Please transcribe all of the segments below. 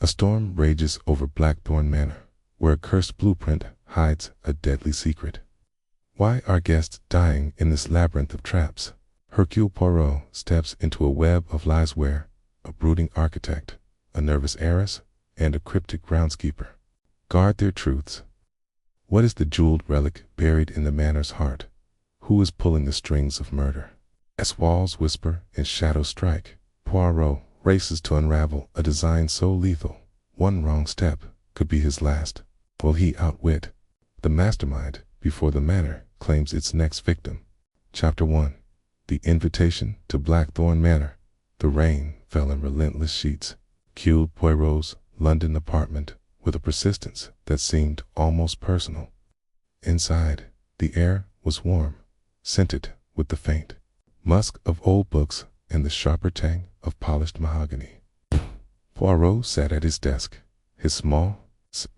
A storm rages over Blackthorn Manor, where a cursed blueprint hides a deadly secret. Why are guests dying in this labyrinth of traps? Hercule Poirot steps into a web of lies where a brooding architect, a nervous heiress, and a cryptic groundskeeper guard their truths. What is the jeweled relic buried in the manor's heart? Who is pulling the strings of murder? As walls whisper and shadows strike, Poirot races to unravel a design so lethal, one wrong step could be his last. Will he outwit the mastermind before the manor claims its next victim? Chapter 1. The invitation to Blackthorn Manor. The rain fell in relentless sheets. Hercule Poirot's London apartment with a persistence that seemed almost personal. Inside, the air was warm, scented with the faint musk of old books and the sharper tang of polished mahogany. Poirot sat at his desk, his small,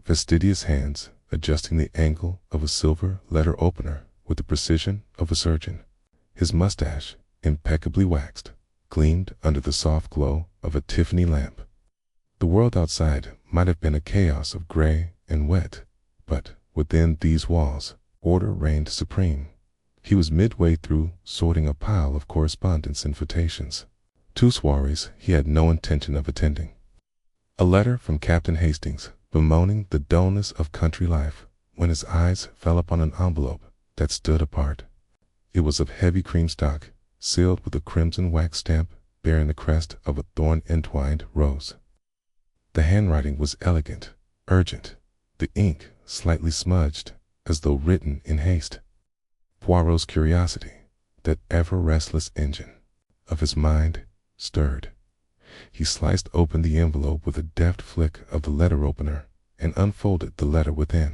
fastidious hands adjusting the angle of a silver letter opener with the precision of a surgeon. His mustache, impeccably waxed, gleamed under the soft glow of a Tiffany lamp. The world outside might have been a chaos of gray and wet, but within these walls, order reigned supreme. He was midway through sorting a pile of correspondence invitations. 2 soirees he had no intention of attending. A letter from Captain Hastings, bemoaning the dullness of country life, when his eyes fell upon an envelope that stood apart. It was of heavy cream stock, sealed with a crimson wax stamp bearing the crest of a thorn-entwined rose. The handwriting was elegant, urgent, the ink slightly smudged, as though written in haste. Poirot's curiosity, that ever-restless engine of his mind, stirred. He sliced open the envelope with a deft flick of the letter opener and unfolded the letter within.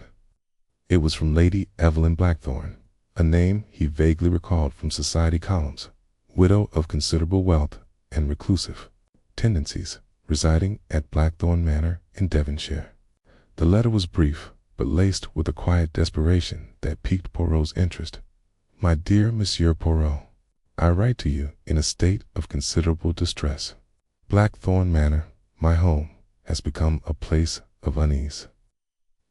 It was from Lady Evelyn Blackthorn, a name he vaguely recalled from society columns, widow of considerable wealth and reclusive tendencies, residing at Blackthorn Manor in Devonshire. The letter was brief, but laced with a quiet desperation that piqued Poirot's interest. My dear Monsieur Poirot, I write to you in a state of considerable distress. Blackthorn Manor, my home, has become a place of unease.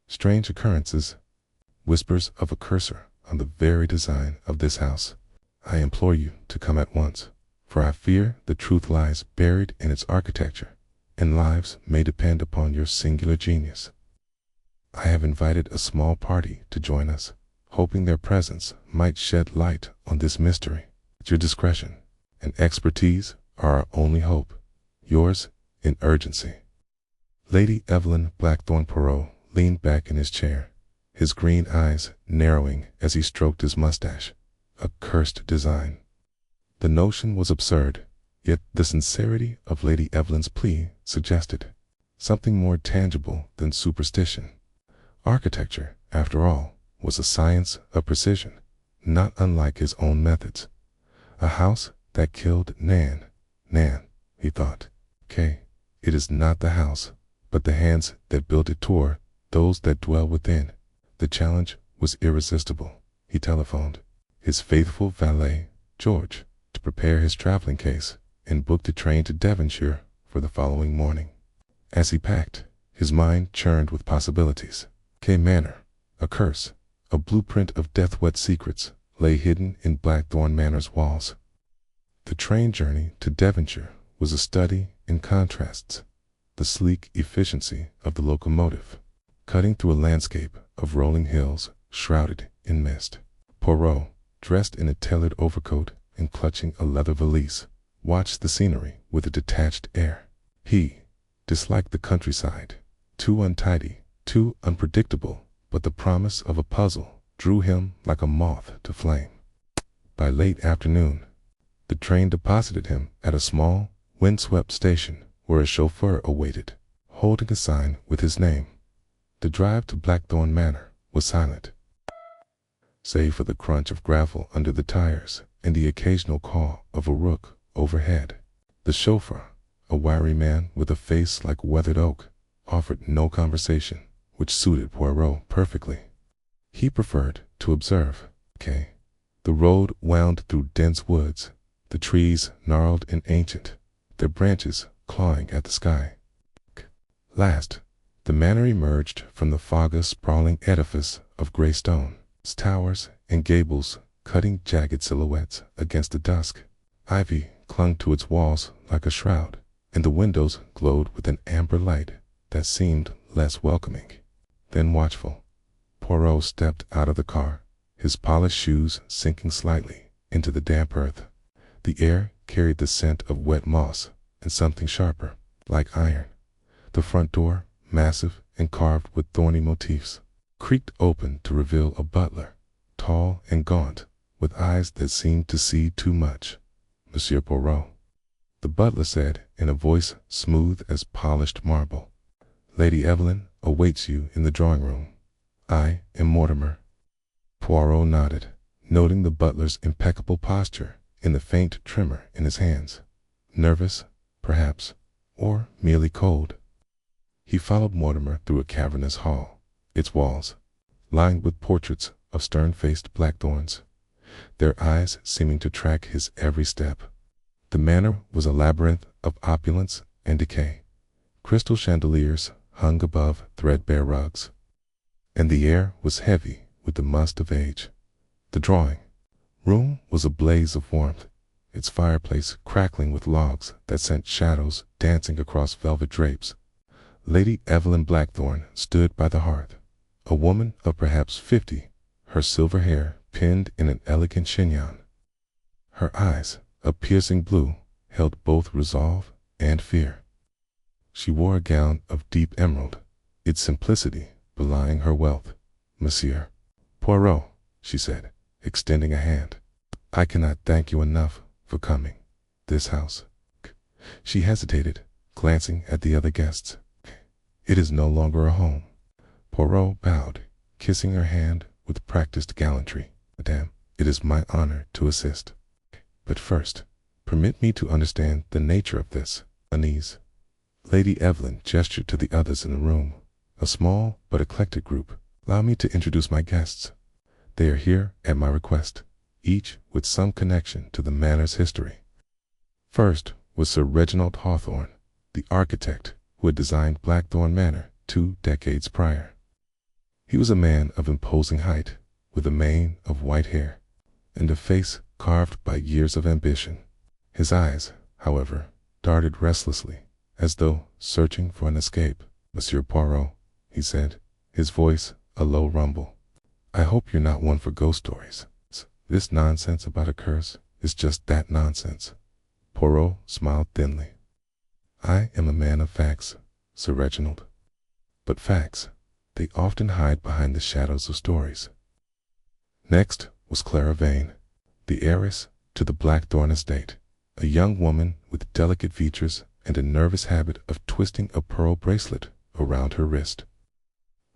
Strange occurrences, whispers of a curser on the very design of this house. I implore you to come at once, for I fear the truth lies buried in its architecture, and lives may depend upon your singular genius. I have invited a small party to join us, hoping their presence might shed light on this mystery. Your discretion and expertise are our only hope. Yours in urgency. Lady Evelyn Blackthorn Poirot leaned back in his chair, his green eyes narrowing as he stroked his mustache. A cursed design. The notion was absurd, yet the sincerity of Lady Evelyn's plea suggested something more tangible than superstition. Architecture, after all, was a science of precision, not unlike his own methods. A house that killed Nan, he thought. It is not the house, but the hands that built it toward those that dwell within. The challenge was irresistible. He telephoned his faithful valet, George, to prepare his traveling case and booked a train to Devonshire for the following morning. As he packed, his mind churned with possibilities. Manor, a curse, a blueprint of death-wet secrets, lay hidden in Blackthorn Manor's walls. The train journey to Devonshire was a study in contrasts. The sleek efficiency of the locomotive, cutting through a landscape of rolling hills shrouded in mist. Poirot, dressed in a tailored overcoat and clutching a leather valise, watched the scenery with a detached air. He disliked the countryside, too untidy, too unpredictable, but the promise of a puzzle drew him like a moth to flame. By late afternoon, the train deposited him at a small, windswept station where a chauffeur awaited, holding a sign with his name. The drive to Blackthorn Manor was silent, save for the crunch of gravel under the tires and the occasional call of a rook overhead. The chauffeur, a wiry man with a face like weathered oak, offered no conversation, which suited Poirot perfectly. He preferred to observe. The road wound through dense woods, the trees gnarled and ancient, their branches clawing at the sky. Last, the manor emerged from the fog of sprawling edifice of gray stone, its towers and gables cutting jagged silhouettes against the dusk. Ivy clung to its walls like a shroud, and the windows glowed with an amber light that seemed less welcoming than watchful. Poirot stepped out of the car, his polished shoes sinking slightly into the damp earth. The air carried the scent of wet moss and something sharper, like iron. The front door, massive and carved with thorny motifs, creaked open to reveal a butler, tall and gaunt, with eyes that seemed to see too much. "Monsieur Poirot," the butler said in a voice smooth as polished marble. "Lady Evelyn awaits you in the drawing room. I am Mortimer." Poirot nodded, noting the butler's impeccable posture in the faint tremor in his hands. Nervous, perhaps, or merely cold. He followed Mortimer through a cavernous hall, its walls lined with portraits of stern-faced blackthorns, their eyes seeming to track his every step. The manor was a labyrinth of opulence and decay. Crystal chandeliers hung above threadbare rugs, and the air was heavy with the must of age. The drawing room was a blaze of warmth, its fireplace crackling with logs that sent shadows dancing across velvet drapes. Lady Evelyn Blackthorne stood by the hearth, a woman of perhaps 50, her silver hair pinned in an elegant chignon. Her eyes, a piercing blue, held both resolve and fear. She wore a gown of deep emerald, its simplicity belying her wealth. "Monsieur Poirot," she said, extending a hand, "I cannot thank you enough for coming. This house—" She hesitated, glancing at the other guests. "It is no longer a home." Poirot bowed, kissing her hand with practiced gallantry. "Madame, it is my honor to assist. But first, permit me to understand the nature of this unease." Lady Evelyn gestured to the others in the room, a small but eclectic group. "Allow me to introduce my guests. They are here at my request, each with some connection to the manor's history." First was Sir Reginald Hawthorne, the architect who had designed Blackthorn Manor 2 decades prior. He was a man of imposing height, with a mane of white hair, and a face carved by years of ambition. His eyes, however, darted restlessly, as though searching for an escape. "Monsieur Poirot," he said, his voice a low rumble, "I hope you're not one for ghost stories. This nonsense about a curse is just that nonsense." Poirot smiled thinly. "I am a man of facts, Sir Reginald. But facts, they often hide behind the shadows of stories." Next was Clara Vane, the heiress to the Blackthorn estate, a young woman with delicate features and a nervous habit of twisting a pearl bracelet around her wrist.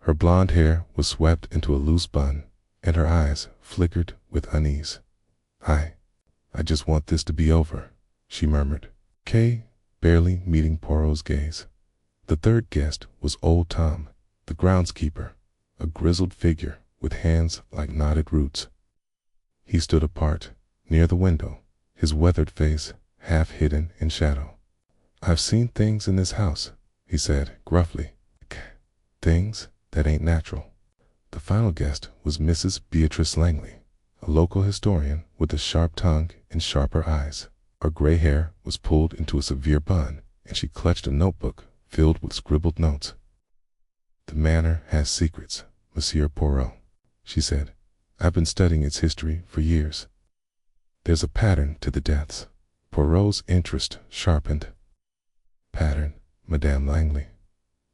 Her blonde hair was swept into a loose bun, and her eyes flickered with unease. I just want this to be over," she murmured, barely meeting Poirot's gaze. The third guest was Old Tom, the groundskeeper, a grizzled figure with hands like knotted roots. He stood apart, near the window, his weathered face half hidden in shadow. "I've seen things in this house," he said gruffly. "Things that ain't natural." The final guest was Mrs. Beatrice Langley, a local historian with a sharp tongue and sharper eyes. Her gray hair was pulled into a severe bun, and she clutched a notebook filled with scribbled notes. "The manor has secrets, Monsieur Poirot," she said. "I've been studying its history for years. There's a pattern to the deaths." Poirot's interest sharpened. "Pattern, Madame Langley?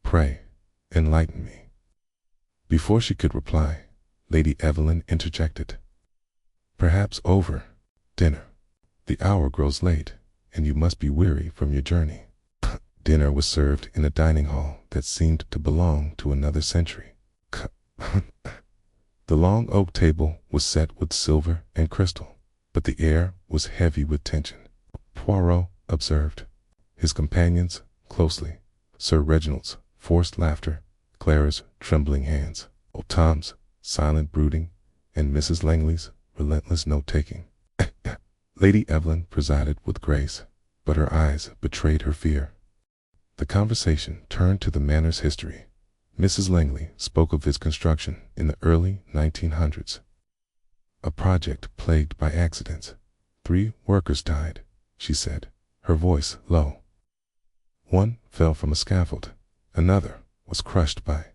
Pray, enlighten me." Before she could reply, Lady Evelyn interjected. "Perhaps over dinner. The hour grows late, and you must be weary from your journey." Dinner was served in a dining hall that seemed to belong to another century. The long oak table was set with silver and crystal, but the air was heavy with tension. Poirot observed his companions closely, Sir Reginald's forced laughter, Clara's trembling hands, Old Tom's silent brooding, and Mrs. Langley's relentless note-taking. Lady Evelyn presided with grace, but her eyes betrayed her fear. The conversation turned to the manor's history. Mrs. Langley spoke of its construction in the early 1900s. A project plagued by accidents. 3 workers died, she said, her voice low. One fell from a scaffold, another was crushed by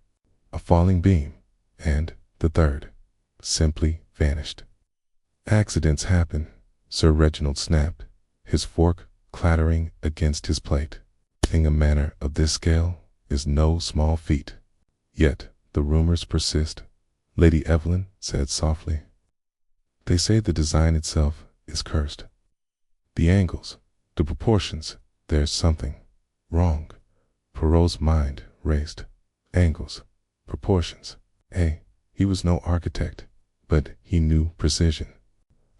a falling beam, and the third simply vanished. Accidents happen, Sir Reginald snapped, his fork clattering against his plate. Building a manor of this scale is no small feat. Yet the rumors persist, Lady Evelyn said softly. They say the design itself is cursed. The angles, the proportions, there's something wrong. Poirot's mind raced. Angles, proportions. He was no architect, but he knew precision.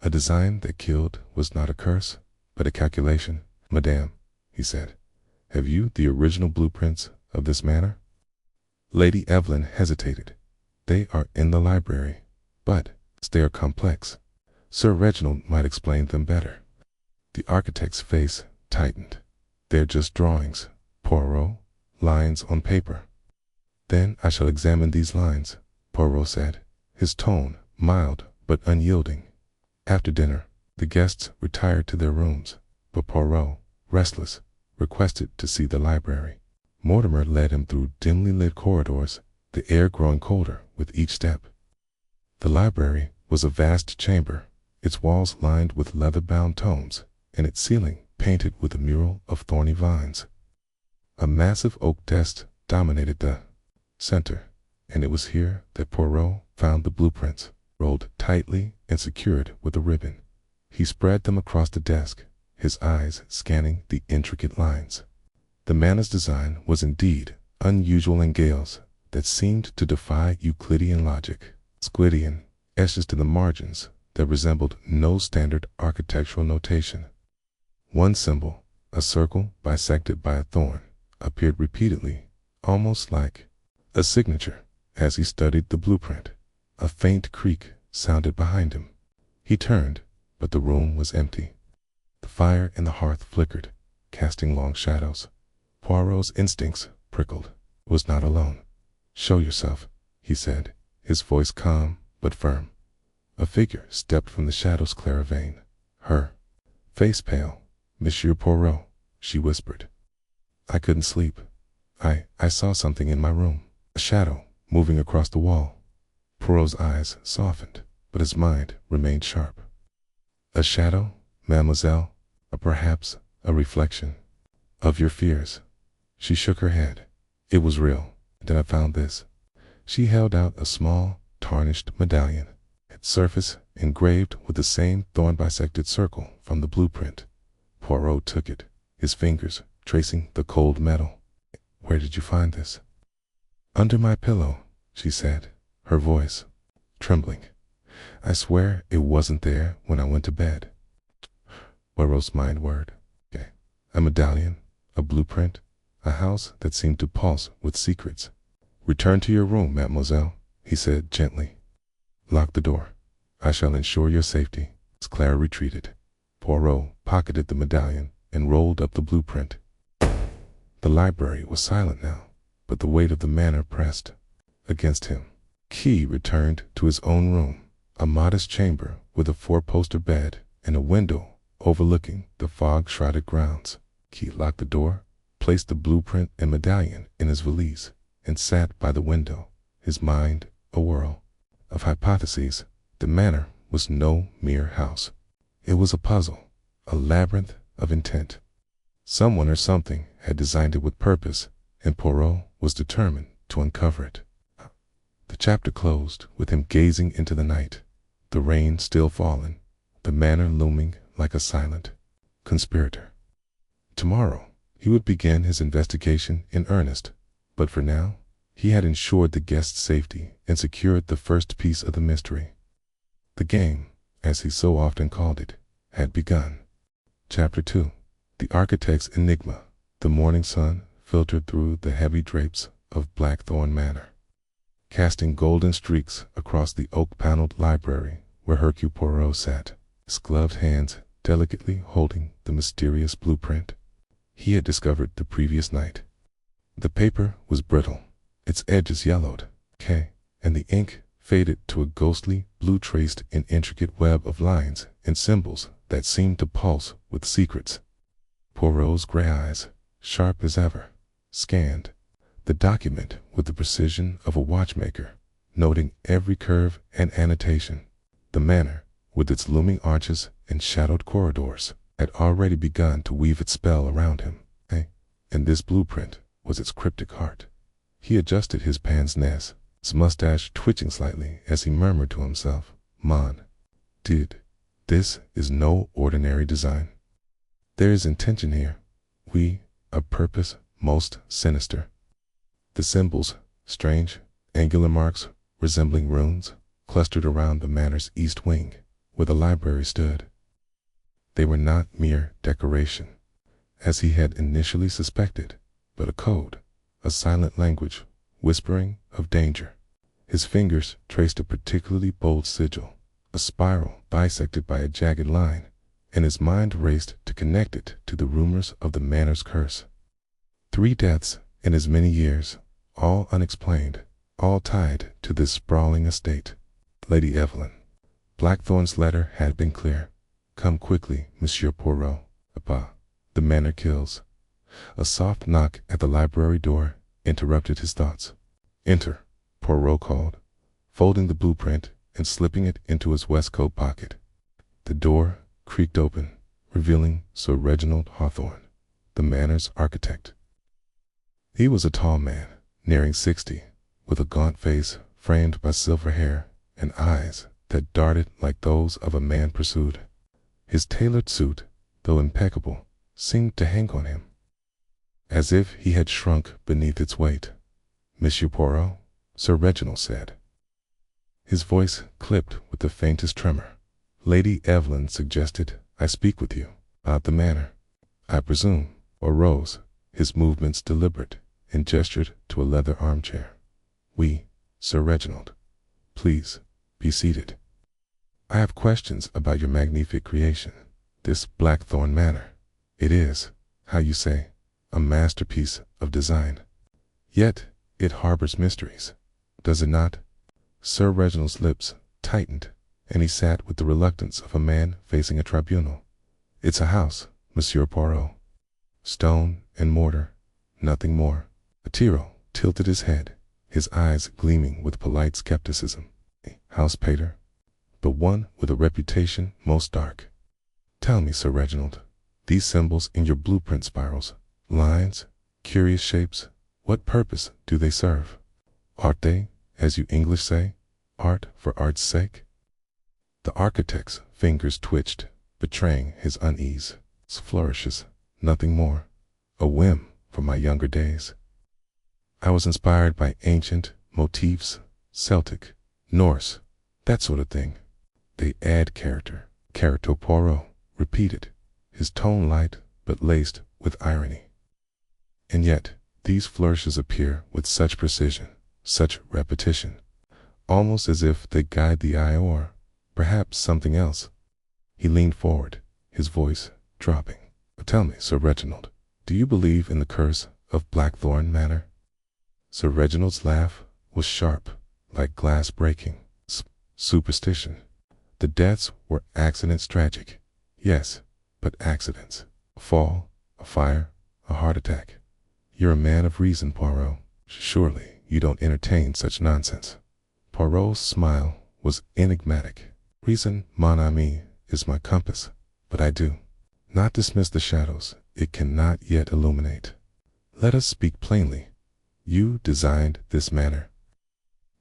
A design that killed was not a curse, but a calculation. Madame, he said, have you the original blueprints of this manor? Lady Evelyn hesitated. They are in the library, but they are complex. Sir Reginald might explain them better. The architect's face tightened. They're just drawings, Poirot, lines on paper. Then I shall examine these lines, Poirot said, his tone mild but unyielding. After dinner, the guests retired to their rooms, but Poirot, restless, requested to see the library. Mortimer led him through dimly lit corridors, the air growing colder with each step. The library was a vast chamber, its walls lined with leather-bound tomes, and its ceiling painted with a mural of thorny vines. A massive oak desk dominated the center, and it was here that Poirot found the blueprints, rolled tightly and secured with a ribbon. He spread them across the desk, his eyes scanning the intricate lines. The manor's design was indeed unusual in gales that seemed to defy Euclidean logic. Squidian etches to the margins that resembled no standard architectural notation. One symbol, a circle bisected by a thorn, appeared repeatedly, almost like a signature. As he studied the blueprint, a faint creak sounded behind him. He turned, but the room was empty. The fire in the hearth flickered, casting long shadows. Poirot's instincts prickled. Was not alone. Show yourself, he said, his voice calm but firm. A figure stepped from the shadow's clairvoyant, her face pale. Monsieur Poirot, she whispered. I couldn't sleep. I saw something in my room. A shadow moving across the wall. Poirot's eyes softened, but his mind remained sharp. A shadow, mademoiselle, or perhaps a reflection of your fears. She shook her head. It was real. Then I found this. She held out a small, tarnished medallion, its surface engraved with the same thorn-bisected circle from the blueprint. Poirot took it, his fingers tracing the cold metal. Where did you find this? Under my pillow, she said, her voice trembling. I swear it wasn't there when I went to bed. Poirot's mind whirred. A medallion, a blueprint, a house that seemed to pulse with secrets. Return to your room, mademoiselle, he said gently. Lock the door. I shall ensure your safety. As Clara retreated, Poirot pocketed the medallion and rolled up the blueprint. The library was silent now, but the weight of the manor pressed against him. Key returned to his own room, a modest chamber with a 4-poster bed and a window overlooking the fog-shrouded grounds. Key locked the door, placed the blueprint and medallion in his valise, and sat by the window, his mind a whirl of hypotheses. The manor was no mere house. It was a puzzle, a labyrinth of intent. Someone or something had designed it with purpose, and Poirot was determined to uncover it. The chapter closed with him gazing into the night, the rain still falling, the manor looming like a silent conspirator. Tomorrow he would begin his investigation in earnest, but for now he had ensured the guest's safety and secured the first piece of the mystery. The game, as he so often called it, had begun. Chapter 2. The Architect's Enigma. The morning sun filtered through the heavy drapes of Blackthorn Manor, casting golden streaks across the oak-paneled library where Hercule Poirot sat, his gloved hands delicately holding the mysterious blueprint he had discovered the previous night. The paper was brittle, its edges yellowed, and the ink faded to a ghostly blue traced in intricate web of lines and symbols that seemed to pulse with secrets. Poirot's gray eyes, sharp as ever, scanned the document with the precision of a watchmaker, noting every curve and annotation. The manor, with its looming arches and shadowed corridors, had already begun to weave its spell around him, and this blueprint was its cryptic heart. He adjusted his pince-nez, his mustache twitching slightly as he murmured to himself, This is no ordinary design. There is intention here, a purpose most sinister. The symbols, strange, angular marks resembling runes, clustered around the manor's east wing, where the library stood. They were not mere decoration, as he had initially suspected, but a code, a silent language, whispering of danger. His fingers traced a particularly bold sigil, a spiral bisected by a jagged line, and his mind raced to connect it to the rumors of the manor's curse. 3 deaths in as many years, all unexplained, all tied to this sprawling estate. Lady Evelyn. Blackthorn's letter had been clear. Come quickly, Monsieur Poirot. The manor kills. A soft knock at the library door interrupted his thoughts. Enter, Poirot called, folding the blueprint and slipping it into his waistcoat pocket. The door creaked open, revealing Sir Reginald Hawthorne, the manor's architect. He was a tall man, nearing 60, with a gaunt face framed by silver hair and eyes that darted like those of a man pursued. His tailored suit, though impeccable, seemed to hang on him, as if he had shrunk beneath its weight. Monsieur Poirot, Sir Reginald said. His voice clipped with the faintest tremor. Lady Evelyn suggested I speak with you about the manor. I presume, or rose, his movements deliberate, and gestured to a leather armchair. Sir Reginald. Please, be seated. I have questions about your magnificent creation, this Blackthorn Manor. It is, how you say, a masterpiece of design. Yet, it harbors mysteries, does it not? Sir Reginald's lips tightened, and he sat with the reluctance of a man facing a tribunal. It's a house, Monsieur Poirot. Stone and mortar, nothing more. Tyrrell tilted his head, his eyes gleaming with polite skepticism. A house painter, but one with a reputation most dark. Tell me, Sir Reginald, these symbols in your blueprint spirals, lines, curious shapes, what purpose do they serve? Are they, as you English say, art for art's sake? The architect's fingers twitched, betraying his unease. Flourishes, nothing more. A whim from my younger days. I was inspired by ancient motifs, Celtic, Norse, that sort of thing. They add character. Character, Poirot repeated, his tone light but laced with irony. And yet, these flourishes appear with such precision, such repetition, almost as if they guide the eye or, perhaps, something else. He leaned forward, his voice dropping. Tell me, Sir Reginald, do you believe in the curse of Blackthorn Manor? Sir Reginald's laugh was sharp, like glass breaking. Superstition. The deaths were accidents tragic. Yes, but accidents. A fall, a fire, a heart attack. You're a man of reason, Poirot. Surely you don't entertain such nonsense. Poirot's smile was enigmatic. Reason, mon ami, is my compass, but I do not dismiss the shadows it cannot yet illuminate. Let us speak plainly. You designed this manor.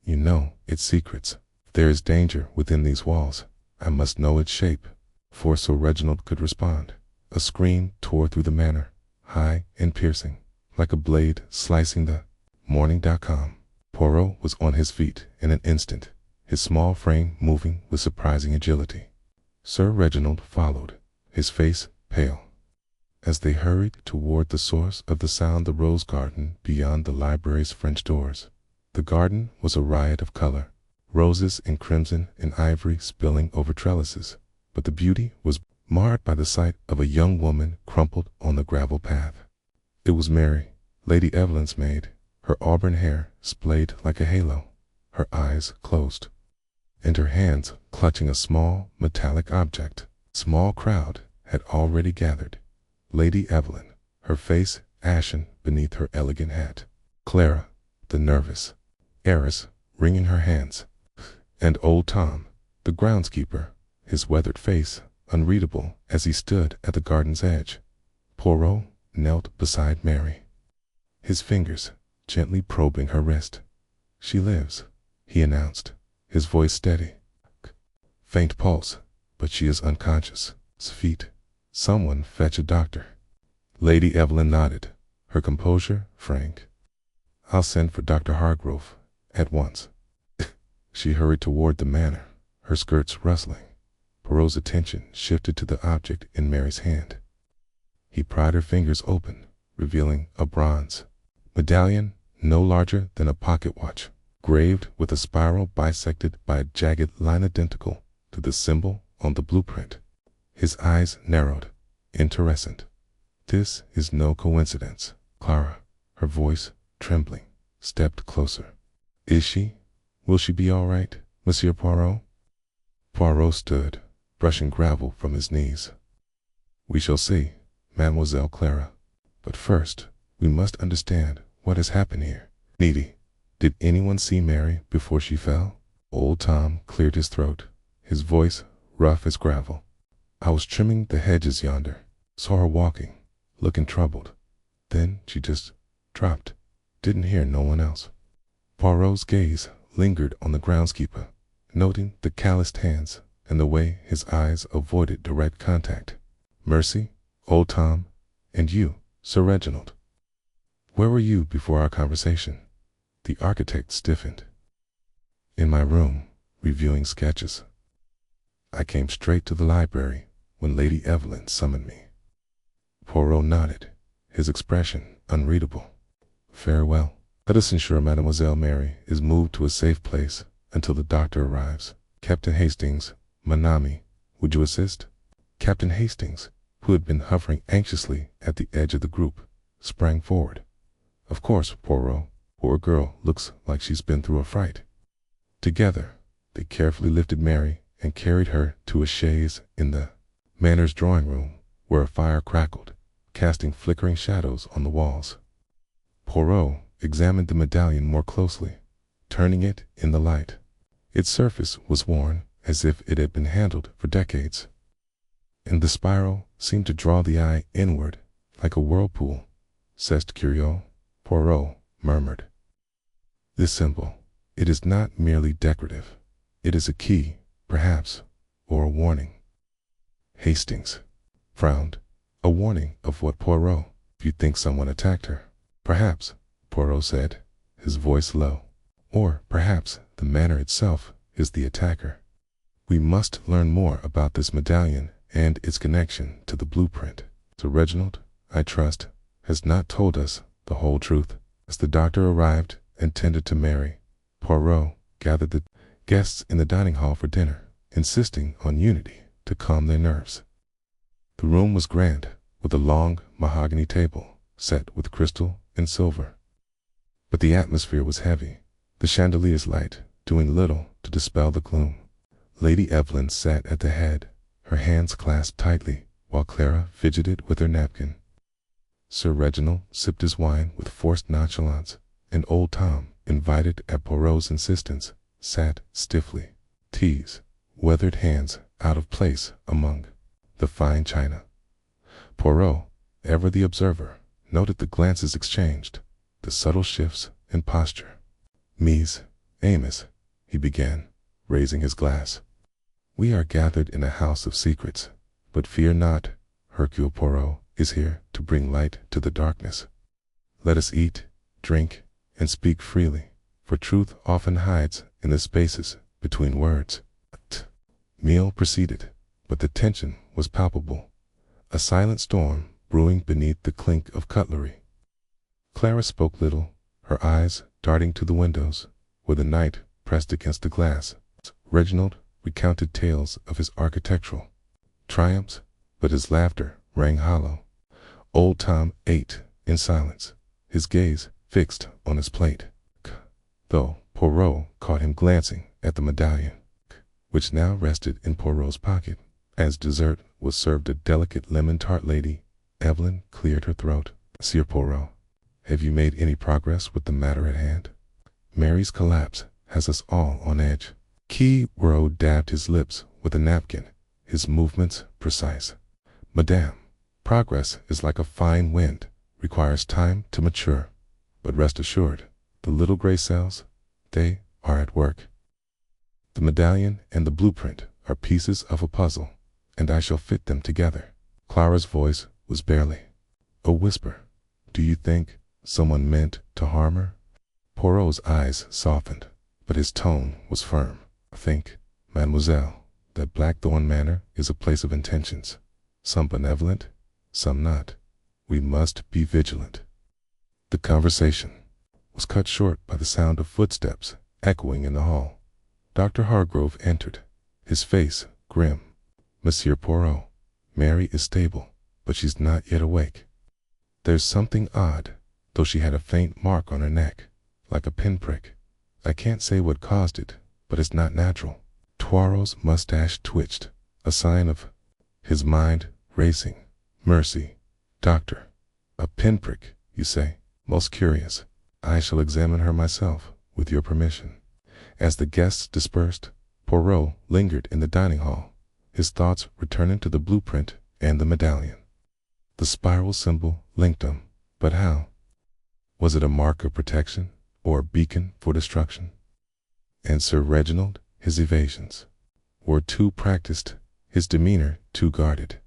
You know its secrets. If there is danger within these walls, I must know its shape. Before Sir Reginald could respond, a scream tore through the manor, high and piercing, like a blade slicing the morning.com. Poirot was on his feet in an instant, his small frame moving with surprising agility. Sir Reginald followed, his face pale. As they hurried toward the source of the sound, the rose garden beyond the library's French doors. The garden was a riot of color, roses and crimson and ivory spilling over trellises, but the beauty was marred by the sight of a young woman crumpled on the gravel path. It was Mary, Lady Evelyn's maid, her auburn hair splayed like a halo, her eyes closed, and her hands clutching a small metallic object. Small crowd had already gathered. Lady Evelyn, her face ashen beneath her elegant hat. Clara, the nervous heiress, wringing her hands. And old Tom, the groundskeeper, his weathered face unreadable as he stood at the garden's edge. Poirot knelt beside Mary, his fingers gently probing her wrist. "She lives," he announced, his voice steady. "Faint pulse, but she is unconscious. Feet. Someone fetch a doctor." Lady Evelyn nodded, her composure frank. "I'll send for Dr. Hargrove at once." She hurried toward the manor, her skirts rustling. Poirot's attention shifted to the object in Mary's hand. He pried her fingers open, revealing a bronze medallion no larger than a pocket watch, graved with a spiral bisected by a jagged line identical to the symbol on the blueprint. His eyes narrowed, interested. "This is no coincidence." Clara, her voice trembling, stepped closer. "Is she? Will she be all right, Monsieur Poirot?" Poirot stood, brushing gravel from his knees. "We shall see, Mademoiselle Clara. But first, we must understand what has happened here. Needy, did anyone see Mary before she fell?" Old Tom cleared his throat, his voice rough as gravel. "I was trimming the hedges yonder, saw her walking, looking troubled. Then she just dropped. Didn't hear no one else." Poirot's gaze lingered on the groundskeeper, noting the calloused hands and the way his eyes avoided direct contact. "Mercy, old Tom, and you, Sir Reginald. Where were you before our conversation?" The architect stiffened. "In my room, reviewing sketches. I came straight to the library when Lady Evelyn summoned me." Poirot nodded, his expression unreadable. "Farewell. Let us ensure Mademoiselle Mary is moved to a safe place until the doctor arrives. Captain Hastings, mon ami, would you assist?" Captain Hastings, who had been hovering anxiously at the edge of the group, sprang forward. "Of course, Poirot. Poor girl looks like she's been through a fright." Together, they carefully lifted Mary and carried her to a chaise in the manor's drawing room, where a fire crackled, casting flickering shadows on the walls. Poirot examined the medallion more closely, turning it in the light. Its surface was worn as if it had been handled for decades, and the spiral seemed to draw the eye inward like a whirlpool. "C'est curieux," Poirot murmured. "This symbol, it is not merely decorative. It is a key, perhaps, or a warning." Hastings frowned. "A warning of what, Poirot? If you think someone attacked her." "Perhaps," Poirot said, his voice low. "Or perhaps the manor itself is the attacker. We must learn more about this medallion and its connection to the blueprint. Sir Reginald, I trust, has not told us the whole truth." As the doctor arrived and tended to Mary, Poirot gathered the guests in the dining hall for dinner, insisting on unity to calm their nerves. The room was grand, with a long mahogany table set with crystal and silver. But the atmosphere was heavy, the chandelier's light doing little to dispel the gloom. Lady Evelyn sat at the head, her hands clasped tightly, while Clara fidgeted with her napkin. Sir Reginald sipped his wine with forced nonchalance, and old Tom, invited at Poirot's insistence, sat stiffly, teased, weathered hands out of place among the fine china. Poirot, ever the observer, noted the glances exchanged, the subtle shifts in posture. "Mies, Amos," he began, raising his glass. "We are gathered in a house of secrets, but fear not, Hercule Poirot is here to bring light to the darkness. Let us eat, drink, and speak freely, for truth often hides in the spaces between words." Meal proceeded, but the tension was palpable, a silent storm brewing beneath the clink of cutlery. Clara spoke little, her eyes darting to the windows, where the night pressed against the glass. Reginald recounted tales of his architectural triumphs, but his laughter rang hollow. Old Tom ate in silence, his gaze fixed on his plate, though Poirot caught him glancing at the medallion, which now rested in Poirot's pocket. As dessert was served a delicate lemon tart. Lady Evelyn cleared her throat. Monsieur Poirot, have you made any progress with the matter at hand? Mary's collapse has us all on edge. Poirot dabbed his lips with a napkin, his movements precise. Madame, progress is like a fine wind, requires time to mature. But rest assured, the little gray cells, they are at work. The medallion and the blueprint are pieces of a puzzle, and I shall fit them together. Clara's voice was barely a whisper. Do you think someone meant to harm her? Poirot's eyes softened, but his tone was firm. I think, mademoiselle, that Blackthorn Manor is a place of intentions, some benevolent, some not. We must be vigilant. The conversation was cut short by the sound of footsteps echoing in the hall. Dr. Hargrove entered, his face grim. Monsieur Poirot, Mary is stable, but she's not yet awake. There's something odd, though she had a faint mark on her neck, like a pinprick. I can't say what caused it, but it's not natural. Poirot's mustache twitched, a sign of his mind racing. Mercy, doctor, a pinprick, you say? Most curious. I shall examine her myself, with your permission. As the guests dispersed, Poirot lingered in the dining hall, his thoughts returning to the blueprint and the medallion. The spiral symbol linked them, but how? Was it a mark of protection, or a beacon for destruction? And Sir Reginald, his evasions were too practiced, his demeanor too guarded.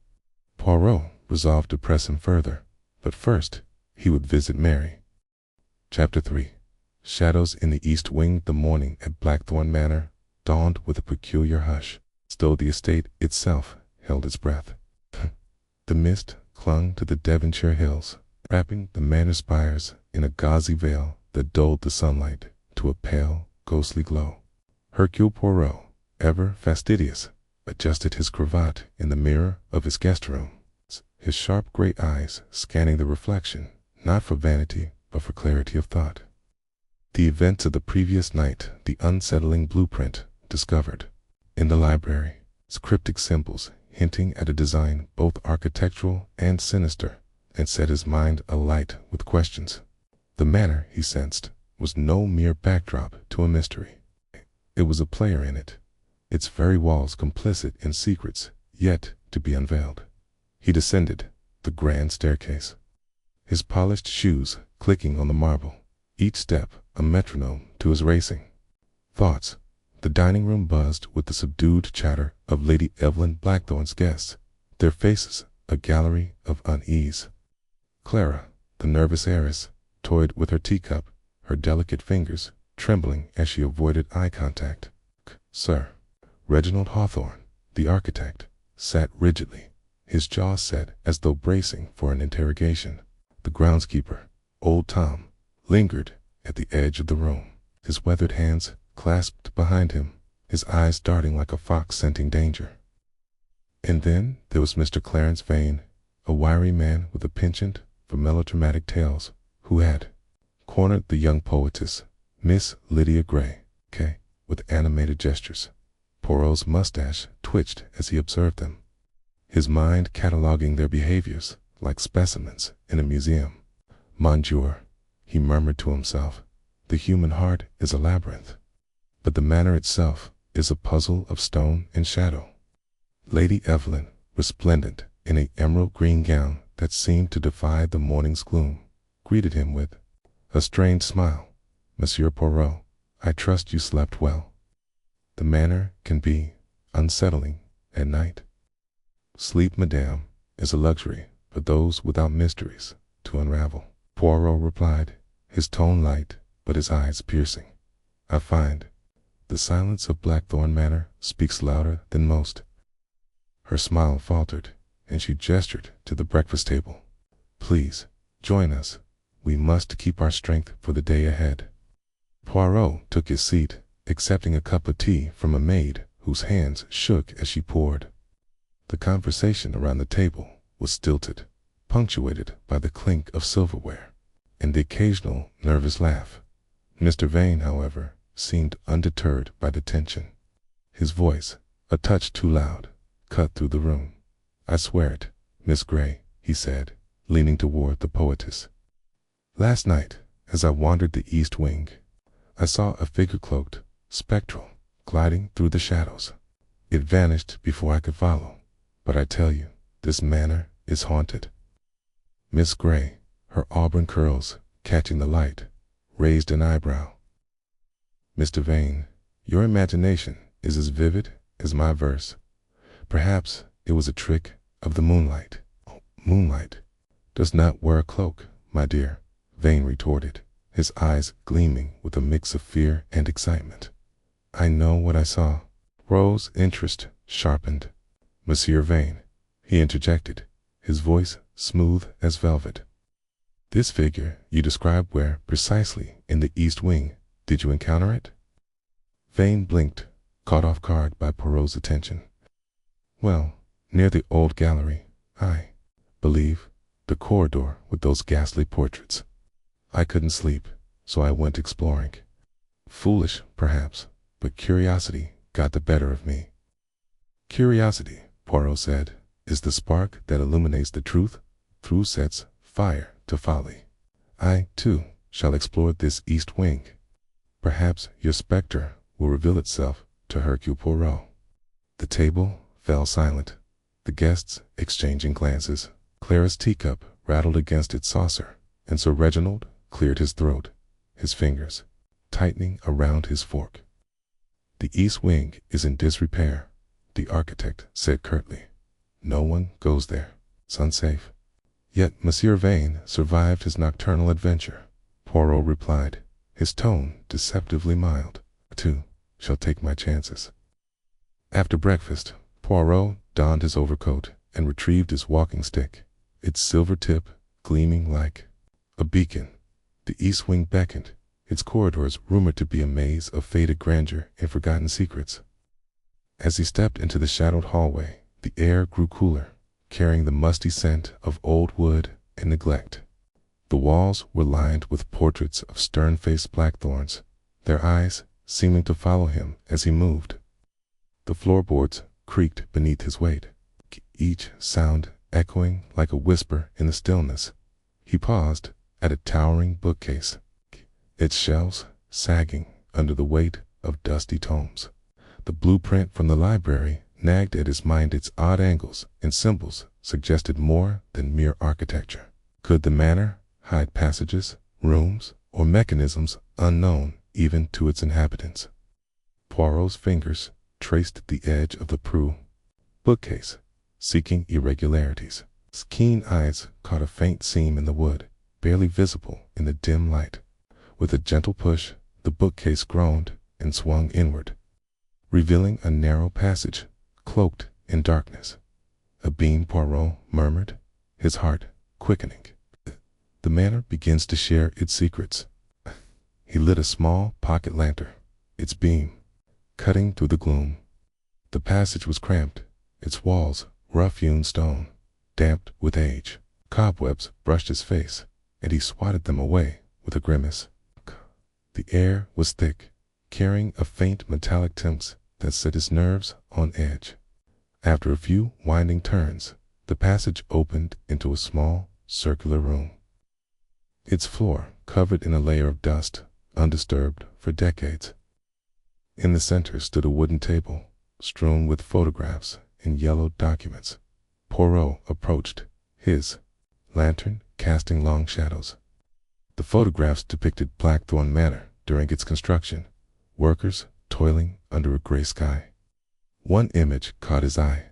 Poirot resolved to press him further, but first he would visit Mary. Chapter 3. Shadows in the east winged. The morning at Blackthorn Manor dawned with a peculiar hush, as though the estate itself held its breath. The mist clung to the Devonshire hills, wrapping the manor spires in a gauzy veil that dulled the sunlight to a pale, ghostly glow. Hercule Poirot, ever fastidious, adjusted his cravat in the mirror of his guest room, his sharp gray eyes scanning the reflection, not for vanity, but for clarity of thought. The events of the previous night, the unsettling blueprint discovered in the library, its cryptic symbols hinting at a design both architectural and sinister, and set his mind alight with questions. The manor, he sensed, was no mere backdrop to a mystery. It was a player in it, its very walls complicit in secrets yet to be unveiled. He descended the grand staircase, his polished shoes clicking on the marble, each step a metronome to his racing thoughts. The dining room buzzed with the subdued chatter of Lady Evelyn Blackthorn's guests, their faces a gallery of unease. Clara, the nervous heiress, toyed with her teacup, her delicate fingers trembling as she avoided eye contact. Sir Reginald Hawthorne, the architect, sat rigidly, his jaw set as though bracing for an interrogation. The groundskeeper, old Tom, lingered at the edge of the room, his weathered hands clasped behind him, his eyes darting like a fox scenting danger. And then there was Mr. Clarence Vane, a wiry man with a penchant for melodramatic tales, who had cornered the young poetess, Miss Lydia Gray, with animated gestures. Poirot's mustache twitched as he observed them, his mind cataloguing their behaviors like specimens in a museum. Monsieur, he murmured to himself, the human heart is a labyrinth, but the manor itself is a puzzle of stone and shadow. Lady Evelyn, resplendent in an emerald green gown that seemed to defy the morning's gloom, greeted him with a strained smile. Monsieur Poirot, I trust you slept well. The manor can be unsettling at night. Sleep, madame, is a luxury for those without mysteries to unravel. Poirot replied, his tone light but his eyes piercing. I find the silence of Blackthorn Manor speaks louder than most. Her smile faltered, and she gestured to the breakfast table. Please, join us. We must keep our strength for the day ahead. Poirot took his seat, accepting a cup of tea from a maid whose hands shook as she poured. The conversation around the table was stilted, punctuated by the clink of silverware. and the occasional nervous laugh. Mr. Vane, however, seemed undeterred by the tension. His voice, a touch too loud, cut through the room. "I swear it, Miss Gray," he said, leaning toward the poetess. "Last night, as I wandered the east wing, I saw a figure cloaked, spectral, gliding through the shadows. It vanished before I could follow, but I tell you, this manor is haunted." Miss Gray, her auburn curls catching the light, raised an eyebrow. "Mr. Vane, your imagination is as vivid as my verse. Perhaps it was a trick of the moonlight." "Moonlight does not wear a cloak, my dear," Vane retorted, his eyes gleaming with a mix of fear and excitement. "I know what I saw." Poirot's interest sharpened. "Monsieur Vane," he interjected, his voice smooth as velvet. "This figure you describe, where precisely in the east wing did you encounter it?" Vane blinked, caught off guard by Poirot's attention. "Well, near the old gallery, I believe, the corridor with those ghastly portraits. I couldn't sleep, so I went exploring. Foolish, perhaps, but curiosity got the better of me." "Curiosity," Poirot said, "is the spark that illuminates the truth, through sets fire to folly. I, too, shall explore this east wing. Perhaps your spectre will reveal itself to Hercule Poirot." The table fell silent, the guests exchanging glances. Clara's teacup rattled against its saucer, and Sir Reginald cleared his throat, his fingers tightening around his fork. "The east wing is in disrepair," the architect said curtly. "No one goes there. It's unsafe." "Yet Monsieur Vane survived his nocturnal adventure," Poirot replied, his tone deceptively mild. "I, too, shall take my chances." After breakfast, Poirot donned his overcoat and retrieved his walking stick, its silver tip gleaming like a beacon. The east wing beckoned, its corridors rumored to be a maze of faded grandeur and forgotten secrets. As he stepped into the shadowed hallway, the air grew cooler, carrying the musty scent of old wood and neglect. The walls were lined with portraits of stern-faced blackthorns, their eyes seeming to follow him as he moved. The floorboards creaked beneath his weight, each sound echoing like a whisper in the stillness. He paused at a towering bookcase, its shelves sagging under the weight of dusty tomes. The blueprint from the library nagged at his mind, its odd angles and symbols suggested more than mere architecture. Could the manor hide passages, rooms, or mechanisms unknown even to its inhabitants? Poirot's fingers traced the edge of the Preux bookcase, seeking irregularities. His keen eyes caught a faint seam in the wood, barely visible in the dim light. With a gentle push, the bookcase groaned and swung inward, revealing a narrow passage cloaked in darkness. "A beam," Poirot murmured, his heart quickening. "The manor begins to share its secrets." He lit a small pocket lantern, its beam cutting through the gloom. The passage was cramped, its walls rough-hewn stone, damped with age. Cobwebs brushed his face, and he swatted them away with a grimace. The air was thick, carrying a faint metallic tinge that set his nerves on edge. After a few winding turns, the passage opened into a small, circular room, its floor covered in a layer of dust, undisturbed for decades. In the center stood a wooden table, strewn with photographs and yellowed documents. Poirot approached, his lantern casting long shadows. The photographs depicted Blackthorn Manor during its construction, workers toiling under a gray sky. One image caught his eye,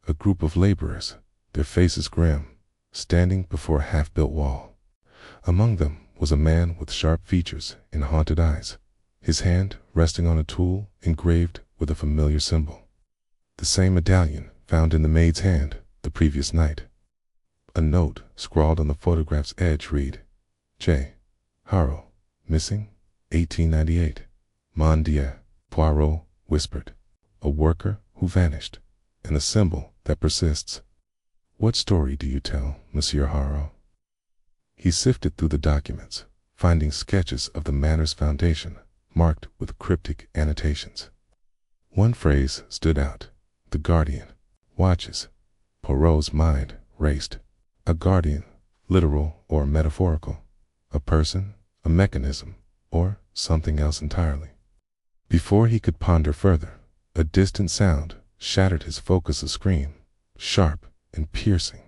a group of laborers, their faces grim, standing before a half-built wall. Among them was a man with sharp features and haunted eyes, his hand resting on a tool engraved with a familiar symbol, the same medallion found in the maid's hand the previous night. A note scrawled on the photograph's edge read, "J. Harrow, missing, 1898. Mon Dieu," Poirot whispered. "A worker who vanished, and a symbol that persists. What story do you tell, Monsieur Harrow?" He sifted through the documents, finding sketches of the manor's foundation, marked with cryptic annotations. One phrase stood out: the guardian watches. Poirot's mind raced. A guardian, literal or metaphorical? A person, a mechanism, or something else entirely? Before he could ponder further, a distant sound shattered his focus. A scream, sharp and piercing,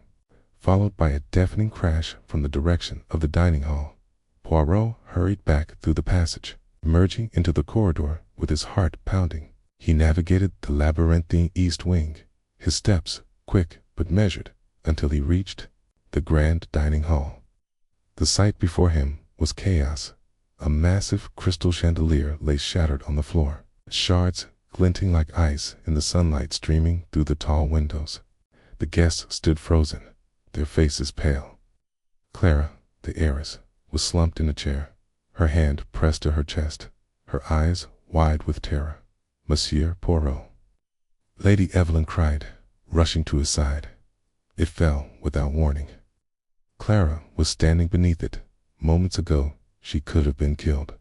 followed by a deafening crash from the direction of the dining hall. Poirot hurried back through the passage, emerging into the corridor with his heart pounding. He navigated the labyrinthine east wing, his steps quick but measured, until he reached the grand dining hall. The sight before him was chaos. A massive crystal chandelier lay shattered on the floor, shards glinting like ice in the sunlight streaming through the tall windows. The guests stood frozen, their faces pale. Clara, the heiress, was slumped in a chair, her hand pressed to her chest, her eyes wide with terror. Monsieur Poirot. Lady Evelyn cried, rushing to his side. It fell without warning. Clara was standing beneath it. Moments ago, she could have been killed.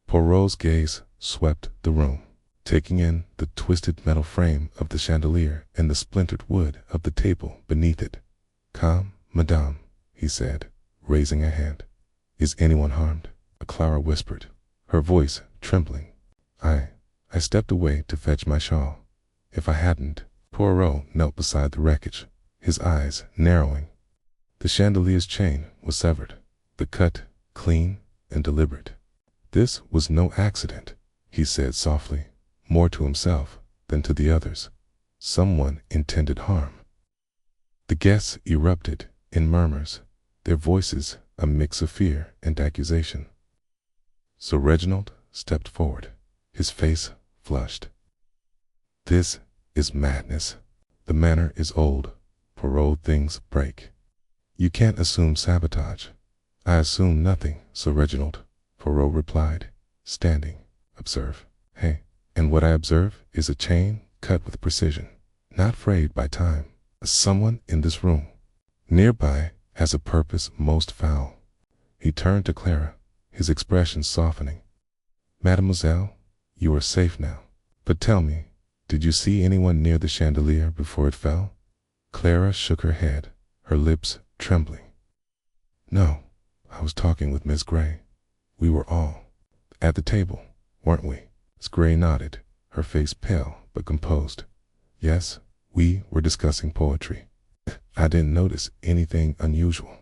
Poirot's gaze swept the room, taking in the twisted metal frame of the chandelier and the splintered wood of the table beneath it. "Calm, madame," he said, raising a hand. "Is anyone harmed?" Clara whispered, her voice trembling. I stepped away to fetch my shawl. If I hadn't." Poirot knelt beside the wreckage, his eyes narrowing. The chandelier's chain was severed, the cut clean and deliberate. "This was no accident," he said softly, more to himself than to the others. "Someone intended harm." The guests erupted in murmurs, their voices a mix of fear and accusation. Sir Reginald stepped forward, his face flushed. "This is madness. The manor is old. Poirot, things break. You can't assume sabotage." "I assume nothing, Sir Reginald," Poirot replied, standing. "Observe. Hey, and what I observe is a chain cut with precision, not frayed by time. Someone in this room, nearby, has a purpose most foul." He turned to Clara, his expression softening. "Mademoiselle, you are safe now. But tell me, did you see anyone near the chandelier before it fell?" Clara shook her head, her lips trembling. "No, I was talking with Miss Gray. We were all at the table, weren't we?" Miss Gray nodded, her face pale but composed. "Yes, we were discussing poetry. I didn't notice anything unusual."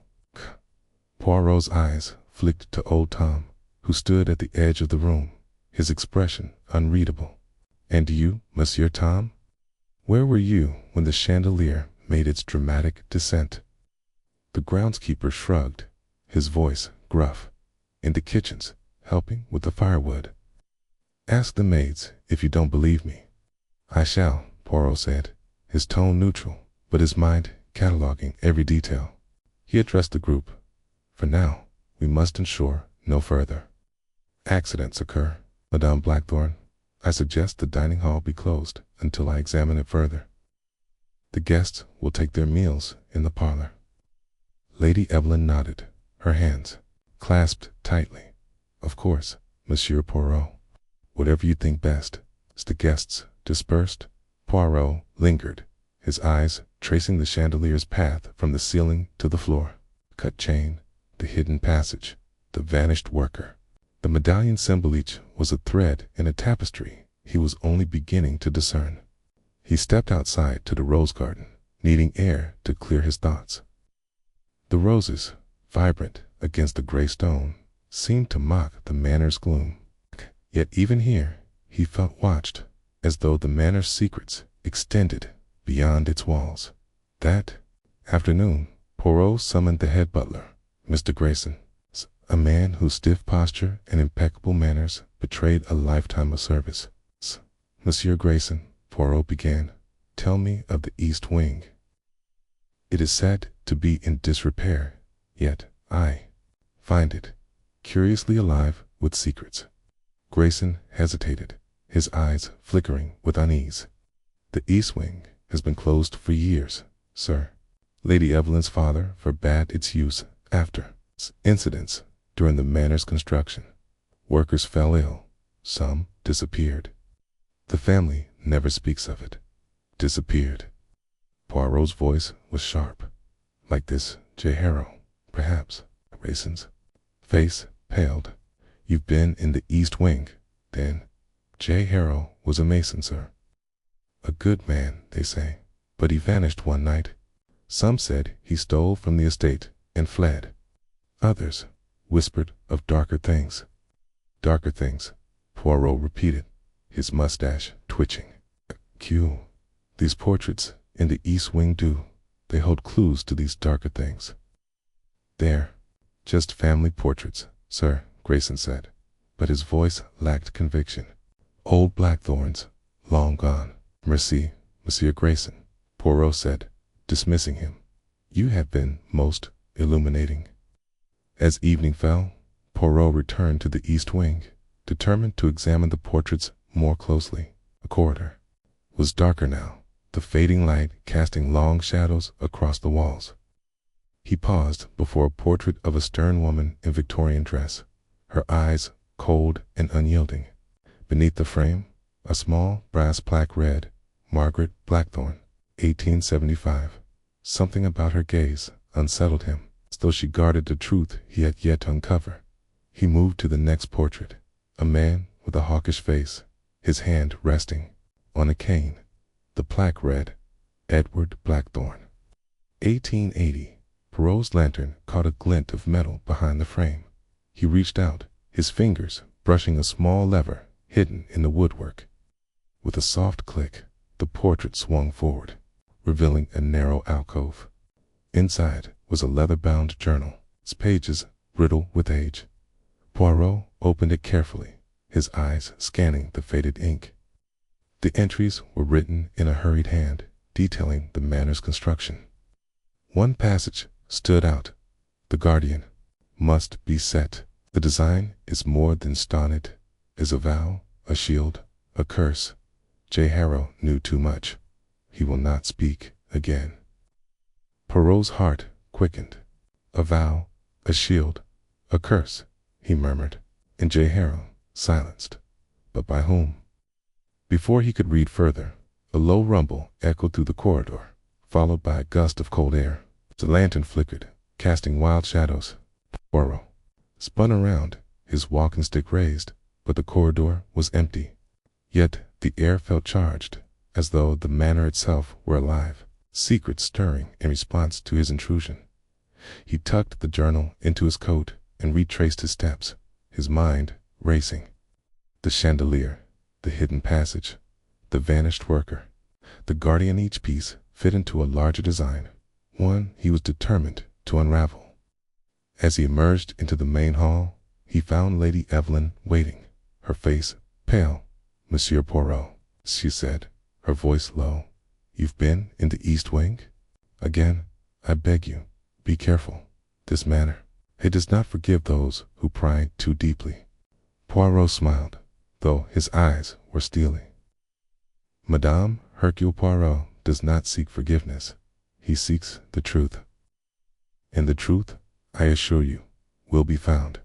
Poirot's eyes flicked to old Tom, who stood at the edge of the room, his expression unreadable. "And you, Monsieur Tom? Where were you when the chandelier made its dramatic descent?" The groundskeeper shrugged, his voice gruff. "In the kitchens, helping with the firewood. Ask the maids if you don't believe me." "I shall," Poirot said, his tone neutral, but his mind cataloging every detail. He addressed the group. "For now, we must ensure no further accidents occur. Madame Blackthorne, I suggest the dining hall be closed until I examine it further. The guests will take their meals in the parlor." Lady Evelyn nodded, her hands clasped tightly. "Of course, Monsieur Poirot. Whatever you think best." As the guests dispersed, Poirot lingered, his eyes tracing the chandelier's path from the ceiling to the floor. Cut chain, the hidden passage, the vanished worker. The medallion symbol each was a thread in a tapestry he was only beginning to discern. He stepped outside to the rose garden, needing air to clear his thoughts. The roses, vibrant against the gray stone, seemed to mock the manor's gloom. Yet even here, he felt watched, as though the manor's secrets extended beyond its walls. That afternoon, Poirot summoned the head butler, Mr. Grayson, a man whose stiff posture and impeccable manners betrayed a lifetime of service. "Monsieur Grayson," Poirot began, "tell me of the East Wing. It is said to be in disrepair, yet I find it curiously alive with secrets." Grayson hesitated, his eyes flickering with unease. "The East Wing has been closed for years, sir. Lady Evelyn's father forbade its use after Incidents during the manor's construction. Workers fell ill. Some disappeared. The family never speaks of it. Disappeared. Poirot's voice was sharp. Like this, J. Harrow, perhaps. Grayson's face paled. You've been in the East Wing, then? J. Harrow was a mason, sir. A good man, they say, but he vanished one night. Some said he stole from the estate and fled. Others whispered of darker things. Darker things, Poirot repeated, his mustache twitching. Q. These portraits in the East Wing they hold clues to these darker things. They're just family portraits, sir, Grayson said, but his voice lacked conviction. Old blackthorns, long gone. Merci, Monsieur Grayson, Poirot said, dismissing him. You have been most illuminating. As evening fell, Poirot returned to the East Wing, determined to examine the portraits more closely. The corridor was darker now, the fading light casting long shadows across the walls. He paused before a portrait of a stern woman in Victorian dress, her eyes cold and unyielding. Beneath the frame, a small brass plaque read, Margaret Blackthorne, 1875. Something about her gaze unsettled him, as though she guarded the truth he had yet to uncover. He moved to the next portrait, a man with a hawkish face, his hand resting on a cane. The plaque read, Edward Blackthorne, 1880. Poirot's lantern caught a glint of metal behind the frame. He reached out, his fingers brushing a small lever hidden in the woodwork. With a soft click, the portrait swung forward, revealing a narrow alcove. Inside was a leather-bound journal, its pages brittle with age. Poirot opened it carefully, his eyes scanning the faded ink. The entries were written in a hurried hand, detailing the manor's construction. One passage stood out. The guardian must be set. The design is more than stolid, is a vow, a shield, a curse. J. Harrow knew too much. He will not speak again. Poirot's heart quickened. A vow, a shield, a curse, he murmured, and J. Harrow silenced. But by whom? Before he could read further, a low rumble echoed through the corridor, followed by a gust of cold air. The lantern flickered, casting wild shadows. Poirot spun around, his walking stick raised, but the corridor was empty. Yet the air felt charged, as though the manor itself were alive, secrets stirring in response to his intrusion. He tucked the journal into his coat and retraced his steps, his mind racing. The chandelier, the hidden passage, the vanished worker, the guardian. Each piece fit into a larger design, one he was determined to unravel. As he emerged into the main hall, he found Lady Evelyn waiting, her face pale. Monsieur Poirot, she said, her voice low. You've been in the East Wing? Again, I beg you, be careful. This manor, it does not forgive those who pry too deeply. Poirot smiled, though his eyes were steely. Madame Hercule Poirot does not seek forgiveness. He seeks the truth. And the truth, I assure you, will be found.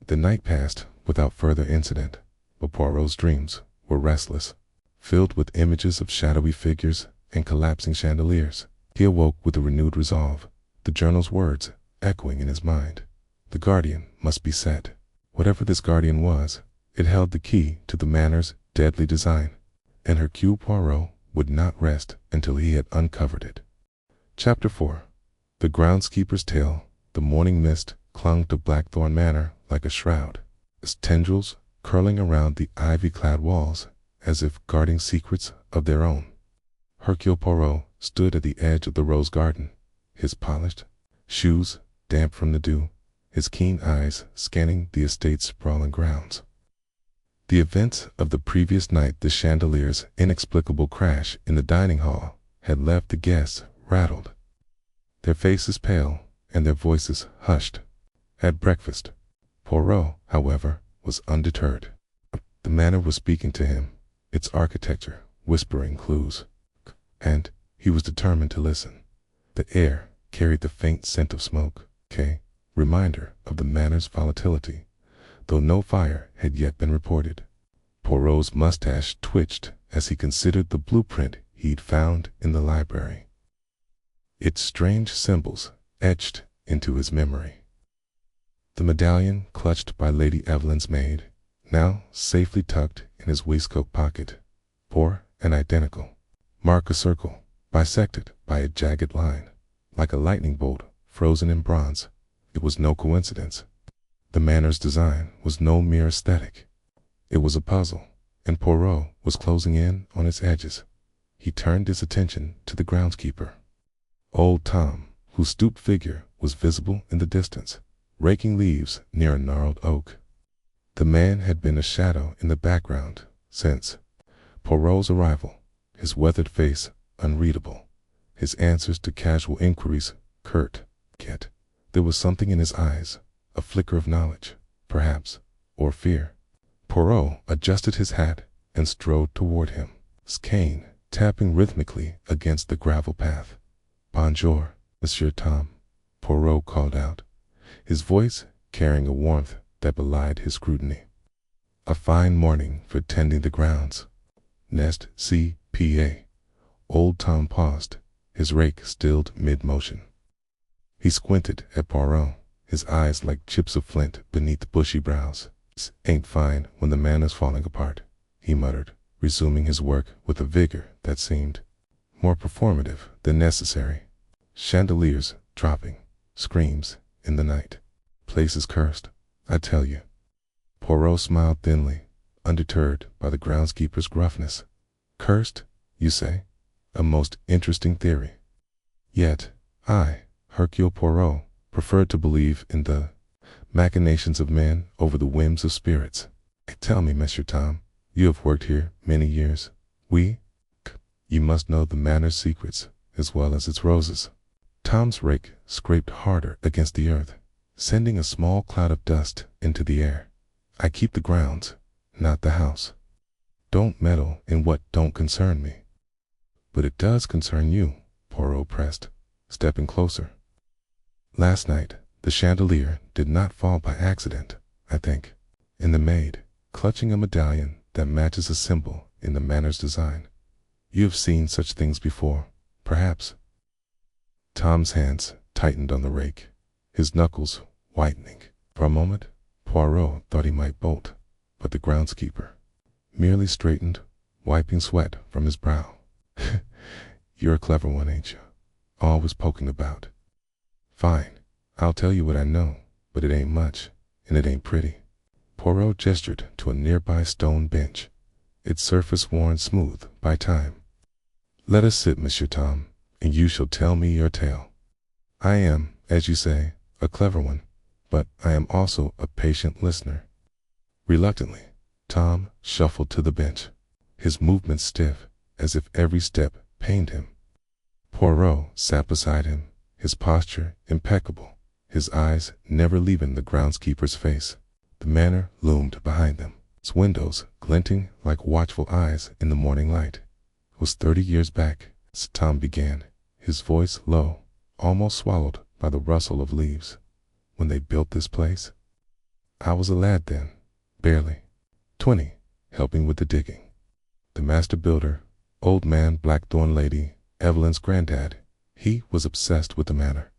The night passed without further incident, but Poirot's dreams were restless, filled with images of shadowy figures and collapsing chandeliers. He awoke with a renewed resolve, the journal's words echoing in his mind. The guardian must be set. Whatever this guardian was, it held the key to the manor's deadly design, and Hercule Poirot would not rest until he had uncovered it. Chapter 4. The Groundskeeper's Tale. The morning mist clung to Blackthorne Manor like a shroud, its tendrils curling around the ivy-clad walls as if guarding secrets of their own. Hercule Poirot stood at the edge of the rose garden, his polished shoes damp from the dew, his keen eyes scanning the estate's sprawling grounds. The events of the previous night, the chandelier's inexplicable crash in the dining hall, had left the guests rattled, their faces pale and their voices hushed. At breakfast, Poirot, however, was undeterred. The manor was speaking to him, its architecture whispering clues, and he was determined to listen. The air carried the faint scent of smoke, reminder of the manor's volatility, though no fire had yet been reported. Poirot's mustache twitched as he considered the blueprint he'd found in the library, its strange symbols etched into his memory. The medallion clutched by Lady Evelyn's maid, now safely tucked in his waistcoat pocket, bore an identical mark, a circle bisected by a jagged line, like a lightning bolt frozen in bronze. It was no coincidence. The manor's design was no mere aesthetic. It was a puzzle, and Poirot was closing in on its edges. He turned his attention to the groundskeeper, old Tom, whose stooped figure was visible in the distance, raking leaves near a gnarled oak. The man had been a shadow in the background since Poirot's arrival, his weathered face unreadable, his answers to casual inquiries curt. Yet there was something in his eyes, a flicker of knowledge, perhaps, or fear. Poirot adjusted his hat and strode toward him, his cane tapping rhythmically against the gravel path. "Bonjour, Monsieur Tom," Poirot called out, his voice carrying a warmth that belied his scrutiny. "A fine morning for tending the grounds. Nest C.P.A." Old Tom paused, his rake stilled mid-motion. He squinted at Poirot, his eyes like chips of flint beneath bushy brows. "Ain't fine when the man is falling apart," he muttered, resuming his work with a vigor that seemed more performative than necessary. Chandeliers dropping, screams in the night. "Place is cursed, I tell you." Poirot smiled thinly, undeterred by the groundskeeper's gruffness. "Cursed, you say? A most interesting theory. Yet I, Hercule Poirot, prefer to believe in the machinations of men over the whims of spirits. Tell me, Monsieur Tom, you have worked here many years. You must know the manor's secrets as well as its roses." Tom's rake scraped harder against the earth, sending a small cloud of dust into the air. "I keep the grounds, not the house. Don't meddle in what don't concern me." "But it does concern you," Poirot pressed, stepping closer. "Last night the chandelier did not fall by accident, I think, and the maid, clutching a medallion that matches a symbol in the manor's design. You have seen such things before, perhaps." Tom's hands tightened on the rake, his knuckles whitening. For a moment, Poirot thought he might bolt, but the groundskeeper merely straightened, wiping sweat from his brow. "You're a clever one, ain't you? Always poking about. Fine, I'll tell you what I know, but it ain't much, and it ain't pretty." Poirot gestured to a nearby stone bench, its surface worn smooth by time. "Let us sit, Monsieur Tom, and you shall tell me your tale. I am, as you say, a clever one, but I am also a patient listener." Reluctantly, Tom shuffled to the bench, his movements stiff, as if every step pained him. Poirot sat beside him, his posture impeccable, his eyes never leaving the groundskeeper's face. The manor loomed behind them, its windows glinting like watchful eyes in the morning light. It was 30 years back, as Tom began, his voice low, almost swallowed by the rustle of leaves, "when they built this place. I was a lad then, barely 20, helping with the digging. The master builder, old man Blackthorn Lady Evelyn's granddad, he was obsessed with the manor.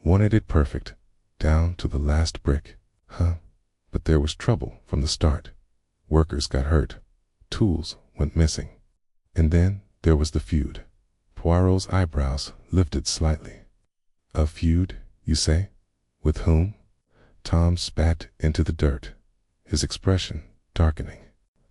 Wanted it perfect, down to the last brick. But there was trouble from the start. Workers got hurt, tools went missing. And then there was the feud." Poirot's eyebrows lifted slightly. "A feud, you say? With whom?" Tom spat into the dirt, his expression darkening.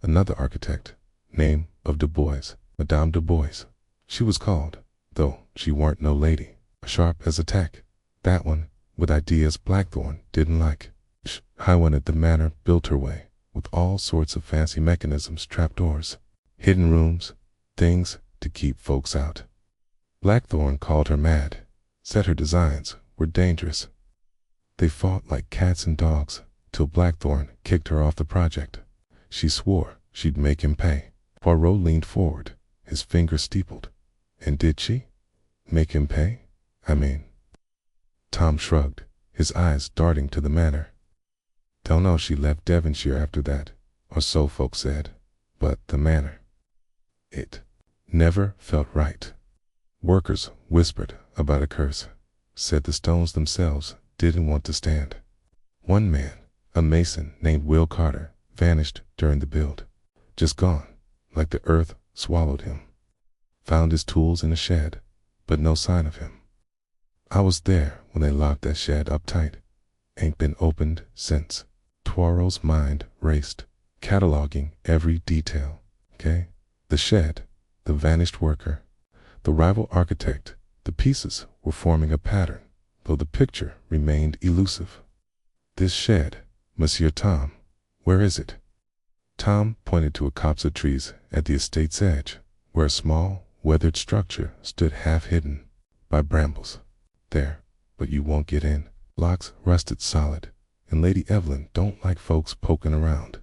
"Another architect, name of Du Bois, Madame Du Bois, she was called, though she weren't no lady, sharp as a tack. That one, with ideas Blackthorn didn't like. I wanted the manor built her way, with all sorts of fancy mechanisms, trapdoors, hidden rooms, things to keep folks out. Blackthorn called her mad, said her designs were dangerous. They fought like cats and dogs, till Blackthorn kicked her off the project. She swore she'd make him pay." Poirot leaned forward, his fingers steepled. "And did she? Make him pay? I mean?" Tom shrugged, his eyes darting to the manor. Don't know she left Devonshire after that, or so folks said, but the manor. It never felt right. Workers whispered about a curse, said the stones themselves didn't want to stand. One man, a mason named Will Carter, vanished during the build. Just gone, like the earth swallowed him. Found his tools in a shed, but no sign of him. I was there when they locked that shed up tight. Ain't been opened since. Poirot's mind raced, cataloging every detail. Okay? The shed, the vanished worker, the rival architect. The pieces were forming a pattern, though the picture remained elusive. This shed, Monsieur Tom, where is it? Tom pointed to a copse of trees at the estate's edge, where a small, weathered structure stood half hidden by brambles. There, but you won't get in. Locks rusted solid, and Lady Evelyn don't like folks poking around.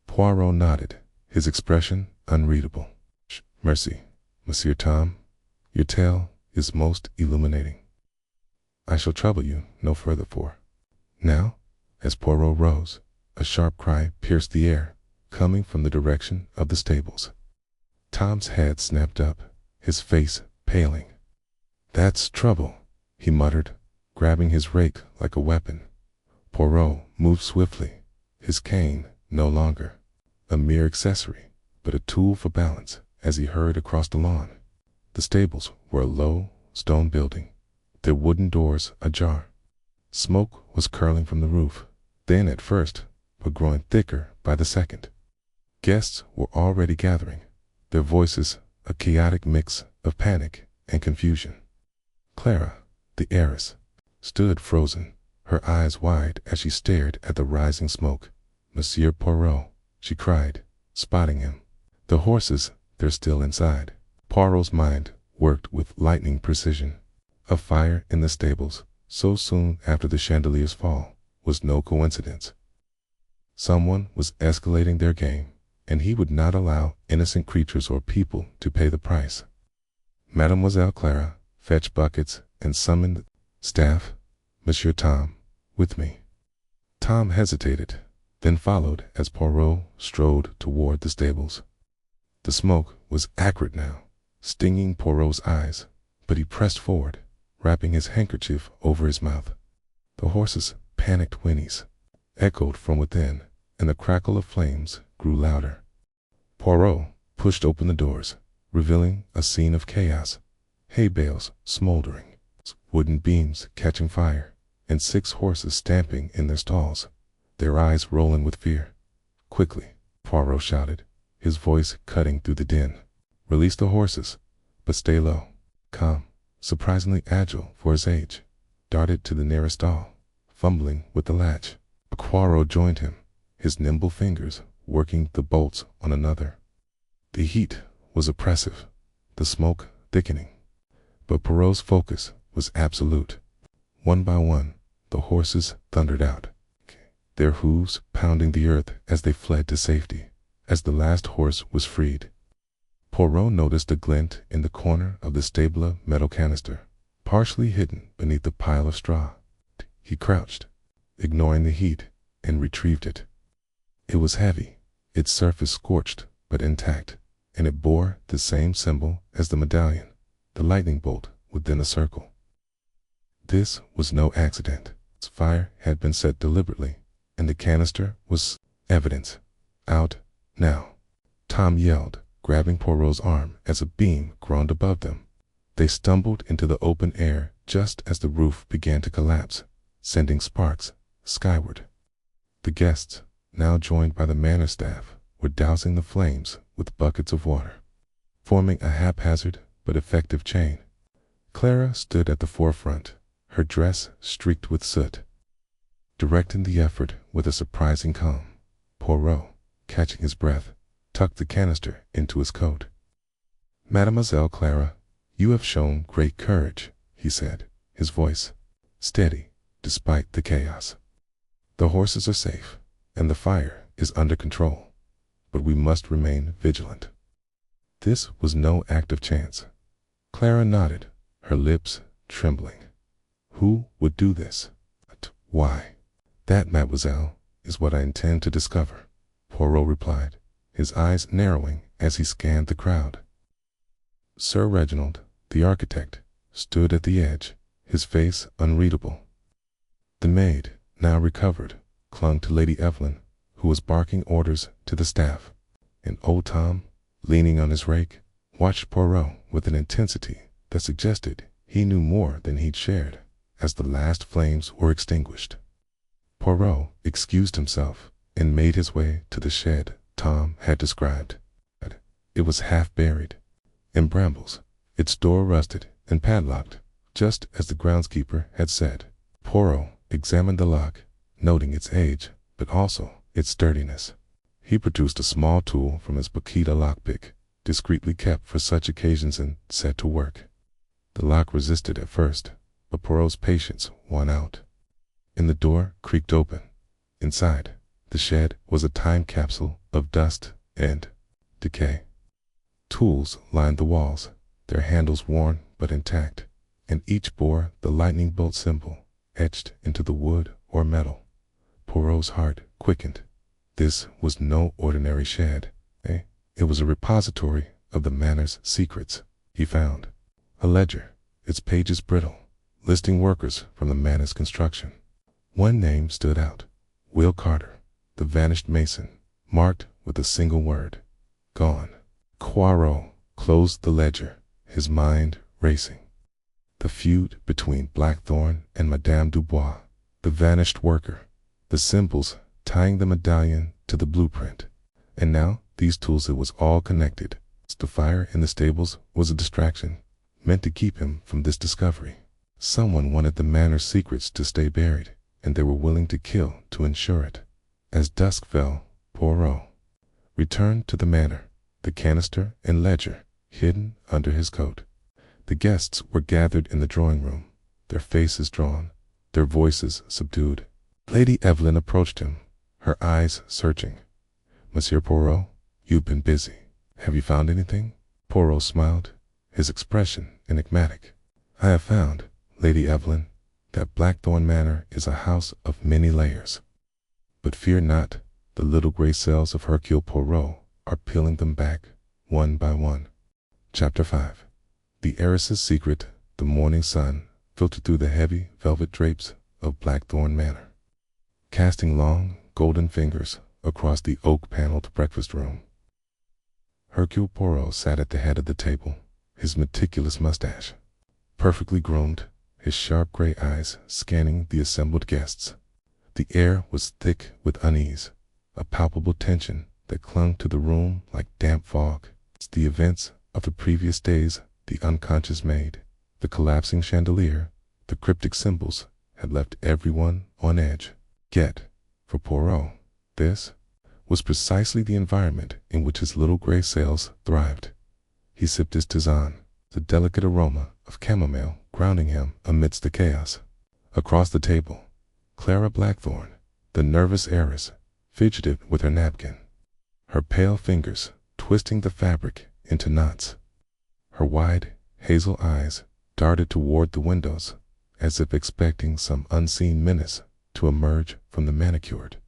Poirot nodded, his expression unreadable. Mercy, Monsieur Tom, your tale is most illuminating. I shall trouble you no further for. Now, as Poirot rose, a sharp cry pierced the air, coming from the direction of the stables. Tom's head snapped up, his face paling. That's trouble, he muttered, grabbing his rake like a weapon. Poirot moved swiftly, his cane no longer a mere accessory, but a tool for balance, as he hurried across the lawn. The stables were a low, stone building, their wooden doors ajar. Smoke was curling from the roof, thin at first, but growing thicker by the second. Guests were already gathering, their voices a chaotic mix of panic and confusion. Clara, the heiress, stood frozen, her eyes wide as she stared at the rising smoke. Monsieur Poirot, she cried, spotting him. The horses, they're still inside. Poirot's mind worked with lightning precision. A fire in the stables, so soon after the chandelier's fall, was no coincidence. Someone was escalating their game, and he would not allow innocent creatures or people to pay the price. Mademoiselle Clara fetched buckets and summoned staff. Monsieur Tom, with me. Tom hesitated, then followed as Poirot strode toward the stables. The smoke was acrid now, stinging Poirot's eyes, but he pressed forward, wrapping his handkerchief over his mouth. The horses' panicked whinnies echoed from within, and the crackle of flames grew louder. Poirot pushed open the doors, revealing a scene of chaos. Hay bales smoldering, wooden beams catching fire, and 6 horses stamping in their stalls, their eyes rolling with fear. Quickly, Poirot shouted, his voice cutting through the din. Release the horses, but stay low. Calm, surprisingly agile for his age, darted to the nearest stall, fumbling with the latch. Poirot joined him, his nimble fingers working the bolts on another. The heat was oppressive, the smoke thickening, but Poirot's focus was absolute. One by one, the horses thundered out, their hooves pounding the earth as they fled to safety. As the last horse was freed, Poirot noticed a glint in the corner of the stable metal canister, partially hidden beneath a pile of straw. He crouched, ignoring the heat, and retrieved it. It was heavy, its surface scorched but intact, and it bore the same symbol as the medallion, the lightning bolt within a circle. This was no accident. Its fire had been set deliberately, and the canister was evidence. Out, now. Tom yelled, grabbing Poirot's arm as a beam groaned above them. They stumbled into the open air just as the roof began to collapse, sending sparks skyward. The guests, now joined by the manor staff, were dousing the flames with buckets of water, forming a haphazard but effective chain. Clara stood at the forefront, her dress streaked with soot, directing the effort with a surprising calm. Poirot, catching his breath, tucked the canister into his coat. Mademoiselle Clara, you have shown great courage, he said, his voice steady despite the chaos. The horses are safe, and the fire is under control, but we must remain vigilant. This was no act of chance. Clara nodded, her lips trembling. Who would do this? Why, that, mademoiselle, is what I intend to discover, Poirot replied, his eyes narrowing as he scanned the crowd. Sir Reginald, the architect, stood at the edge, his face unreadable. The maid, now recovered, clung to Lady Evelyn, who was barking orders to the staff, and old Tom, leaning on his rake, watched Poirot with an intensity that suggested he knew more than he'd shared as the last flames were extinguished. Poirot excused himself and made his way to the shed Tom had described. It was half buried in brambles, its door rusted and padlocked, just as the groundskeeper had said. Poirot examined the lock, noting its age, but also its sturdiness. He produced a small tool from his Paquita lockpick, discreetly kept for such occasions, and set to work. The lock resisted at first, but Poirot's patience won out, and the door creaked open. Inside, the shed was a time capsule of dust and decay. Tools lined the walls, their handles worn but intact, and each bore the lightning bolt symbol etched into the wood or metal. Poirot's heart quickened. This was no ordinary shed. It was a repository of the manor's secrets, he found. A ledger, its pages brittle, listing workers from the manor's construction. One name stood out: Will Carter, the vanished mason, marked with a single word: gone. Poirot closed the ledger, his mind racing. The feud between Blackthorn and Madame Dubois, the vanished worker, the symbols tying the medallion to the blueprint. And now these tools, it was all connected. The fire in the stables was a distraction, meant to keep him from this discovery. Someone wanted the manor's secrets to stay buried, and they were willing to kill to ensure it. As dusk fell, Poirot returned to the manor, the canister and ledger hidden under his coat. The guests were gathered in the drawing room, their faces drawn, their voices subdued. Lady Evelyn approached him, her eyes searching. Monsieur Poirot, you've been busy. Have you found anything? Poirot smiled, his expression enigmatic. I have found, Lady Evelyn, that Blackthorn Manor is a house of many layers. But fear not, the little gray cells of Hercule Poirot are peeling them back, one by one. Chapter 5. The heiress's secret. The morning sun filtered through the heavy velvet drapes of Blackthorn Manor, casting long, golden fingers across the oak-paneled breakfast room. Hercule Poirot sat at the head of the table, his meticulous mustache perfectly groomed, his sharp gray eyes scanning the assembled guests. The air was thick with unease, a palpable tension that clung to the room like damp fog. The events of the previous days, the unconscious maid, the collapsing chandelier, the cryptic symbols, had left everyone on edge. Yet, for Poirot, this was precisely the environment in which his little gray cells thrived. He sipped his tisane, the delicate aroma of chamomile grounding him amidst the chaos. Across the table, Clara Blackthorn, the nervous heiress, fidgeted with her napkin, her pale fingers twisting the fabric into knots. Her wide, hazel eyes darted toward the windows, as if expecting some unseen menace to emerge from the manicured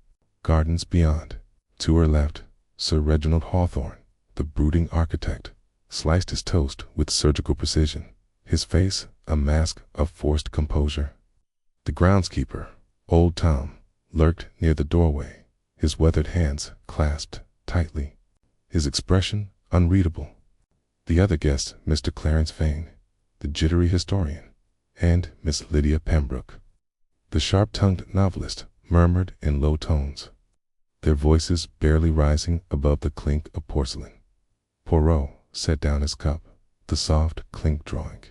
gardens beyond. To her left, Sir Reginald Hawthorne, the brooding architect, sliced his toast with surgical precision, his face a mask of forced composure. The groundskeeper, old Tom, lurked near the doorway, his weathered hands clasped tightly, his expression unreadable. The other guests, Mr. Clarence Vane, the jittery historian, and Miss Lydia Pembroke, the sharp-tongued novelist, murmured in low tones, their voices barely rising above the clink of porcelain. Poirot set down his cup, the soft clink drawing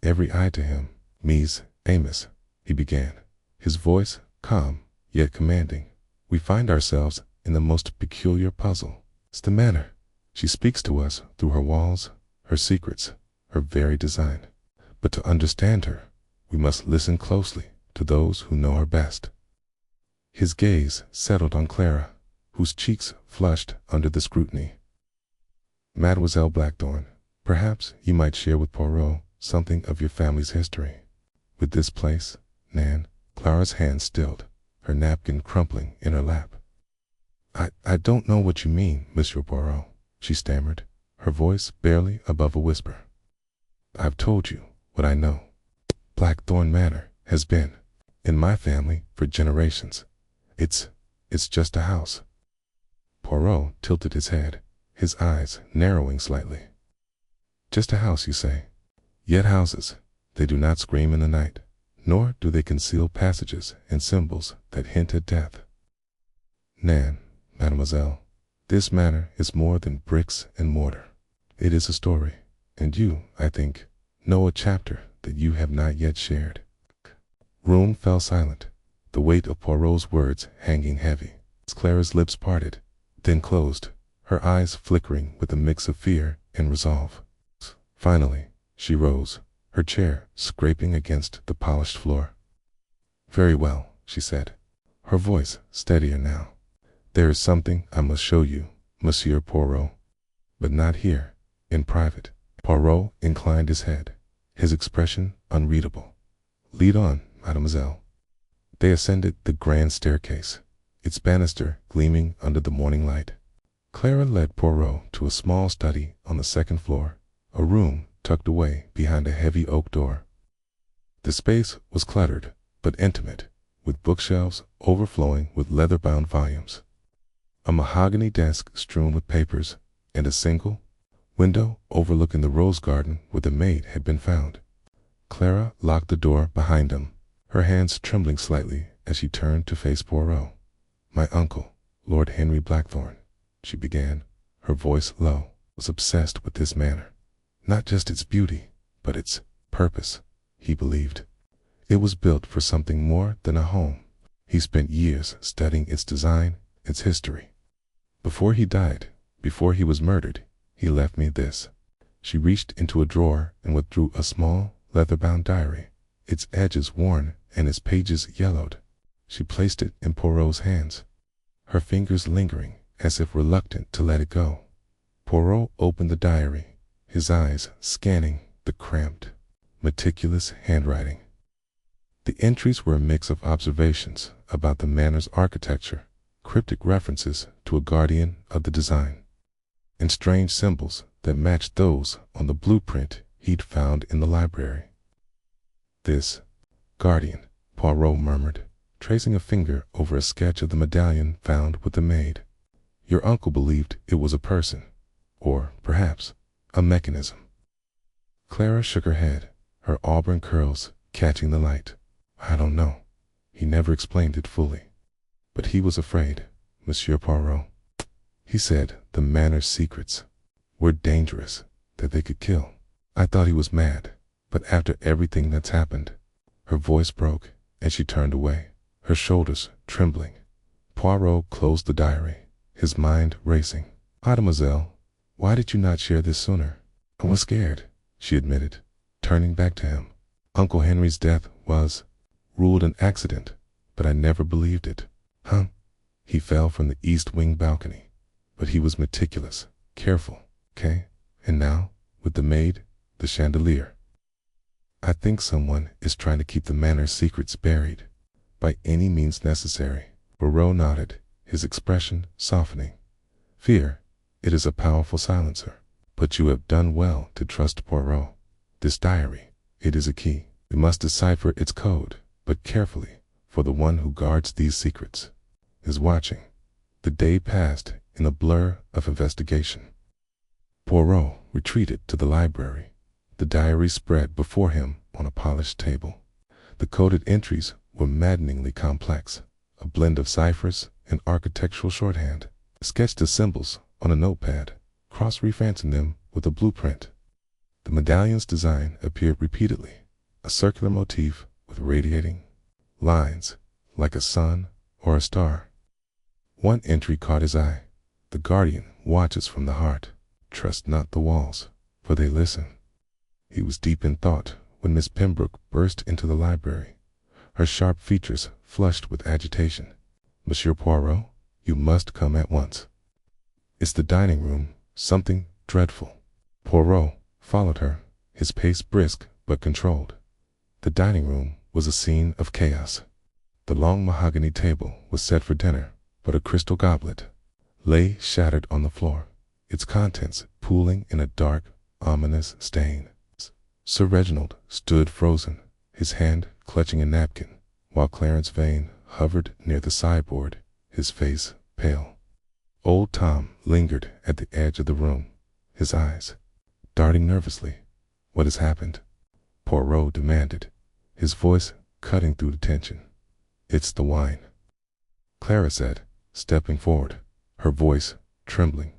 every eye to him. Mies, Amos, he began, his voice calm yet commanding. We find ourselves in the most peculiar puzzle. It's the manner. She speaks to us through her walls, her secrets, her very design. But to understand her, we must listen closely to those who know her best. His gaze settled on Clara, whose cheeks flushed under the scrutiny. Mademoiselle Blackthorn, perhaps you might share with Poirot something of your family's history. With this place, Nan, Clara's hand stilled, her napkin crumpling in her lap. I don't know what you mean, Monsieur Poirot, she stammered, her voice barely above a whisper. I've told you what I know. Blackthorn Manor has been in my family for generations. It's just a house. Poirot tilted his head, his eyes narrowing slightly. Just a house, you say? Yet houses, they do not scream in the night, nor do they conceal passages and symbols that hint at death. Nan, mademoiselle, this manor is more than bricks and mortar. It is a story, and you, I think, know a chapter that you have not yet shared. Room fell silent, the weight of Poirot's words hanging heavy. Clara's lips parted, then closed, her eyes flickering with a mix of fear and resolve. Finally, she rose, her chair scraping against the polished floor. Very well, she said, her voice steadier now. There is something I must show you, Monsieur Poirot, but not here, in private. Poirot inclined his head, his expression unreadable. Lead on, mademoiselle. They ascended the grand staircase, its banister gleaming under the morning light. Clara led Poirot to a small study on the second floor, a room tucked away behind a heavy oak door. The space was cluttered, but intimate, with bookshelves overflowing with leather-bound volumes, a mahogany desk strewn with papers, and a single window overlooking the rose garden where the maid had been found. Clara locked the door behind them, her hands trembling slightly as she turned to face Poirot. My uncle, Lord Henry Blackthorn, she began, her voice low, was obsessed with this manor. Not just its beauty, but its purpose, he believed. It was built for something more than a home. He spent years studying its design, its history. Before he died, before he was murdered, he left me this. She reached into a drawer and withdrew a small, leather-bound diary, its edges worn and its pages yellowed. She placed it in Poirot's hands, her fingers lingering as if reluctant to let it go. Poirot opened the diary, his eyes scanning the cramped, meticulous handwriting. The entries were a mix of observations about the manor's architecture, cryptic references to a guardian of the design, and strange symbols that matched those on the blueprint he'd found in the library. This guardian, Poirot murmured, tracing a finger over a sketch of the medallion found with the maid. Your uncle believed it was a person, or perhaps a mechanism. Clara shook her head, her auburn curls catching the light. I don't know. He never explained it fully. But he was afraid, Monsieur Poirot. He said the manor's secrets were dangerous, that they could kill. I thought he was mad, but after everything that's happened, her voice broke and she turned away, her shoulders trembling. Poirot closed the diary, his mind racing. Mademoiselle, why did you not share this sooner? I was scared, she admitted, turning back to him. Uncle Henry's death was ruled an accident, but I never believed it. He fell from the east wing balcony, but he was meticulous, careful, okay? And now, with the maid, the chandelier. I think someone is trying to keep the manor's secrets buried, by any means necessary. Poirot nodded, his expression softening. Fear, it is a powerful silencer, but you have done well to trust Poirot. This diary, it is a key. We must decipher its code, but carefully, for the one who guards these secrets is watching. The day passed in a blur of investigation. Poirot retreated to the library, the diary spread before him on a polished table. The coded entries were maddeningly complex, a blend of ciphers and architectural shorthand. Sketched the symbols on a notepad, cross-referencing them with a blueprint. The medallion's design appeared repeatedly, a circular motif with radiating lines, like a sun or a star. One entry caught his eye. The guardian watches from the heart. Trust not the walls, for they listen. He was deep in thought when Miss Pembroke burst into the library, her sharp features flushed with agitation. Monsieur Poirot, you must come at once. It's the dining room, something dreadful. Poirot followed her, his pace brisk but controlled. The dining room was a scene of chaos. The long mahogany table was set for dinner, but a crystal goblet lay shattered on the floor, its contents pooling in a dark, ominous stain. Sir Reginald stood frozen, his hand clutching a napkin, while Clarence Vane hovered near the sideboard, his face pale. Old Tom lingered at the edge of the room, his eyes darting nervously. "What has happened?" Poirot demanded, his voice cutting through the tension. "It's the wine," Clara said, stepping forward, her voice trembling.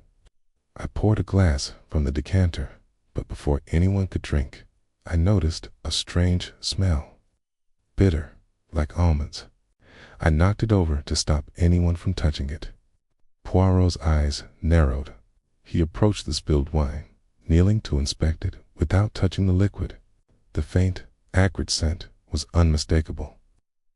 "I poured a glass from the decanter, but before anyone could drink, I noticed a strange smell. Bitter, like almonds. I knocked it over to stop anyone from touching it." Poirot's eyes narrowed. He approached the spilled wine, kneeling to inspect it without touching the liquid. The faint, acrid scent was unmistakable.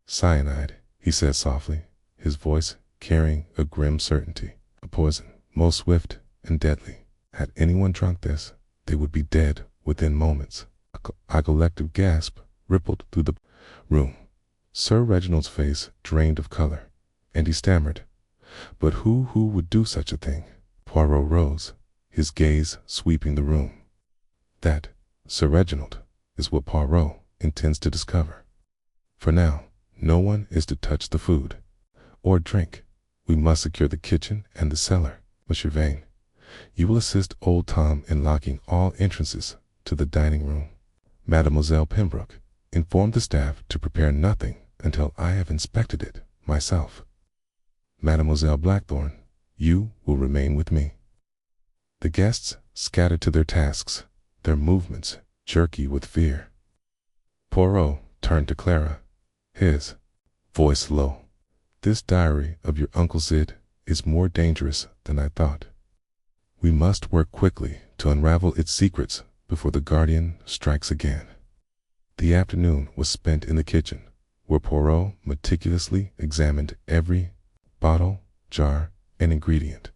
"Cyanide," he said softly, his voice carrying a grim certainty. "A poison, most swift and deadly. Had anyone drunk this, they would be dead within moments." A collective gasp rippled through the room. Sir Reginald's face drained of color, and he stammered, "But who would do such a thing?" Poirot rose, his gaze sweeping the room. That, Sir Reginald, is what Poirot intends to discover. For now, no one is to touch the food or drink. We must secure the kitchen and the cellar. Monsieur Vane, you will assist old Tom in locking all entrances to the dining room. Mademoiselle Pembroke, inform the staff to prepare nothing until I have inspected it myself. Mademoiselle Blackthorne, you will remain with me." The guests scattered to their tasks, their movements jerky with fear. Poirot turned to Clara, his voice low. "This diary of your Uncle Sid is more dangerous than I thought. We must work quickly to unravel its secrets before the Guardian strikes again." The afternoon was spent in the kitchen, where Poirot meticulously examined every bottle, jar, and ingredient.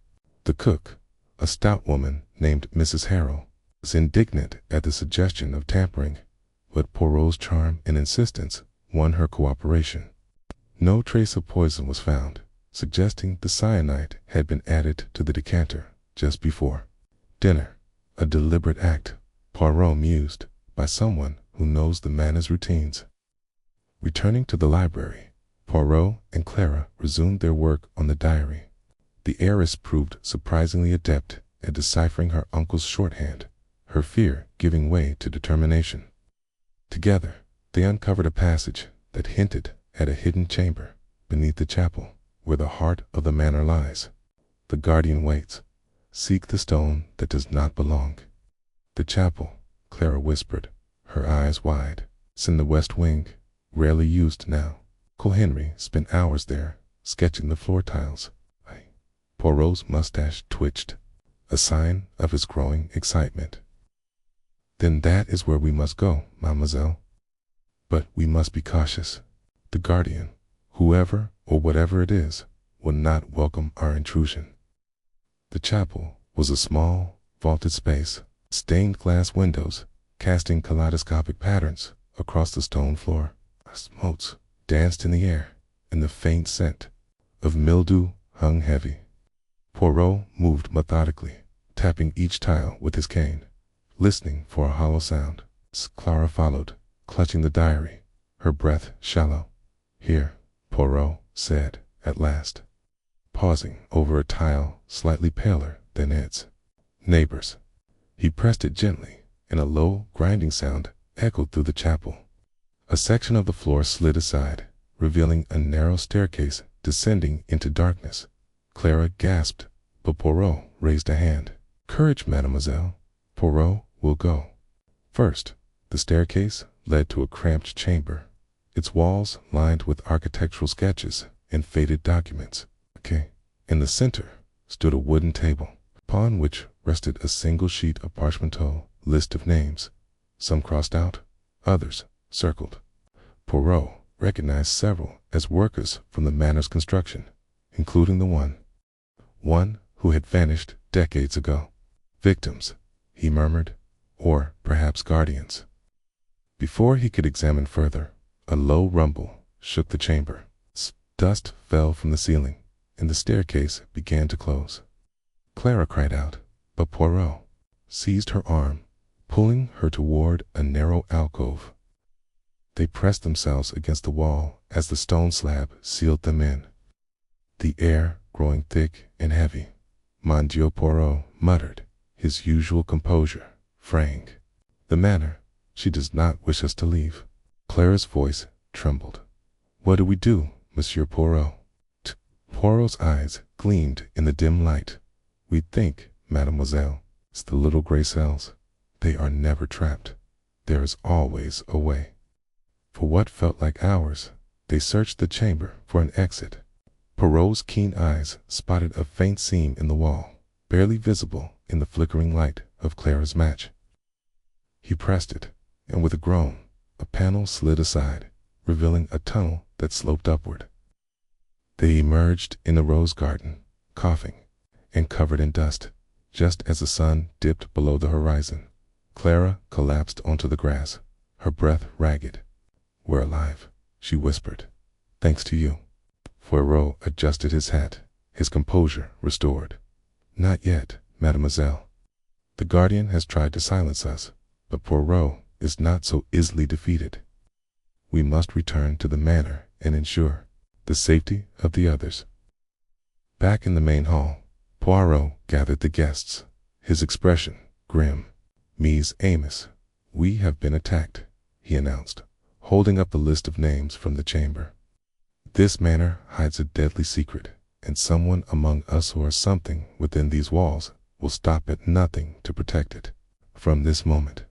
The cook, a stout woman named Mrs. Harrell, was indignant at the suggestion of tampering, but Poirot's charm and insistence won her cooperation. No trace of poison was found, suggesting the cyanide had been added to the decanter just before dinner. A deliberate act, Poirot mused, by someone who knows the manor's routines. Returning to the library, Poirot and Clara resumed their work on the diary. The heiress proved surprisingly adept at deciphering her uncle's shorthand, her fear giving way to determination. Together, they uncovered a passage that hinted at a hidden chamber beneath the chapel, where the heart of the manor lies. The Guardian waits. Seek the stone that does not belong. The chapel, Clara whispered, her eyes wide. It's in the west wing, rarely used now. Uncle Henry spent hours there, sketching the floor tiles. Poirot's mustache twitched, a sign of his growing excitement. "Then that is where we must go, mademoiselle. But we must be cautious. The Guardian, whoever or whatever it is, will not welcome our intrusion." The chapel was a small, vaulted space, stained glass windows casting kaleidoscopic patterns across the stone floor. Smokes danced in the air, and the faint scent of mildew hung heavy. Poirot moved methodically, tapping each tile with his cane, listening for a hollow sound. Clara followed, clutching the diary, her breath shallow. "Here," Poirot said at last, pausing over a tile slightly paler than its neighbors. He pressed it gently, and a low, grinding sound echoed through the chapel. A section of the floor slid aside, revealing a narrow staircase descending into darkness. Clara gasped, but Poirot raised a hand. "Courage, mademoiselle. Poirot will go." First, the staircase led to a cramped chamber, its walls lined with architectural sketches and faded documents. In the center stood a wooden table, upon which rested a single sheet of parchmenteau list of names, some crossed out, others circled. Poirot recognized several as workers from the manor's construction, including the one who had vanished decades ago. "Victims," he murmured, "or perhaps guardians." Before he could examine further, a low rumble shook the chamber. Dust fell from the ceiling, and the staircase began to close. Clara cried out, but Poirot seized her arm, pulling her toward a narrow alcove. They pressed themselves against the wall as the stone slab sealed them in. The air growing thick and heavy, Monsieur Poirot muttered, his usual composure fraying. "The manor. She does not wish us to leave." Clara's voice trembled. "What do we do, Monsieur Poirot?" Poirot's eyes gleamed in the dim light. "We think, mademoiselle, it's the little gray cells. They are never trapped. There is always a way." For what felt like hours, they searched the chamber for an exit. Poirot's keen eyes spotted a faint seam in the wall, barely visible in the flickering light of Clara's match. He pressed it, and with a groan, a panel slid aside, revealing a tunnel that sloped upward. They emerged in the rose garden, coughing, and covered in dust. Just as the sun dipped below the horizon, Clara collapsed onto the grass, her breath ragged. "We're alive," she whispered. "Thanks to you." Poirot adjusted his hat, his composure restored. "Not yet, mademoiselle. The guardian has tried to silence us, but Poirot is not so easily defeated. We must return to the manor and ensure the safety of the others." Back in the main hall, Poirot gathered the guests, his expression grim. "Mies Amos, we have been attacked," he announced, holding up the list of names from the chamber. "This manor hides a deadly secret, and someone among us or something within these walls will stop at nothing to protect it. From this moment,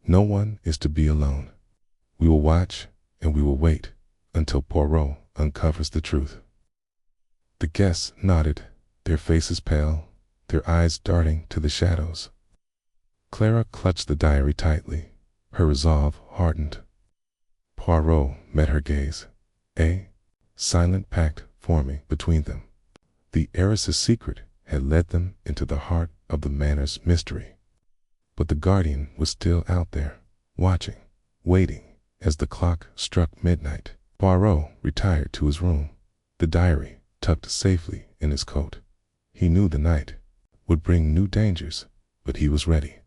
no one is to be alone. We will watch and we will wait until Poirot uncovers the truth." The guests nodded, their faces pale, their eyes darting to the shadows. Clara clutched the diary tightly, her resolve hardened. Poirot met her gaze, a silent pact forming between them. The heiress's secret had led them into the heart of the manor's mystery. But the guardian was still out there, watching, waiting. As the clock struck midnight, Poirot retired to his room, the diary tucked safely in his coat. He knew the night would bring new dangers, but he was ready.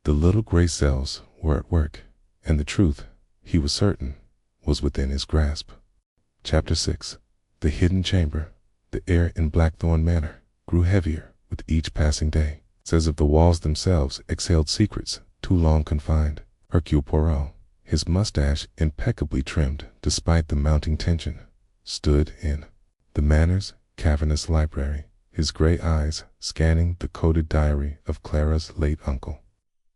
The little gray cells were at work, and the truth, he was certain, was within his grasp. Chapter 6. The Hidden Chamber. The air in Blackthorn Manor grew heavier with each passing day. It's as if the walls themselves exhaled secrets too long confined. Hercule Poirot, his mustache impeccably trimmed despite the mounting tension, stood in the manor's cavernous library, his gray eyes scanning the coded diary of Clara's late uncle.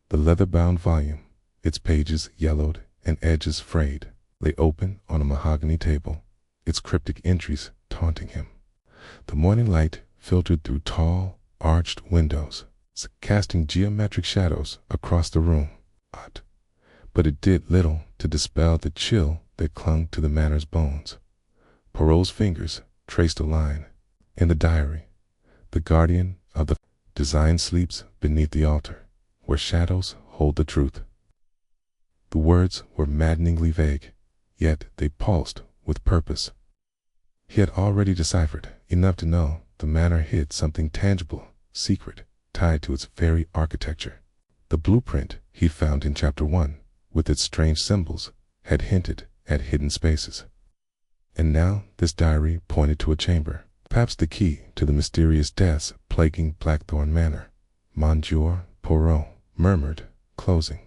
The leather-bound volume, its pages yellowed and edges frayed, lay open on a mahogany table, its cryptic entries taunting him. The morning light filtered through tall, arched windows, casting geometric shadows across the room. But it did little to dispel the chill that clung to the manor's bones. Poirot's fingers traced a line. In the diary, the guardian of the design sleeps beneath the altar, where shadows hold the truth. The words were maddeningly vague, yet they pulsed with purpose. He had already deciphered enough to know the manor hid something tangible, secret, tied to its very architecture. The blueprint he found in Chapter 1, with its strange symbols, had hinted at hidden spaces. And now this diary pointed to a chamber, perhaps the key to the mysterious deaths plaguing Blackthorn Manor. Monsieur Poirot murmured, closing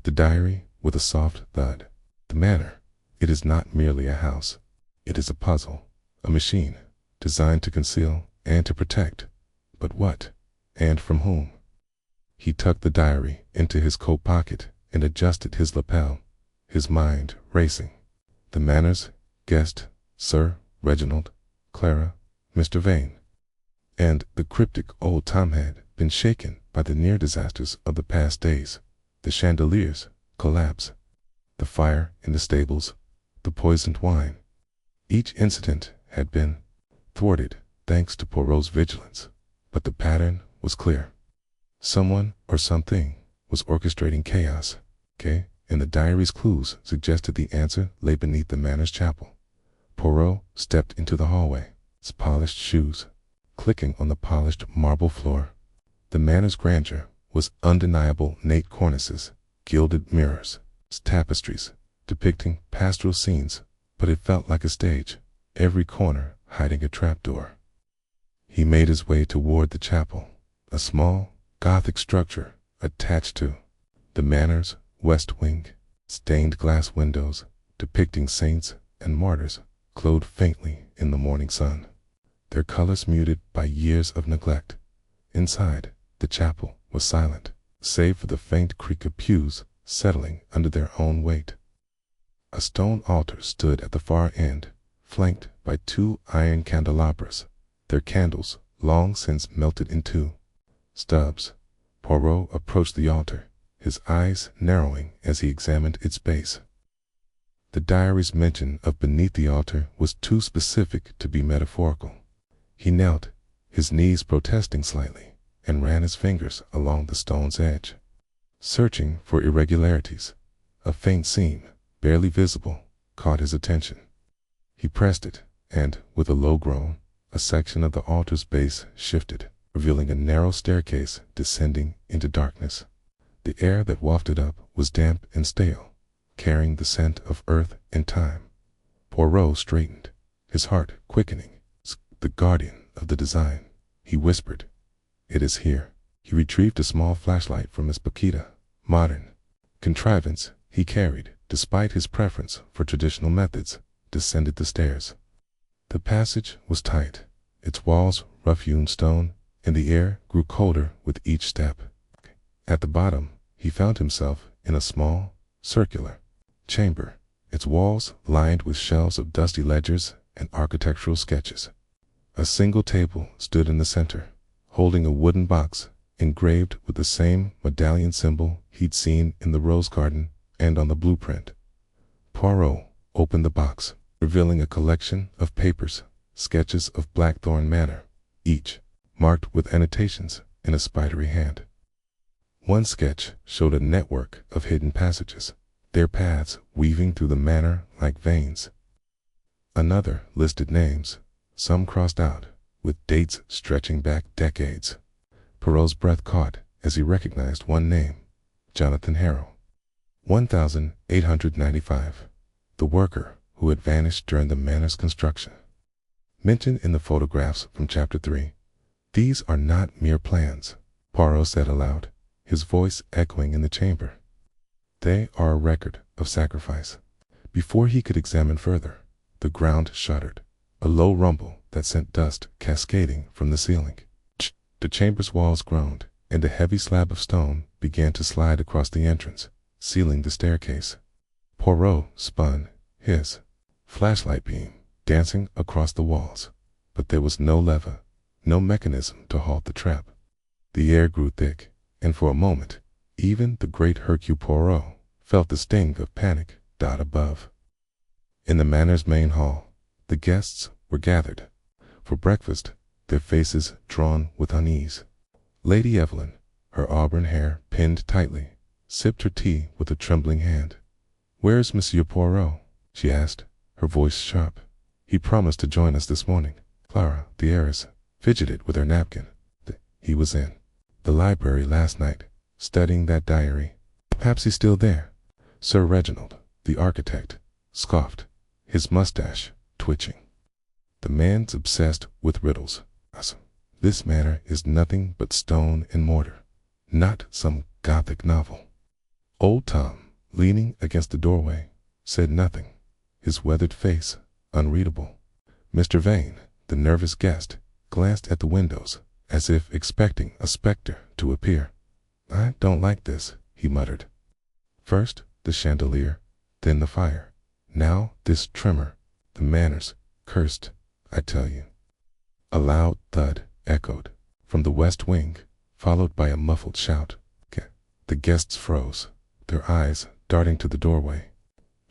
the diary with a soft thud. The manor, it is not merely a house. It is a puzzle, a machine, designed to conceal and to protect. But what, and from whom? He tucked the diary into his coat pocket and adjusted his lapel, his mind racing. The manor's guest, Sir Reginald, Clara, Mr. Vane. And the cryptic old Tom had been shaken by the near disasters of the past days. The chandelier's collapse, the fire in the stables, the poisoned wine. Each incident had been thwarted thanks to Poirot's vigilance, but the pattern was clear. Someone or something was orchestrating chaos, and the diary's clues suggested the answer lay beneath the manor's chapel. Poirot stepped into the hallway, his polished shoes clicking on the polished marble floor. The manor's grandeur was undeniable: ornate cornices, gilded mirrors, tapestries depicting pastoral scenes, but it felt like a stage, every corner hiding a trapdoor. He made his way toward the chapel, a small Gothic structure attached to the manor's west wing. Stained glass windows depicting saints and martyrs glowed faintly in the morning sun, their colors muted by years of neglect. Inside, the chapel was silent, save for the faint creak of pews settling under their own weight. A stone altar stood at the far end, flanked by 2 iron candelabras, their candles long since melted into stubs. Poirot approached the altar, his eyes narrowing as he examined its base. The diary's mention of beneath the altar was too specific to be metaphorical. He knelt, his knees protesting slightly, and ran his fingers along the stone's edge, searching for irregularities. A faint seam, barely visible, caught his attention. He pressed it, and, with a low groan, a section of the altar's base shifted, revealing a narrow staircase descending into darkness. The air that wafted up was damp and stale, carrying the scent of earth and time. Poirot straightened, his heart quickening. The guardian of the design, he whispered. It is here. He retrieved a small flashlight from his paquita, modern contrivance he carried, despite his preference for traditional methods, descended the stairs. The passage was tight, its walls rough-hewn stone, and the air grew colder with each step. At the bottom, he found himself in a small, circular chamber, its walls lined with shelves of dusty ledgers and architectural sketches. A single table stood in the center, holding a wooden box engraved with the same medallion symbol he'd seen in the rose garden and on the blueprint. Poirot opened the box, revealing a collection of papers, sketches of Blackthorn Manor, each marked with annotations in a spidery hand. One sketch showed a network of hidden passages, their paths weaving through the manor like veins. Another listed names, some crossed out, with dates stretching back decades. Poirot's breath caught as he recognized one name, Jonathan Harrow. 1895, the worker who had vanished during the manor's construction. Mentioned in the photographs from Chapter 3. These are not mere plans, Poirot said aloud, his voice echoing in the chamber. They are a record of sacrifice. Before he could examine further, the ground shuddered, a low rumble that sent dust cascading from the ceiling. The chamber's walls groaned, and a heavy slab of stone began to slide across the entrance, sealing the staircase. Poirot spun, his flashlight beam dancing across the walls, but there was no lever, no mechanism to halt the trap. The air grew thick, and for a moment, even the great Hercule Poirot felt the sting of panic above. In the manor's main hall, the guests were gathered for breakfast, their faces drawn with unease. Lady Evelyn, her auburn hair pinned tightly, sipped her tea with a trembling hand. "Where's Monsieur Poirot?" she asked, her voice sharp. "He promised to join us this morning." Clara, the heiress, fidgeted with her napkin. He was in the library last night, studying that diary. "Perhaps he's still there." Sir Reginald, the architect, scoffed, his mustache twitching. "The man's obsessed with riddles. This manor is nothing but stone and mortar, not some Gothic novel." Old Tom, leaning against the doorway, said nothing, his weathered face unreadable. Mr. Vane, the nervous guest, glanced at the windows, as if expecting a specter to appear. "I don't like this," he muttered. First the chandelier, then the fire. Now this tremor. The manor's cursed, I tell you. A loud thud echoed from the west wing, followed by a muffled shout. The guests froze, their eyes darting to the doorway.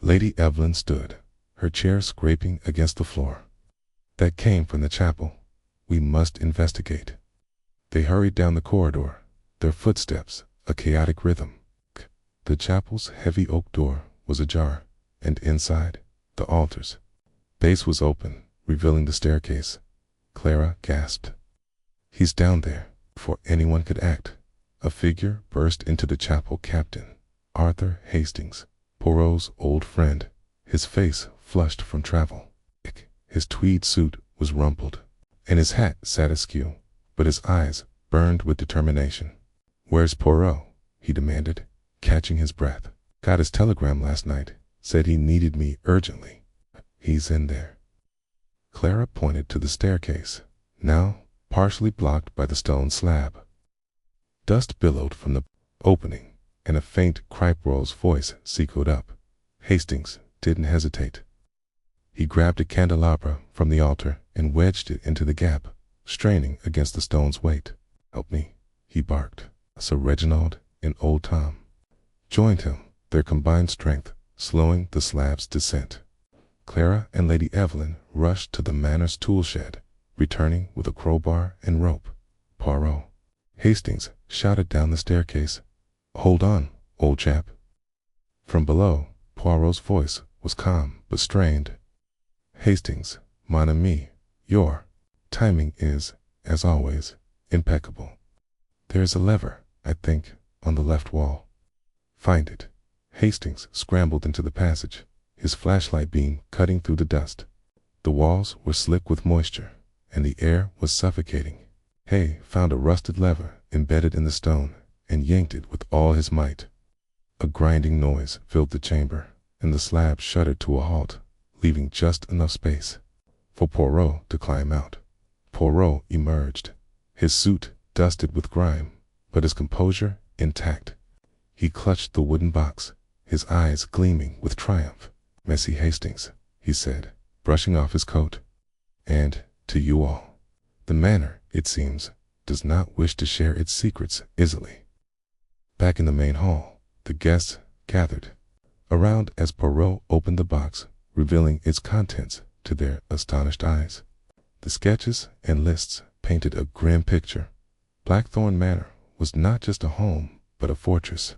Lady Evelyn stood, her chair scraping against the floor. "That came from the chapel. We must investigate." They hurried down the corridor, their footsteps a chaotic rhythm. The chapel's heavy oak door was ajar, and inside, the altars, base was open, revealing the staircase. Clara gasped. "He's down there." Before anyone could act, a figure burst into the chapel. Captain Arthur Hastings, Poirot's old friend, his face flushed from travel. His tweed suit was rumpled, and his hat sat askew, but his eyes burned with determination. "Where's Poirot?" he demanded, catching his breath. "Got his telegram last night. Said he needed me urgently." "He's in there." Clara pointed to the staircase, now partially blocked by the stone slab. Dust billowed from the opening, and a faint Cripero's voice echoed up. Hastings didn't hesitate. He grabbed a candelabra from the altar and wedged it into the gap, straining against the stone's weight. "Help me," he barked. So Reginald and old Tom joined him, their combined strength slowing the slab's descent. Clara and Lady Evelyn rushed to the manor's tool shed, returning with a crowbar and rope. "Poirot!" Hastings shouted down the staircase. "Hold on, old chap." From below, Poirot's voice was calm but strained. "Hastings, mon ami, your timing is, as always, impeccable. There's a lever, I think, on the left wall. Find it." Hastings scrambled into the passage, his flashlight beam cutting through the dust. The walls were slick with moisture, and the air was suffocating. Hay found a rusted lever embedded in the stone and yanked it with all his might. A grinding noise filled the chamber, and the slab shuddered to a halt, leaving just enough space for Poirot to climb out. Poirot emerged, his suit dusted with grime, but his composure intact. He clutched the wooden box, his eyes gleaming with triumph. "Messy Hastings," he said, brushing off his coat. "And to you all. The manor, it seems, does not wish to share its secrets easily." Back in the main hall, the guests gathered around as Poirot opened the box, revealing its contents to their astonished eyes. The sketches and lists painted a grim picture. Blackthorn Manor was not just a home, but a fortress,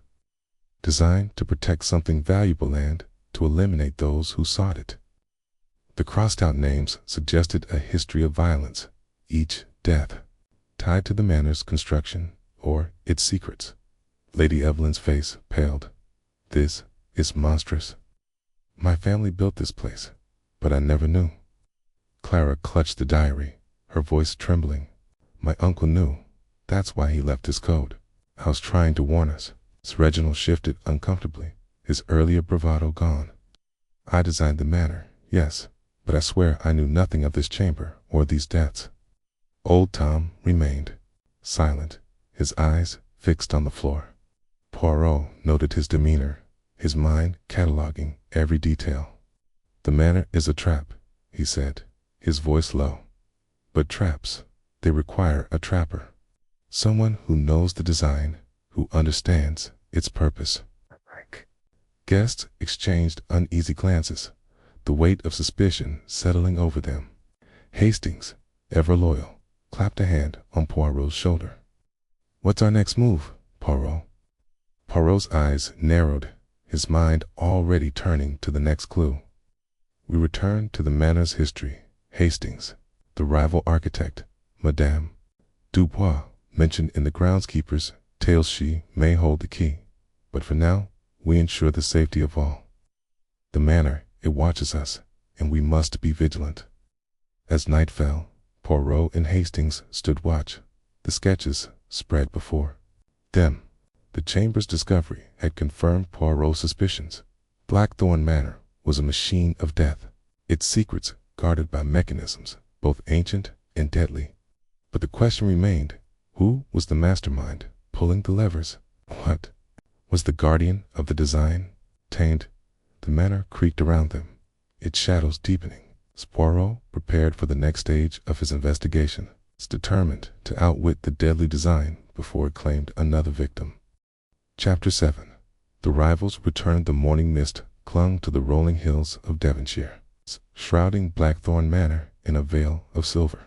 designed to protect something valuable and to eliminate those who sought it. The crossed-out names suggested a history of violence, each death tied to the manor's construction or its secrets. Lady Evelyn's face paled. "This is monstrous. My family built this place, but I never knew." Clara clutched the diary, her voice trembling. "My uncle knew. That's why he left his code. I was trying to warn us." Reginald shifted uncomfortably, his earlier bravado gone. "I designed the manor, yes, but I swear I knew nothing of this chamber or these deaths." Old Tom remained silent, his eyes fixed on the floor. Poirot noted his demeanor, his mind cataloging every detail. "The manor is a trap," he said, his voice low. "But traps, they require a trapper. Someone who knows the design, who understands its purpose." Guests exchanged uneasy glances, the weight of suspicion settling over them. Hastings, ever loyal, clapped a hand on Poirot's shoulder. "What's our next move, Poirot?" Poirot's eyes narrowed, his mind already turning to the next clue. "We return to the manor's history. Hastings, the rival architect, Madame Dubois, mentioned in the groundskeeper's tales. She may hold the key, but for now, we ensure the safety of all. The manor, it watches us, and we must be vigilant." As night fell, Poirot and Hastings stood watch, the sketches spread before them. The chamber's discovery had confirmed Poirot's suspicions. Blackthorn Manor was a machine of death, its secrets guarded by mechanisms both ancient and deadly. But the question remained, who was the mastermind pulling the levers? What was the guardian of the design? Tamed, the manor creaked around them, its shadows deepening. Poirot prepared for the next stage of his investigation, determined to outwit the deadly design before it claimed another victim. Chapter 7. The rivals returned. The morning mist clung to the rolling hills of Devonshire, shrouding Blackthorn Manor in a veil of silver.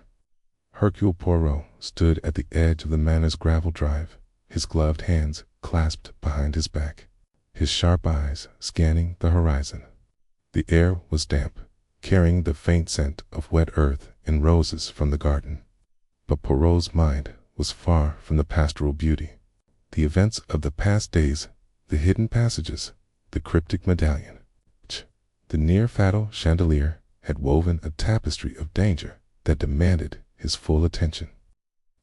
Hercule Poirot stood at the edge of the manor's gravel drive, his gloved hands clasped behind his back, his sharp eyes scanning the horizon. The air was damp, carrying the faint scent of wet earth and roses from the garden. But Poirot's mind was far from the pastoral beauty. The events of the past days, the hidden passages, the cryptic medallion, the near-fatal chandelier had woven a tapestry of danger that demanded his full attention.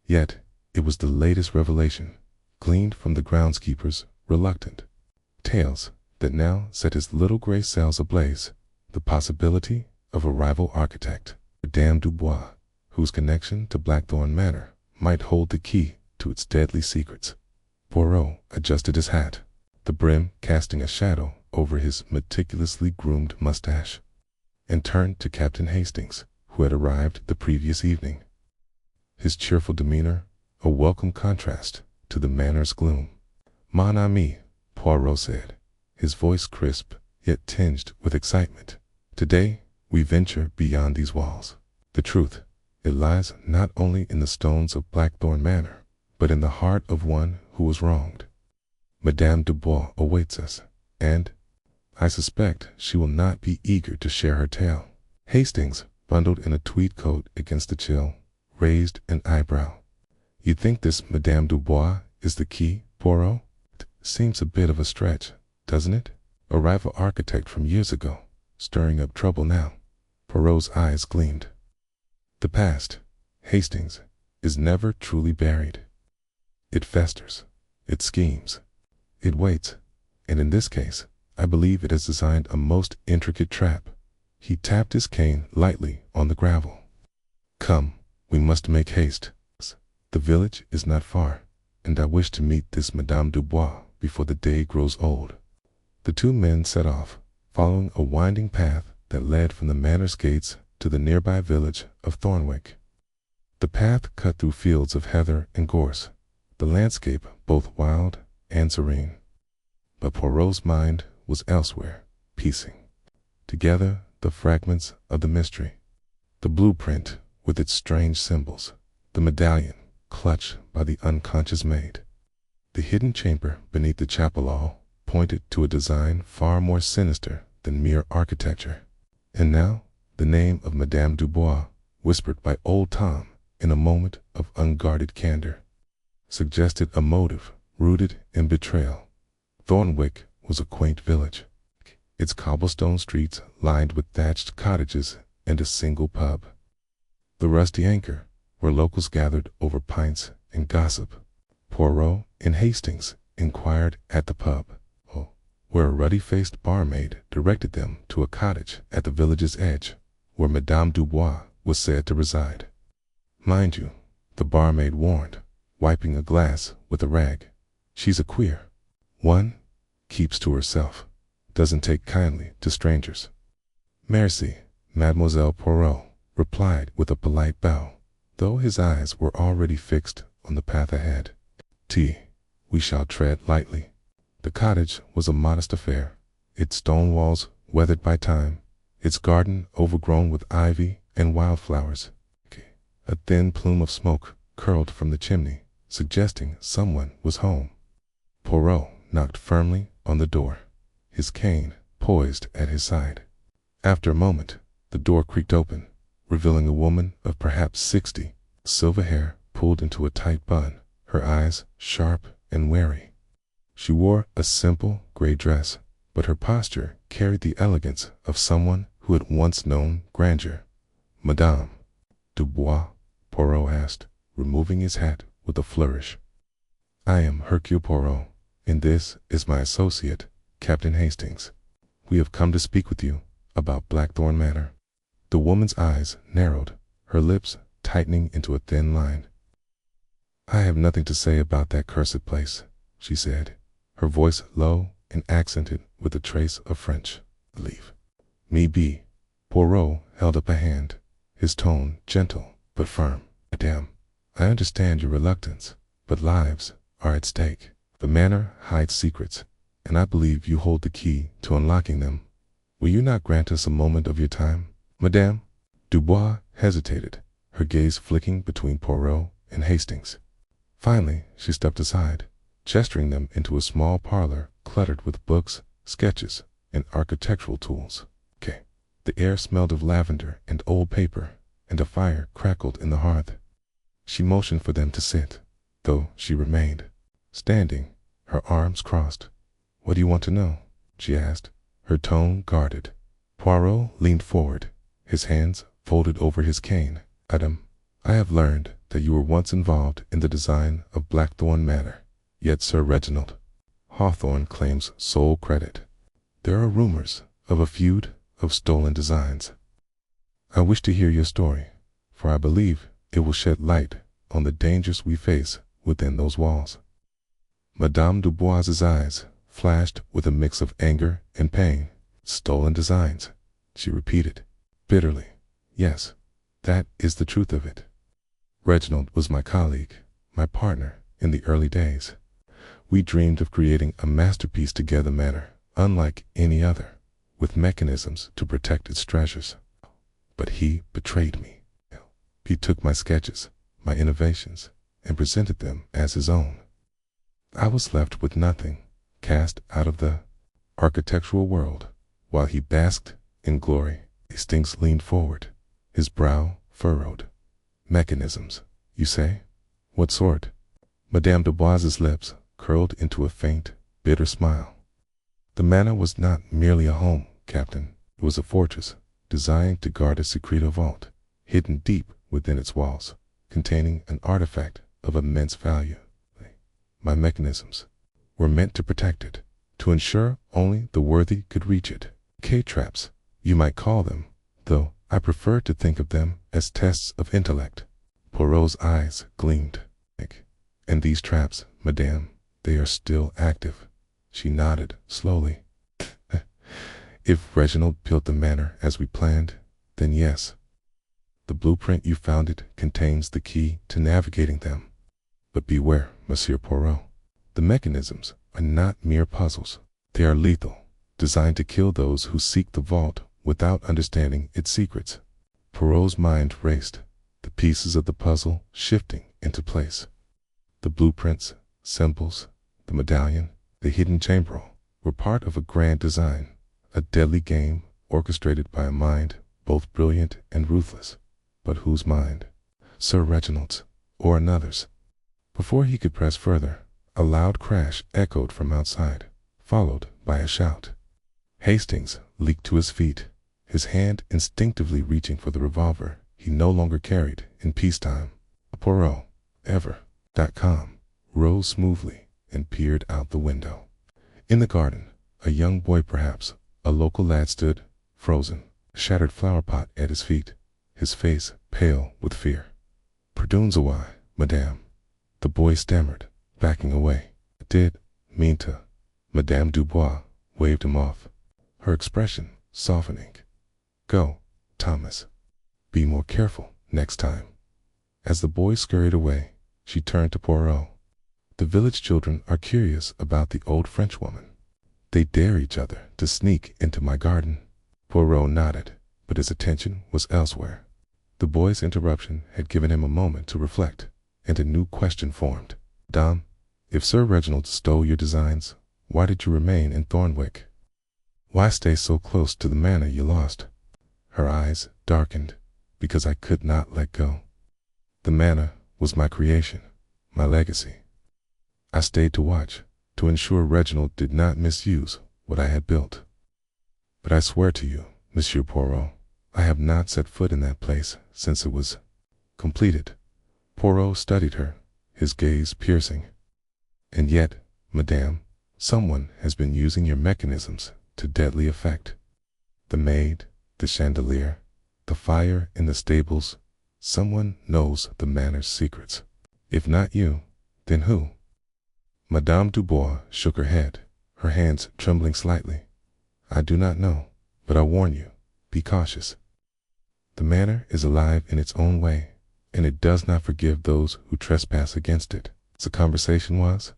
Yet it was the latest revelation, gleaned from the groundskeeper's reluctant tales, that now set his little gray cells ablaze, the possibility of a rival architect, Madame Dubois, whose connection to Blackthorn Manor might hold the key to its deadly secrets. Poirot adjusted his hat, the brim casting a shadow over his meticulously groomed mustache, and turned to Captain Hastings, who had arrived the previous evening. His cheerful demeanor, a welcome contrast to the manor's gloom. "Mon ami," Poirot said, his voice crisp yet tinged with excitement. "Today we venture beyond these walls. The truth, it lies not only in the stones of Blackthorn Manor, but in the heart of one who was wronged. Madame Dubois awaits us, and I suspect she will not be eager to share her tale." Hastings, bundled in a tweed coat against the chill, raised an eyebrow. "You think this Madame Dubois is the key, Poirot? Seems a bit of a stretch, doesn't it? A rival architect from years ago, stirring up trouble now." Poirot's eyes gleamed. "The past, Hastings, is never truly buried. It festers, it schemes, it waits, and in this case, I believe it has designed a most intricate trap." He tapped his cane lightly on the gravel. "Come, we must make haste. The village is not far, and I wish to meet this Madame Dubois before the day grows old." The two men set off, following a winding path that led from the manor's gates to the nearby village of Thornwick. The path cut through fields of heather and gorse, the landscape both wild and serene. But Poirot's mind was elsewhere, piecing together the fragments of the mystery. The blueprint with its strange symbols, the medallion clutched by the unconscious maid, the hidden chamber beneath the chapel all pointed to a design far more sinister than mere architecture. And now the name of Madame Dubois, whispered by old Tom in a moment of unguarded candor, suggested a motive rooted in betrayal. Thornwick was a quaint village, its cobblestone streets lined with thatched cottages and a single pub. The Rusty Anchor, where locals gathered over pints and gossip. Poirot and Hastings inquired at the pub, where a ruddy-faced barmaid directed them to a cottage at the village's edge, where Madame Dubois was said to reside. "Mind you," the barmaid warned, wiping a glass with a rag, "she's a queer one, keeps to herself, doesn't take kindly to strangers." "Merci, Mademoiselle Poirot," replied with a polite bow, though his eyes were already fixed on the path ahead. We shall tread lightly." The cottage was a modest affair, its stone walls weathered by time, its garden overgrown with ivy and wildflowers. A thin plume of smoke curled from the chimney, suggesting someone was home. Poirot knocked firmly on the door, his cane poised at his side. After a moment, the door creaked open, revealing a woman of perhaps 60, silver hair pulled into a tight bun, her eyes sharp and wary. She wore a simple gray dress, but her posture carried the elegance of someone who had once known grandeur. "Madame Dubois?" Poirot asked, removing his hat with a flourish. "I am Hercule Poirot, and this is my associate, Captain Hastings. We have come to speak with you about Blackthorn Manor." The woman's eyes narrowed, her lips tightening into a thin line. "I have nothing to say about that cursed place," she said, her voice low and accented with a trace of French. "Leave me be." Poirot held up a hand, his tone gentle but firm. "Madame, I understand your reluctance, but lives are at stake. The manor hides secrets, and I believe you hold the key to unlocking them. Will you not grant us a moment of your time, Madame?" Dubois hesitated, her gaze flicking between Poirot and Hastings. Finally, she stepped aside, gesturing them into a small parlor cluttered with books, sketches, and architectural tools. The air smelled of lavender and old paper, and a fire crackled in the hearth. She motioned for them to sit, though she remained standing, her arms crossed. "What do you want to know?" she asked, her tone guarded. Poirot leaned forward, his hands folded over his cane. "Madame, I have learned that you were once involved in the design of Blackthorn Manor, yet Sir Reginald Hawthorne claims sole credit. There are rumors of a feud of stolen designs. I wish to hear your story, for I believe it will shed light on the dangers we face within those walls." Madame Dubois's eyes flashed with a mix of anger and pain. "Stolen designs," she repeated bitterly. "Yes, that is the truth of it. Reginald was my colleague, my partner in the early days. We dreamed of creating a masterpiece together manor, unlike any other, with mechanisms to protect its treasures. But he betrayed me. He took my sketches, my innovations, and presented them as his own. I was left with nothing, cast out of the architectural world, while he basked in glory." Hastings leaned forward, his brow furrowed. "Mechanisms, you say? What sort?" Madame Dubois's lips curled into a faint, bitter smile. "The manor was not merely a home, Captain. It was a fortress, designed to guard a secreto vault, hidden deep within its walls, containing an artifact of immense value. My mechanisms were meant to protect it, to ensure only the worthy could reach it. K-traps, you might call them, though I prefer to think of them as tests of intellect." Poirot's eyes gleamed. "And these traps, madame, they are still active." She nodded slowly. "If Reginald built the manor as we planned, then yes. The blueprint you found it contains the key to navigating them. But beware, Monsieur Poirot. The mechanisms are not mere puzzles. They are lethal, designed to kill those who seek the vault without understanding its secrets." Poirot's mind raced, the pieces of the puzzle shifting into place. The blueprints, symbols, the medallion, the hidden chamber were part of a grand design, a deadly game orchestrated by a mind both brilliant and ruthless. But whose mind? Sir Reginald's, or another's? Before he could press further, a loud crash echoed from outside, followed by a shout. Hastings leaped to his feet, his hand instinctively reaching for the revolver he no longer carried in peacetime. Poirot, ever.com, rose smoothly and peered out the window. In the garden, a young boy perhaps, a local lad stood, frozen, a shattered flower pot at his feet, his face pale with fear. "Pardon's why, madame," the boy stammered, backing away. "I did mean to." Madame Dubois waved him off, her expression softening. "Go, Thomas. Be more careful next time." As the boy scurried away, she turned to Poirot. "The village children are curious about the old Frenchwoman. They dare each other to sneak into my garden." Poirot nodded, but his attention was elsewhere. The boy's interruption had given him a moment to reflect, and a new question formed. "Dame, if Sir Reginald stole your designs, why did you remain in Thornwick? Why stay so close to the manor you lost?" Her eyes darkened. "Because I could not let go. The manor was my creation, my legacy. I stayed to watch, to ensure Reginald did not misuse what I had built. But I swear to you, Monsieur Poirot, I have not set foot in that place since it was completed." Poirot studied her, his gaze piercing. "And yet, madame, someone has been using your mechanisms to deadly effect. The maid, the chandelier, the fire in the stables, someone knows the manor's secrets. If not you, then who?" Madame Dubois shook her head, her hands trembling slightly. "I do not know, but I warn you, be cautious. The manor is alive in its own way, and it does not forgive those who trespass against it." The conversation was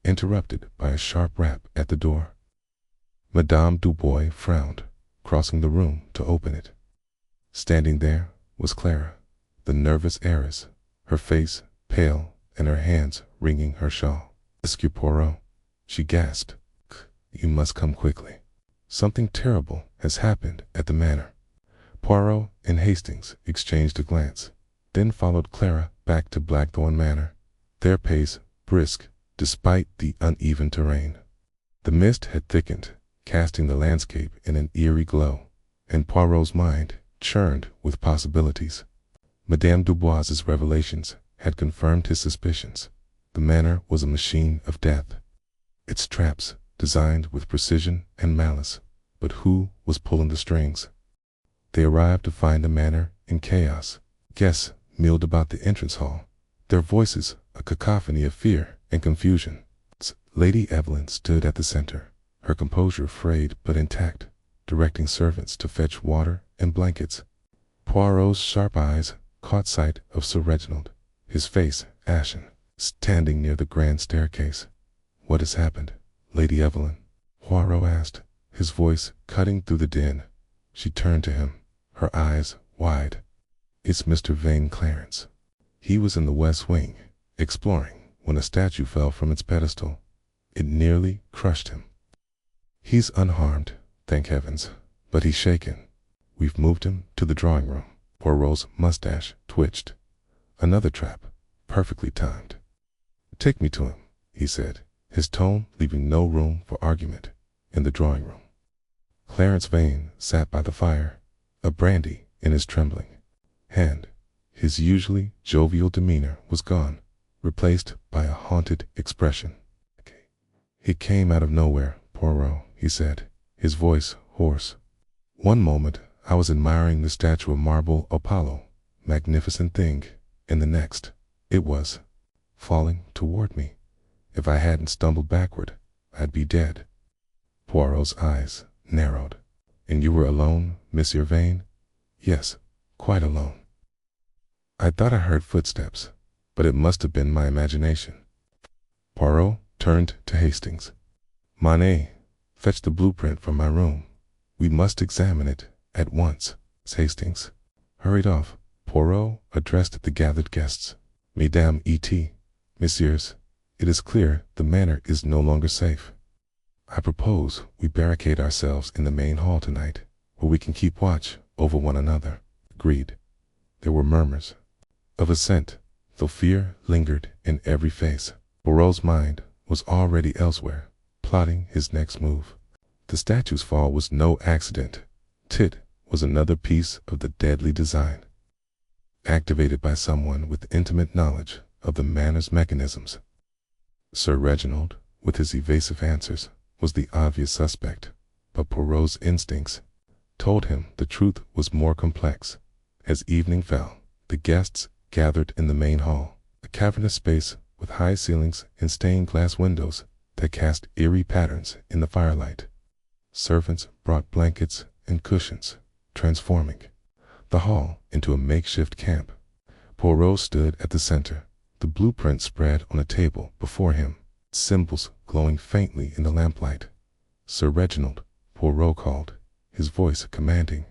interrupted by a sharp rap at the door. Madame Dubois frowned, crossing the room to open it. Standing there was Clara, the nervous heiress, her face pale and her hands wringing her shawl. "Monsieur Poirot," she gasped, "you must come quickly. Something terrible has happened at the manor." Poirot and Hastings exchanged a glance, then followed Clara back to Blackthorn Manor, their pace brisk despite the uneven terrain. The mist had thickened, casting the landscape in an eerie glow, and Poirot's mind churned with possibilities. Madame Dubois's revelations had confirmed his suspicions. The manor was a machine of death. Its traps designed with precision and malice, but who was pulling the strings? They arrived to find the manor in chaos. Guests milled about the entrance hall, their voices a cacophony of fear and confusion. Lady Evelyn stood at the center, her composure frayed but intact, directing servants to fetch water and blankets. Poirot's sharp eyes caught sight of Sir Reginald, his face ashen, standing near the grand staircase. "What has happened, Lady Evelyn?" Poirot asked, his voice cutting through the din. She turned to him, her eyes wide. "It's Mr. Vane Clarence. He was in the West Wing, exploring, when a statue fell from its pedestal. It nearly crushed him. He's unharmed, thank heavens, but he's shaken. We've moved him to the drawing room." Poirot's mustache twitched. Another trap, perfectly timed. "Take me to him," he said, his tone leaving no room for argument. In the drawing room, Clarence Vane sat by the fire, a brandy in his trembling hand. His usually jovial demeanor was gone, replaced by a haunted expression. "He came out of nowhere, Poirot," he said, his voice hoarse. "One moment I was admiring the statue of marble Apollo, magnificent thing, and the next, it was falling toward me. If I hadn't stumbled backward, I'd be dead." Poirot's eyes narrowed. "And you were alone, Monsieur Vane?" "Yes, quite alone. I thought I heard footsteps, but it must have been my imagination." Poirot turned to Hastings. "Manet, fetch the blueprint from my room. We must examine it at once." Hastings hurried off. Poirot addressed the gathered guests. "Mesdames et messieurs, it is clear the manor is no longer safe. I propose we barricade ourselves in the main hall tonight, where we can keep watch over one another." Agreed. There were murmurs of assent, though fear lingered in every face. Poirot's mind was already elsewhere, plotting his next move. The statue's fall was no accident. It was another piece of the deadly design, activated by someone with intimate knowledge of the manor's mechanisms. Sir Reginald, with his evasive answers, was the obvious suspect, but Poirot's instincts told him the truth was more complex. As evening fell, the guests gathered in the main hall, a cavernous space with high ceilings and stained glass windows that cast eerie patterns in the firelight. Servants brought blankets and cushions, transforming the hall into a makeshift camp. Poirot stood at the center, the blueprint spread on a table before him, symbols glowing faintly in the lamplight. "Sir Reginald," Poirot called, his voice commanding.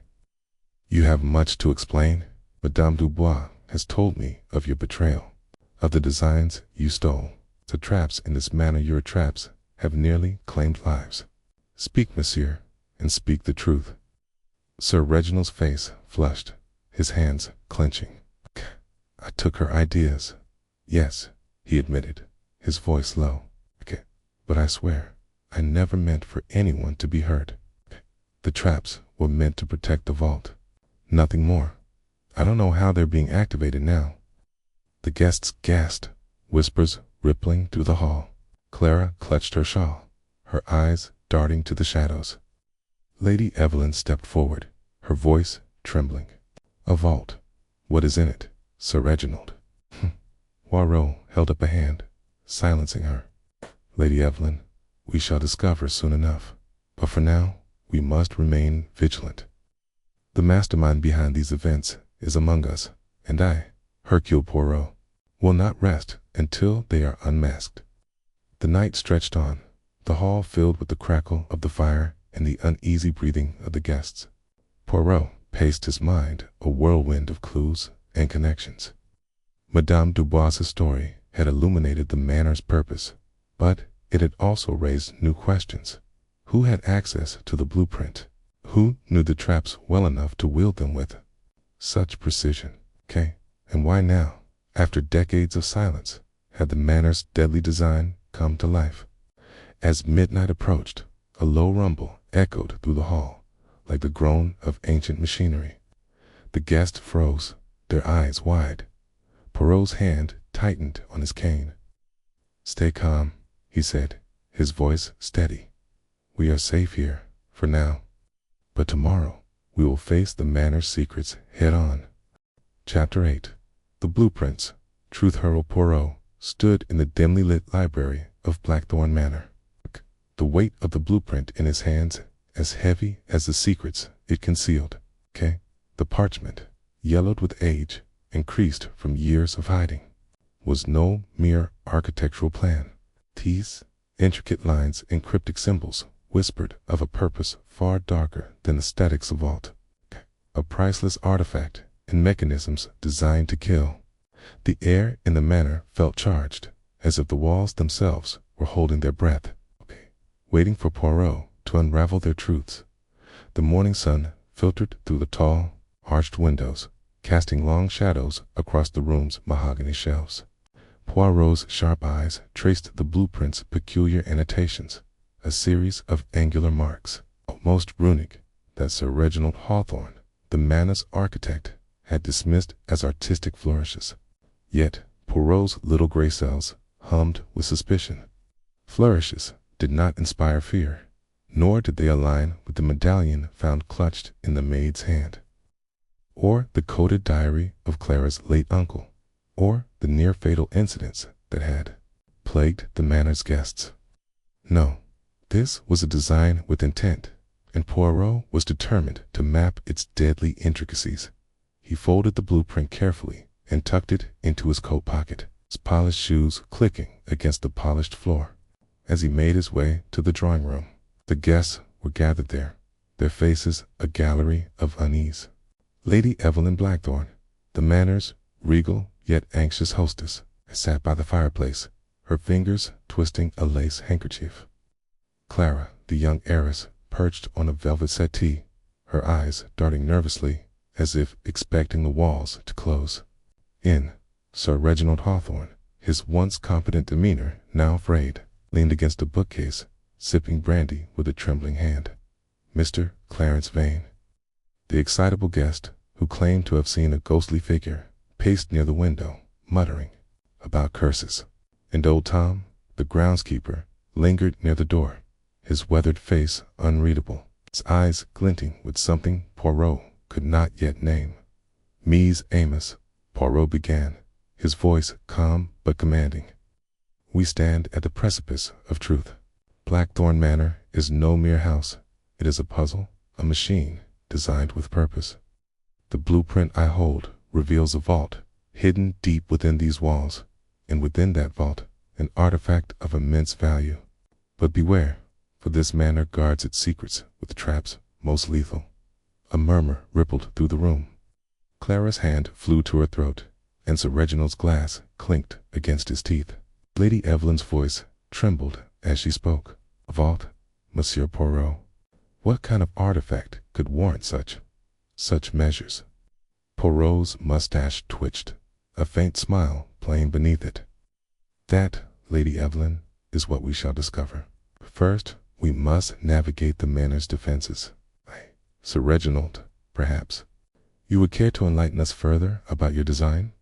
"You have much to explain. Madame Dubois has told me of your betrayal, of the designs you stole. The traps in this manor, your traps, have nearly claimed lives. Speak, monsieur, and speak the truth." Sir Reginald's face flushed, his hands clenching. "I took her ideas. Yes," he admitted, his voice low. "But I swear, I never meant for anyone to be hurt. The traps were meant to protect the vault. Nothing more. I don't know how they're being activated now." The guests gasped, whispers rippling through the hall. Clara clutched her shawl, her eyes darting to the shadows. Lady Evelyn stepped forward, her voice trembling. "A vault. What is in it, Sir Reginald?" Poirot held up a hand, silencing her. "Lady Evelyn, we shall discover soon enough, but for now we must remain vigilant. The mastermind behind these events is among us, and I, Hercule Poirot, will not rest until they are unmasked." The night stretched on, the hall filled with the crackle of the fire and the uneasy breathing of the guests. Poirot paced his mind, a whirlwind of clues and connections. Madame Dubois's story had illuminated the manor's purpose, but it had also raised new questions. Who had access to the blueprint? Who knew the traps well enough to wield them with such precision? Okay, and why now, after decades of silence, had the manor's deadly design come to life? As midnight approached, a low rumble echoed through the hall, like the groan of ancient machinery. The guests froze, their eyes wide. Poirot's hand tightened on his cane. "Stay calm," he said, his voice steady. "We are safe here, for now. But tomorrow, we will face the manor's secrets head-on." Chapter 8. The Blueprints. Hercule Poirot stood in the dimly lit library of Blackthorn Manor, the weight of the blueprint in his hands as heavy as the secrets it concealed. The parchment, yellowed with age and creased from years of hiding, was no mere architectural plan. These intricate lines and cryptic symbols whispered of a purpose far darker than the statics of vault, a priceless artifact and mechanisms designed to kill. The air in the manor felt charged, as if the walls themselves were holding their breath, waiting for Poirot to unravel their truths. The morning sun filtered through the tall, arched windows, casting long shadows across the room's mahogany shelves. Poirot's sharp eyes traced the blueprint's peculiar annotations, a series of angular marks, almost runic, that Sir Reginald Hawthorne, the manor's architect, had dismissed as artistic flourishes. Yet Poirot's little gray cells hummed with suspicion. Flourishes did not inspire fear, nor did they align with the medallion found clutched in the maid's hand, or the coded diary of Clara's late uncle, or the near-fatal incidents that had plagued the manor's guests. No, this was a design with intent, and Poirot was determined to map its deadly intricacies. He folded the blueprint carefully and tucked it into his coat pocket, his polished shoes clicking against the polished floor. As he made his way to the drawing room, the guests were gathered there, their faces a gallery of unease. Lady Evelyn Blackthorne, the manor's regal yet anxious hostess, sat by the fireplace, her fingers twisting a lace handkerchief. Clara, the young heiress, perched on a velvet settee, her eyes darting nervously as if expecting the walls to close in. Sir Reginald Hawthorne, his once confident demeanor now frayed, leaned against a bookcase, sipping brandy with a trembling hand. Mr. Clarence Vane, the excitable guest, who claimed to have seen a ghostly figure, paced near the window, muttering about curses. And old Tom, the groundskeeper, lingered near the door, his weathered face unreadable, his eyes glinting with something Poirot could not yet name. "Mies Amos," Poirot began, his voice calm but commanding. "We stand at the precipice of truth. Blackthorn Manor is no mere house. It is a puzzle, a machine designed with purpose. The blueprint I hold reveals a vault, hidden deep within these walls, and within that vault, an artifact of immense value. But beware, for this manor guards its secrets with traps most lethal." A murmur rippled through the room. Clara's hand flew to her throat, and Sir Reginald's glass clinked against his teeth. Lady Evelyn's voice trembled as she spoke. "A vault, Monsieur Poirot? What kind of artifact could warrant such measures?" Poirot's mustache twitched, a faint smile playing beneath it. "That, Lady Evelyn, is what we shall discover. First, we must navigate the manor's defenses. Sir Reginald, perhaps you would care to enlighten us further about your design?"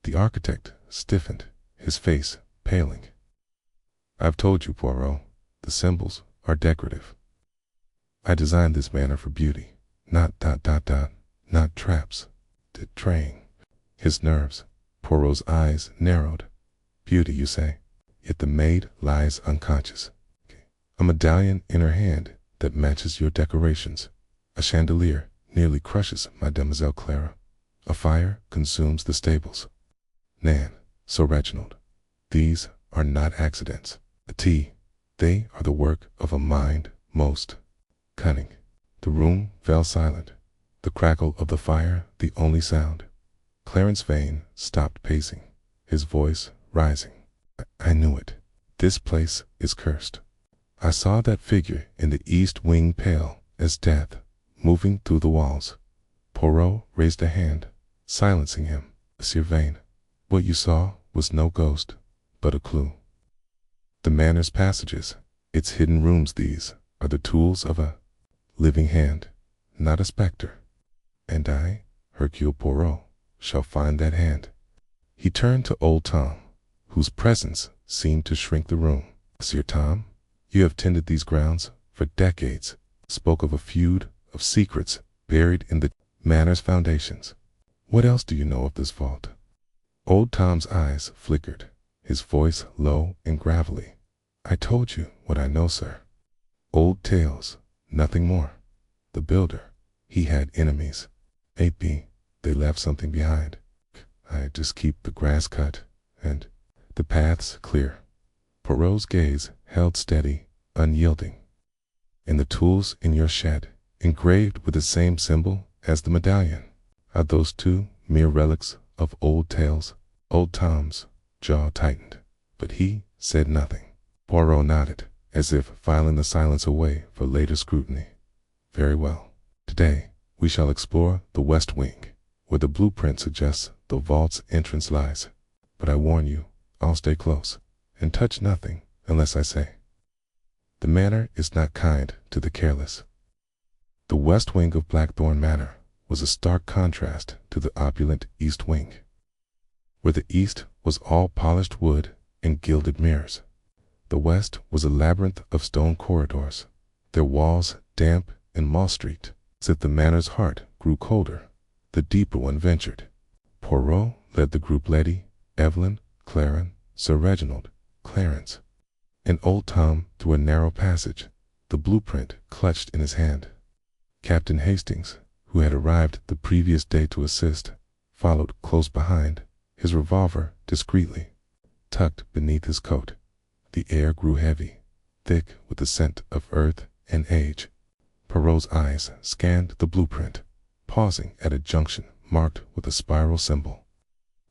The architect stiffened, his face paling. "I've told you, Poirot, the symbols are decorative. I designed this manor for beauty, not traps, betraying." His nerves, Poirot's eyes narrowed. "Beauty, you say? Yet the maid lies unconscious. A medallion in her hand that matches your decorations. A chandelier nearly crushes Mademoiselle Clara. A fire consumes the stables. Nan, Sir Reginald, these are not accidents. They are the work of a mind most cunning." The room fell silent, the crackle of the fire the only sound. Clarence Vane stopped pacing, his voice rising. "I knew it. This place is cursed. I saw that figure in the east wing pale as death, moving through the walls. Poirot raised a hand, silencing him. Monsieur Vane, what you saw was no ghost, but a clue. The manor's passages, its hidden rooms, these are the tools of a living hand, not a spectre. And I, Hercule Poirot, shall find that hand. He turned to old Tom, whose presence seemed to shrink the room. Sir Tom, you have tended these grounds for decades, spoke of a feud of secrets buried in the manor's foundations. What else do you know of this vault? Old Tom's eyes flickered, his voice low and gravelly. I told you what I know, sir. Old tales, nothing more. The builder, he had enemies. A.P., they left something behind. I just keep the grass cut and the paths clear. Poirot's gaze held steady, unyielding. And the tools in your shed, engraved with the same symbol as the medallion, are those two mere relics of old tales? Old Tom's jaw tightened, but he said nothing. Poirot nodded, as if filing the silence away for later scrutiny. Very well. Today, we shall explore the west wing, where the blueprint suggests the vault's entrance lies. But I warn you, I'll stay close, and touch nothing unless I say. The manor is not kind to the careless. The west wing of Blackthorn Manor was a stark contrast to the opulent east wing, where the east was all polished wood and gilded mirrors. The west was a labyrinth of stone corridors, their walls damp and moss-streaked. As if the manor's heart grew colder, the deeper one ventured. Poirot led the group. Letty, Evelyn, Claren, Sir Reginald, Clarence, and old Tom through a narrow passage, the blueprint clutched in his hand. Captain Hastings, who had arrived the previous day to assist, followed close behind, his revolver discreetly tucked beneath his coat. The air grew heavy, thick with the scent of earth and age. Poirot's eyes scanned the blueprint, pausing at a junction marked with a spiral symbol.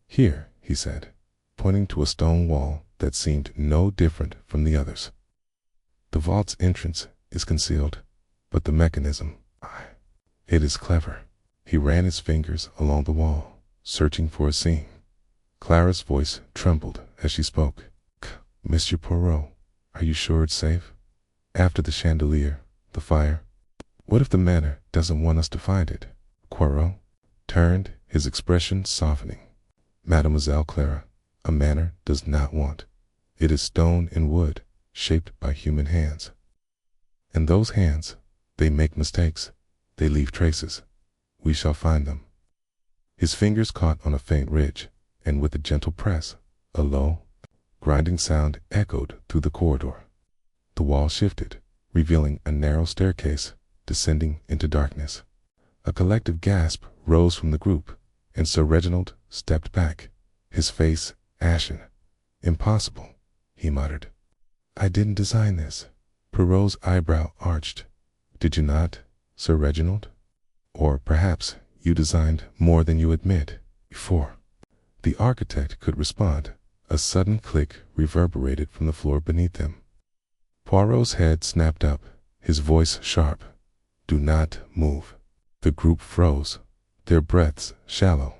Here, he said, pointing to a stone wall that seemed no different from the others. The vault's entrance is concealed, but the mechanism, it is clever. He ran his fingers along the wall, searching for a seam. Clara's voice trembled as she spoke. Monsieur Poirot, are you sure it's safe? After the chandelier, the fire. What if the manor doesn't want us to find it? Poirot turned, his expression softening. Mademoiselle Clara, a manor does not want. It is stone and wood, shaped by human hands. And those hands, they make mistakes. They leave traces. We shall find them. His fingers caught on a faint ridge, and with a gentle press, a low, grinding sound echoed through the corridor. The wall shifted, revealing a narrow staircase descending into darkness. A collective gasp rose from the group, and Sir Reginald stepped back, his face ashen. Impossible, he muttered. I didn't design this. Poirot's eyebrow arched. Did you not, Sir Reginald? Or perhaps you designed more than you admit. Before the architect could respond, a sudden click reverberated from the floor beneath them. Poirot's head snapped up, his voice sharp. Do not move. The group froze, their breaths shallow.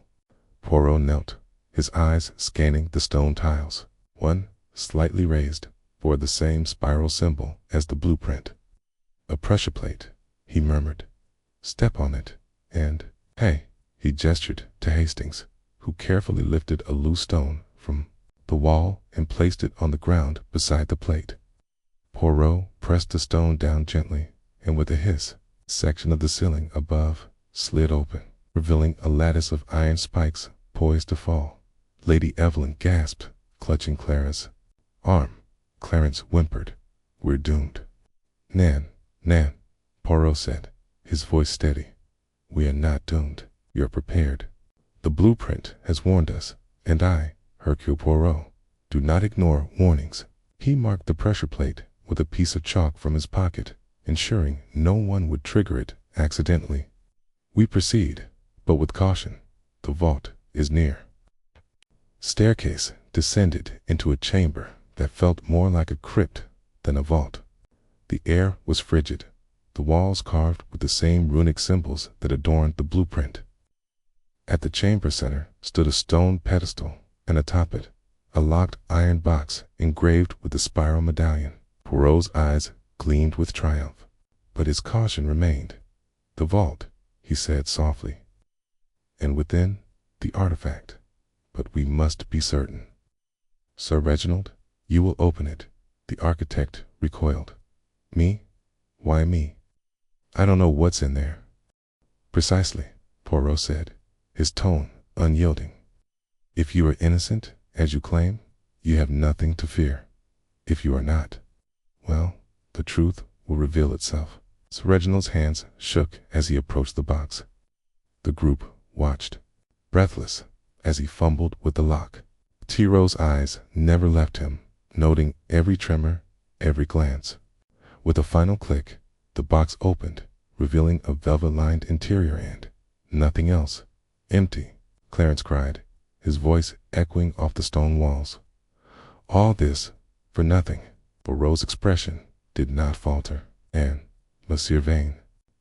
Poirot knelt, his eyes scanning the stone tiles. One, slightly raised, bore the same spiral symbol as the blueprint. A pressure plate, he murmured. Step on it, and, hey, he gestured to Hastings, who carefully lifted a loose stone from the wall and placed it on the ground beside the plate. Poirot pressed the stone down gently, and with a hiss, a section of the ceiling above slid open, revealing a lattice of iron spikes poised to fall. Lady Evelyn gasped, clutching Clara's arm. Clarence whimpered, We're doomed. Nan, Poirot said, his voice steady. We are not doomed. You're prepared. The blueprint has warned us, and I, Hercule Poirot, do not ignore warnings. He marked the pressure plate with a piece of chalk from his pocket, ensuring no one would trigger it accidentally. We proceed, but with caution. The vault is near. Staircase descended into a chamber that felt more like a crypt than a vault. The air was frigid, the walls carved with the same runic symbols that adorned the blueprint. At the chamber center stood a stone pedestal, and atop it, a locked iron box engraved with the spiral medallion. Poirot's eyes gleamed with triumph, but his caution remained. "The vault," he said softly, "and within, the artifact. But we must be certain." "Sir Reginald, you will open it." The architect recoiled. "Me? Why me? I don't know what's in there." "Precisely," Poirot said, his tone unyielding. "If you are innocent, as you claim, you have nothing to fear. If you are not, well, the truth will reveal itself." Sir Reginald's hands shook as he approached the box. The group watched, breathless, as he fumbled with the lock. Poirot's eyes never left him, noting every tremor, every glance. With a final click, the box opened, revealing a velvet-lined interior and nothing else. "Empty," Clarence cried, his voice echoing off the stone walls. "All this for nothing." Poirot's expression did not falter. "And, Monsieur Vane,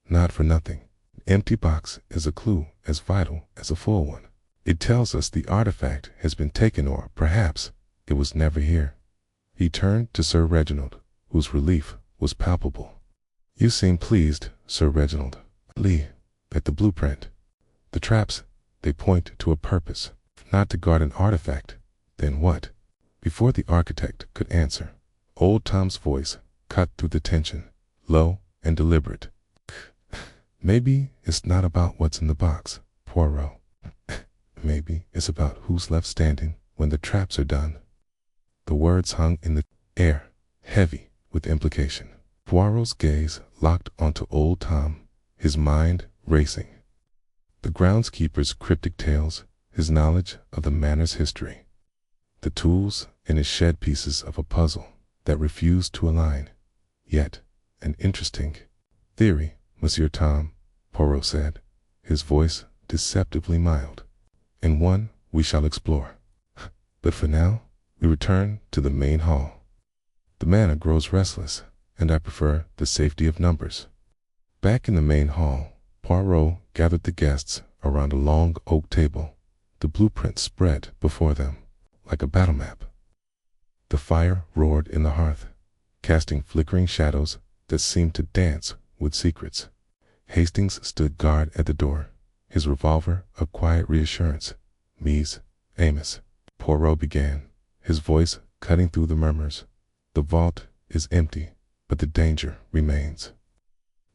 not for nothing. An empty box is a clue as vital as a full one. It tells us the artifact has been taken, or perhaps it was never here." He turned to Sir Reginald, whose relief was palpable. "You seem pleased, Sir Reginald. Lee, at the blueprint. The traps, they point to a purpose, not to guard an artifact. Then what?" Before the architect could answer, Old Tom's voice cut through the tension, low and deliberate. "Maybe it's not about what's in the box, Poirot. Maybe it's about who's left standing when the traps are done." The words hung in the air, heavy with implication. Poirot's gaze locked onto Old Tom, his mind racing. The groundskeeper's cryptic tales, his knowledge of the manor's history. The tools and his shed pieces of a puzzle that refused to align. Yet, an interesting theory, Monsieur Tom, Poirot said, his voice deceptively mild, and one we shall explore. But for now, we return to the main hall. The manor grows restless, and I prefer the safety of numbers. Back in the main hall, Poirot gathered the guests around a long oak table, the blueprint spread before them like a battle map. The fire roared in the hearth, casting flickering shadows that seemed to dance with secrets. Hastings stood guard at the door, his revolver a quiet reassurance. "Mies, Amos," Poirot began, his voice cutting through the murmurs. "The vault is empty, but the danger remains.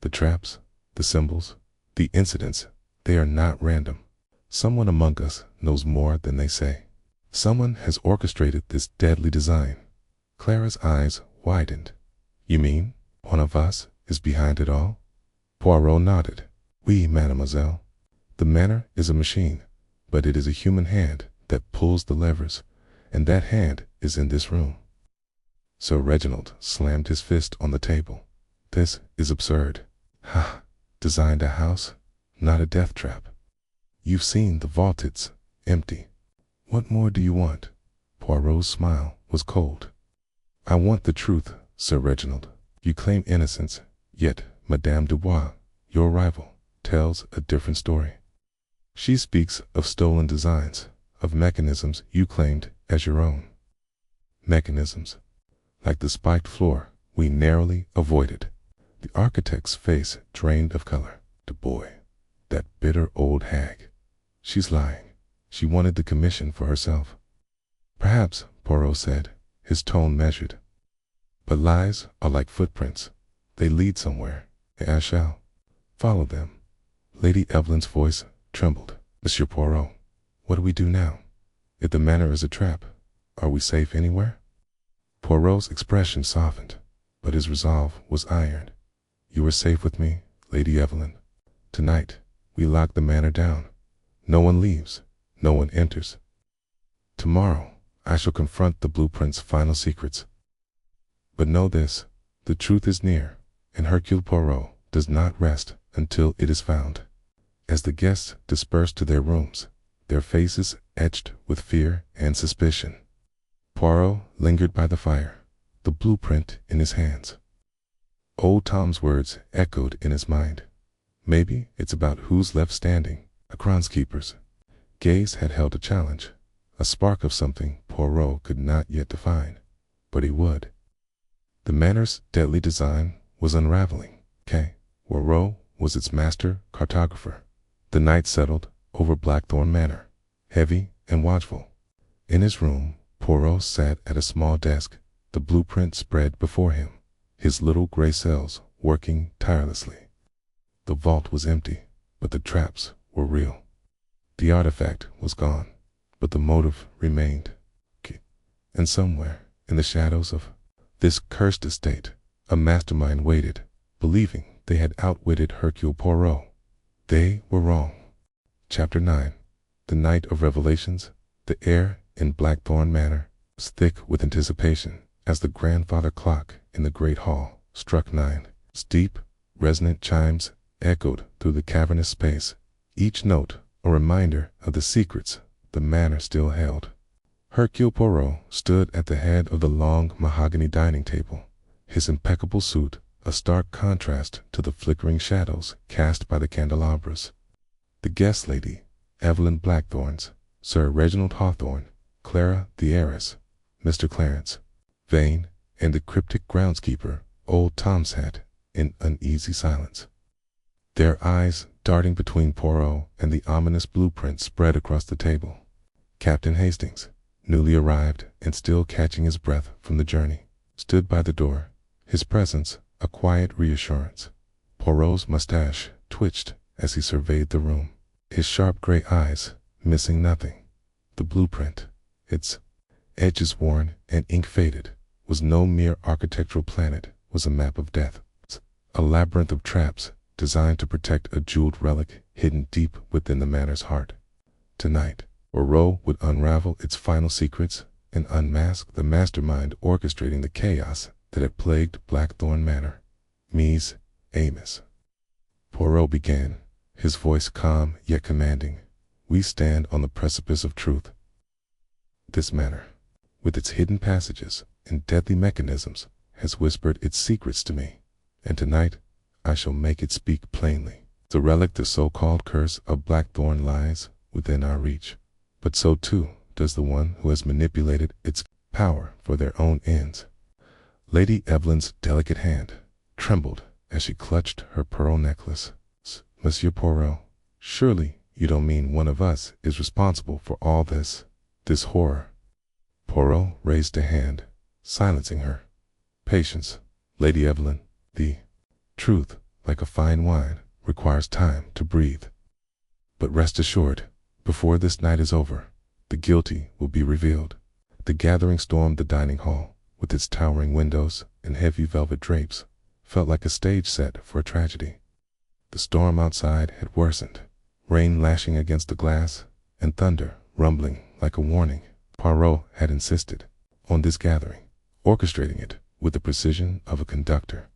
The traps, the symbols, the incidents, they are not random. Someone among us knows more than they say. Someone has orchestrated this deadly design." Clara's eyes widened. "You mean one of us is behind it all?" Poirot nodded. "Oui, mademoiselle. The manor is a machine, but it is a human hand that pulls the levers, and that hand is in this room." Sir Reginald slammed his fist on the table. "This is absurd. Ha! Designed a house, not a death trap. You've seen the vault, it's empty. What more do you want?" Poirot's smile was cold. "I want the truth, Sir Reginald. You claim innocence, yet Madame Dubois, your rival, tells a different story. She speaks of stolen designs, of mechanisms you claimed as your own. Mechanisms, like the spiked floor we narrowly avoided." The architect's face drained of color. "The boy, that bitter old hag. She's lying. She wanted the commission for herself." "Perhaps," Poirot said, his tone measured. "But lies are like footprints. They lead somewhere, and I shall follow them." Lady Evelyn's voice trembled. "Monsieur Poirot, what do we do now? If the manor is a trap, are we safe anywhere?" Poirot's expression softened, but his resolve was iron. "You are safe with me, Lady Evelyn. Tonight, we lock the manor down. No one leaves, no one enters. Tomorrow, I shall confront the blueprint's final secrets. But know this, the truth is near, and Hercule Poirot does not rest until it is found." As the guests dispersed to their rooms, their faces etched with fear and suspicion, Poirot lingered by the fire, the blueprint in his hands. Old Tom's words echoed in his mind. Maybe it's about who's left standing. A groundskeeper's gaze had held a challenge, a spark of something Poirot could not yet define, but he would. The manor's deadly design was unraveling. Poirot was its master cartographer. The night settled over Blackthorn Manor, heavy and watchful. In his room, Poirot sat at a small desk, the blueprint spread before him, his little gray cells working tirelessly. The vault was empty, but the traps were real. The artifact was gone, but the motive remained. And somewhere, in the shadows of this cursed estate, a mastermind waited, believing they had outwitted Hercule Poirot. They were wrong. Chapter 9. The Night of Revelations. The air in Blackthorn Manor was thick with anticipation as the grandfather clock in the great hall struck 9. Steep, resonant chimes echoed through the cavernous space, each note a reminder of the secrets the manor still held. Hercule Poirot stood at the head of the long mahogany dining table, his impeccable suit a stark contrast to the flickering shadows cast by the candelabras. The guest lady, Evelyn Blackthorns, Sir Reginald Hawthorne, Clara the heiress, Mr. Clarence Vane, and the cryptic groundskeeper, Old Tom sat in uneasy silence, their eyes darting between Poirot and the ominous blueprint spread across the table. Captain Hastings, newly arrived and still catching his breath from the journey, stood by the door, his presence a quiet reassurance. Poirot's mustache twitched as he surveyed the room, his sharp gray eyes missing nothing. The blueprint, its edges worn and ink faded, was no mere architectural planet, was a map of death, a labyrinth of traps designed to protect a jeweled relic hidden deep within the manor's heart. Tonight, Poirot would unravel its final secrets and unmask the mastermind orchestrating the chaos that had plagued Blackthorn Manor. Mise Amos. Poirot began, his voice calm yet commanding. We stand on the precipice of truth. This manor, with its hidden passages and deadly mechanisms, has whispered its secrets to me, and tonight I shall make it speak plainly. The relic, the so-called curse of Blackthorn, lies within our reach, but so too does the one who has manipulated its power for their own ends. Lady Evelyn's delicate hand trembled as she clutched her pearl necklace. Monsieur Poirot, surely you don't mean one of us is responsible for all this horror? Poirot raised a hand, silencing her. Patience, Lady Evelyn. The truth, like a fine wine, requires time to breathe. But rest assured, before this night is over, the guilty will be revealed. The gathering storm, the dining hall, with its towering windows and heavy velvet drapes, felt like a stage set for a tragedy. The storm outside had worsened, rain lashing against the glass, and thunder rumbling like a warning. Poirot had insisted on this gathering, orchestrating it with the precision of a conductor.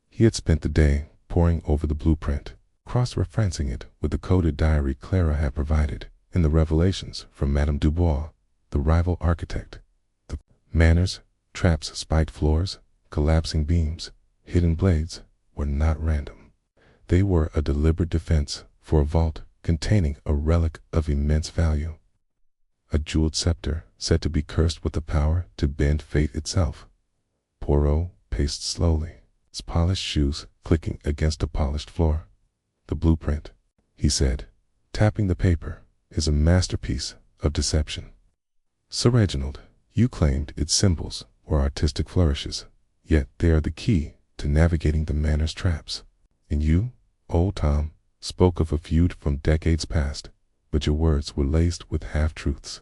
He had spent the day poring over the blueprint, cross-referencing it with the coded diary Clara had provided, and the revelations from Madame Dubois, the rival architect. The manor's traps, spiked floors, collapsing beams, hidden blades were not random. They were a deliberate defense for a vault containing a relic of immense value. A jeweled scepter said to be cursed with the power to bend fate itself. Poirot paced slowly, his polished shoes clicking against a polished floor. The blueprint, he said, tapping the paper, is a masterpiece of deception. Sir Reginald, you claimed its symbols were artistic flourishes, yet they are the key to navigating the manor's traps. And you, Old Tom, spoke of a feud from decades past, but your words were laced with half-truths.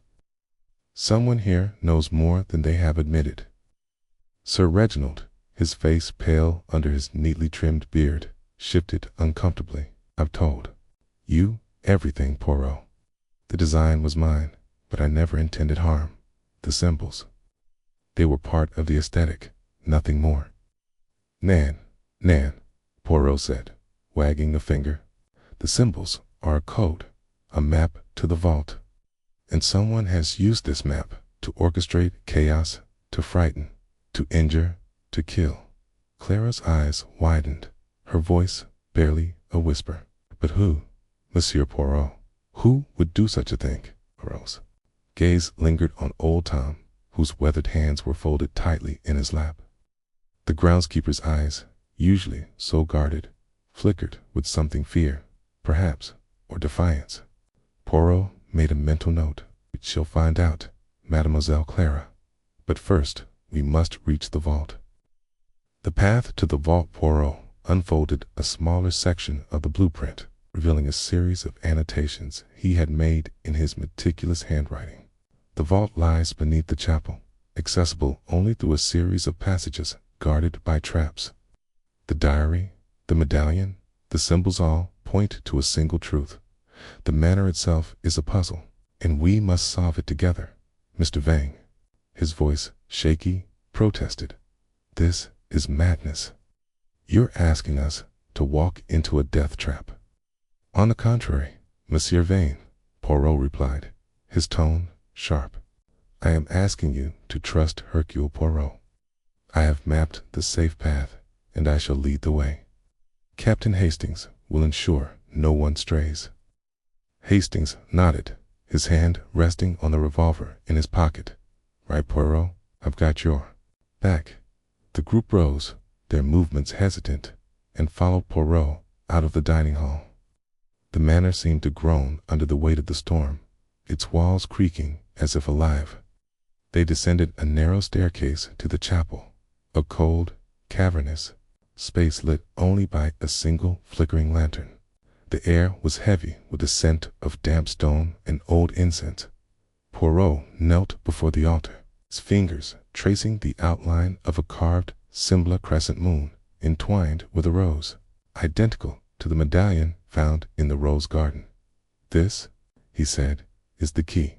Someone here knows more than they have admitted. Sir Reginald, his face pale under his neatly trimmed beard, shifted uncomfortably. I've told you everything, Poirot. The design was mine, but I never intended harm. The symbols, they were part of the aesthetic, nothing more. Nan, Poirot said, wagging a finger. The symbols are a code, a map to the vault. And someone has used this map to orchestrate chaos, to frighten, to injure, to kill. Clara's eyes widened, her voice barely a whisper. But who? Monsieur Poirot. Who would do such a thing? Poirot's gaze lingered on old Tom, whose weathered hands were folded tightly in his lap. The groundskeeper's eyes, usually so guarded, flickered with something fear, perhaps, or defiance. Poirot made a mental note. She'll find out, Mademoiselle Clara. But first, we must reach the vault. The path to the vault. Poirot unfolded a smaller section of the blueprint, revealing a series of annotations he had made in his meticulous handwriting. The vault lies beneath the chapel, accessible only through a series of passages guarded by traps. The diary, the medallion, the symbols all point to a single truth. The manor itself is a puzzle, and we must solve it together. Mr. Vang, his voice shaky, protested. This is madness. You're asking us to walk into a death trap. On the contrary, Monsieur Vane, Poirot replied, his tone sharp. I am asking you to trust Hercule Poirot. I have mapped the safe path, and I shall lead the way. Captain Hastings will ensure no one strays. Hastings nodded, his hand resting on the revolver in his pocket. Right, Poirot, I've got your back. The group rose, their movements hesitant, and followed Poirot out of the dining hall. The manor seemed to groan under the weight of the storm, its walls creaking as if alive. They descended a narrow staircase to the chapel, a cold, cavernous space lit only by a single flickering lantern. The air was heavy with the scent of damp stone and old incense. Poirot knelt before the altar, his fingers tracing the outline of a carved Cimbla crescent moon entwined with a rose, identical to the medallion found in the rose garden. This, he said, is the key.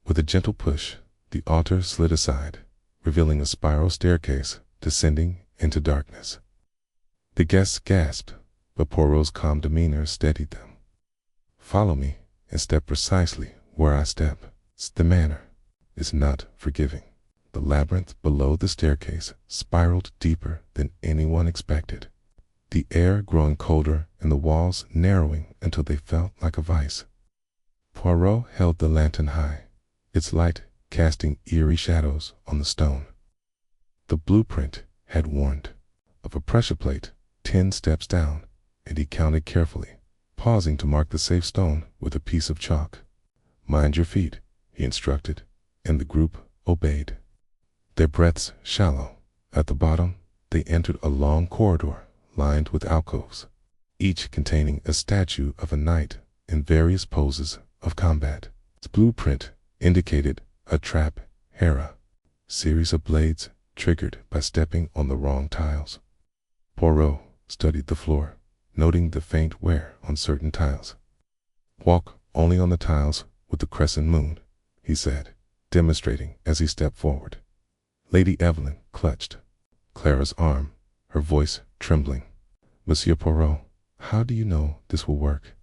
With a gentle push, the altar slid aside, revealing a spiral staircase descending into darkness. The guests gasped, but Poirot's calm demeanor steadied them. Follow me and step precisely where I step. The manor is not forgiving. The labyrinth below the staircase spiraled deeper than anyone expected, the air growing colder and the walls narrowing until they felt like a vice. Poirot held the lantern high, its light casting eerie shadows on the stone. The blueprint had warned of a pressure plate 10 steps down, and he counted carefully, pausing to mark the safe stone with a piece of chalk. Mind your feet, he instructed, and the group obeyed. Their breaths shallow. At the bottom, they entered a long corridor lined with alcoves, each containing a statue of a knight in various poses of combat. Its blueprint indicated a trap Hera, series of blades triggered by stepping on the wrong tiles. Poirot studied the floor, noting the faint wear on certain tiles. Walk only on the tiles with the crescent moon, he said, demonstrating as he stepped forward. Lady Evelyn clutched Clara's arm, her voice trembling. Monsieur Poirot, how do you know this will work?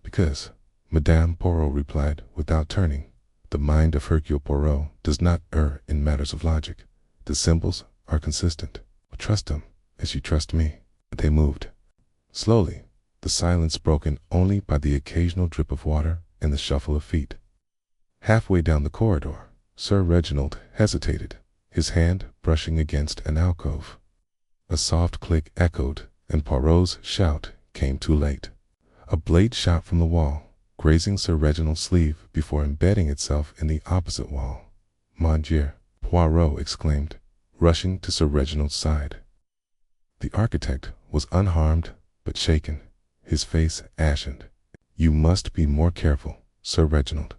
Because, Madame Poirot replied without turning. The mind of Hercule Poirot does not err in matters of logic. The symbols are consistent. Trust him as you trust me. They moved. Slowly, the silence broken only by the occasional drip of water and the shuffle of feet. Halfway down the corridor, Sir Reginald hesitated, his hand brushing against an alcove. A soft click echoed, and Poirot's shout came too late. A blade shot from the wall, grazing Sir Reginald's sleeve before embedding itself in the opposite wall. Mon Dieu, Poirot exclaimed, rushing to Sir Reginald's side. The architect was unharmed but shaken, his face ashened. You must be more careful, Sir Reginald.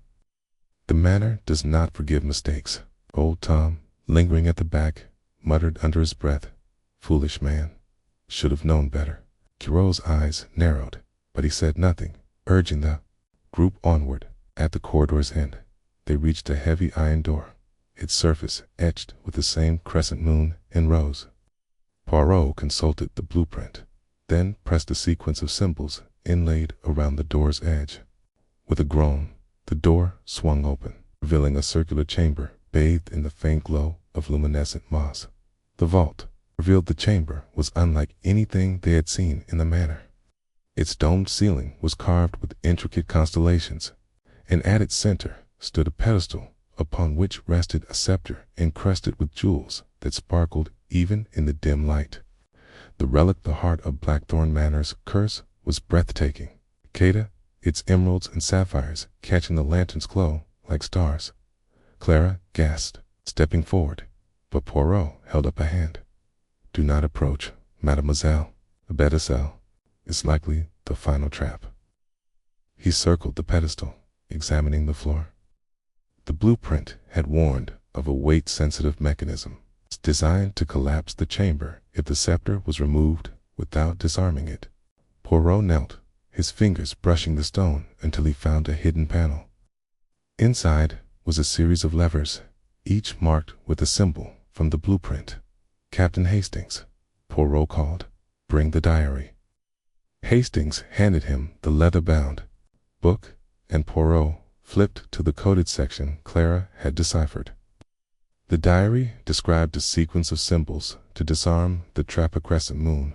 The manor does not forgive mistakes. Old Tom, lingering at the back, muttered under his breath, Foolish man, should have known better. Poirot's eyes narrowed, but he said nothing, urging the group onward. At the corridor's end, they reached a heavy iron door, its surface etched with the same crescent moon and rose. Poirot consulted the blueprint, then pressed a sequence of symbols inlaid around the door's edge. With a groan, the door swung open, revealing a circular chamber bathed in the faint glow of luminescent moss. The vault, revealed the chamber was unlike anything they had seen in the manor. Its domed ceiling was carved with intricate constellations, and at its center stood a pedestal upon which rested a scepter encrusted with jewels that sparkled even in the dim light. The relic, the heart of Blackthorn Manor's curse, was breathtaking. Cada, its emeralds and sapphires catching the lantern's glow like stars. Clara gasped, stepping forward, but Poirot held up a hand. "Do not approach, Mademoiselle. The pedestal is likely the final trap." He circled the pedestal, examining the floor. The blueprint had warned of a weight-sensitive mechanism designed to collapse the chamber if the scepter was removed without disarming it. Poirot knelt, his fingers brushing the stone until he found a hidden panel. Inside was a series of levers, each marked with a symbol from the blueprint. "Captain Hastings," Poirot called, "bring the diary." Hastings handed him the leather-bound book, and Poirot flipped to the coded section Clara had deciphered. The diary described a sequence of symbols to disarm the trap: a crescent moon,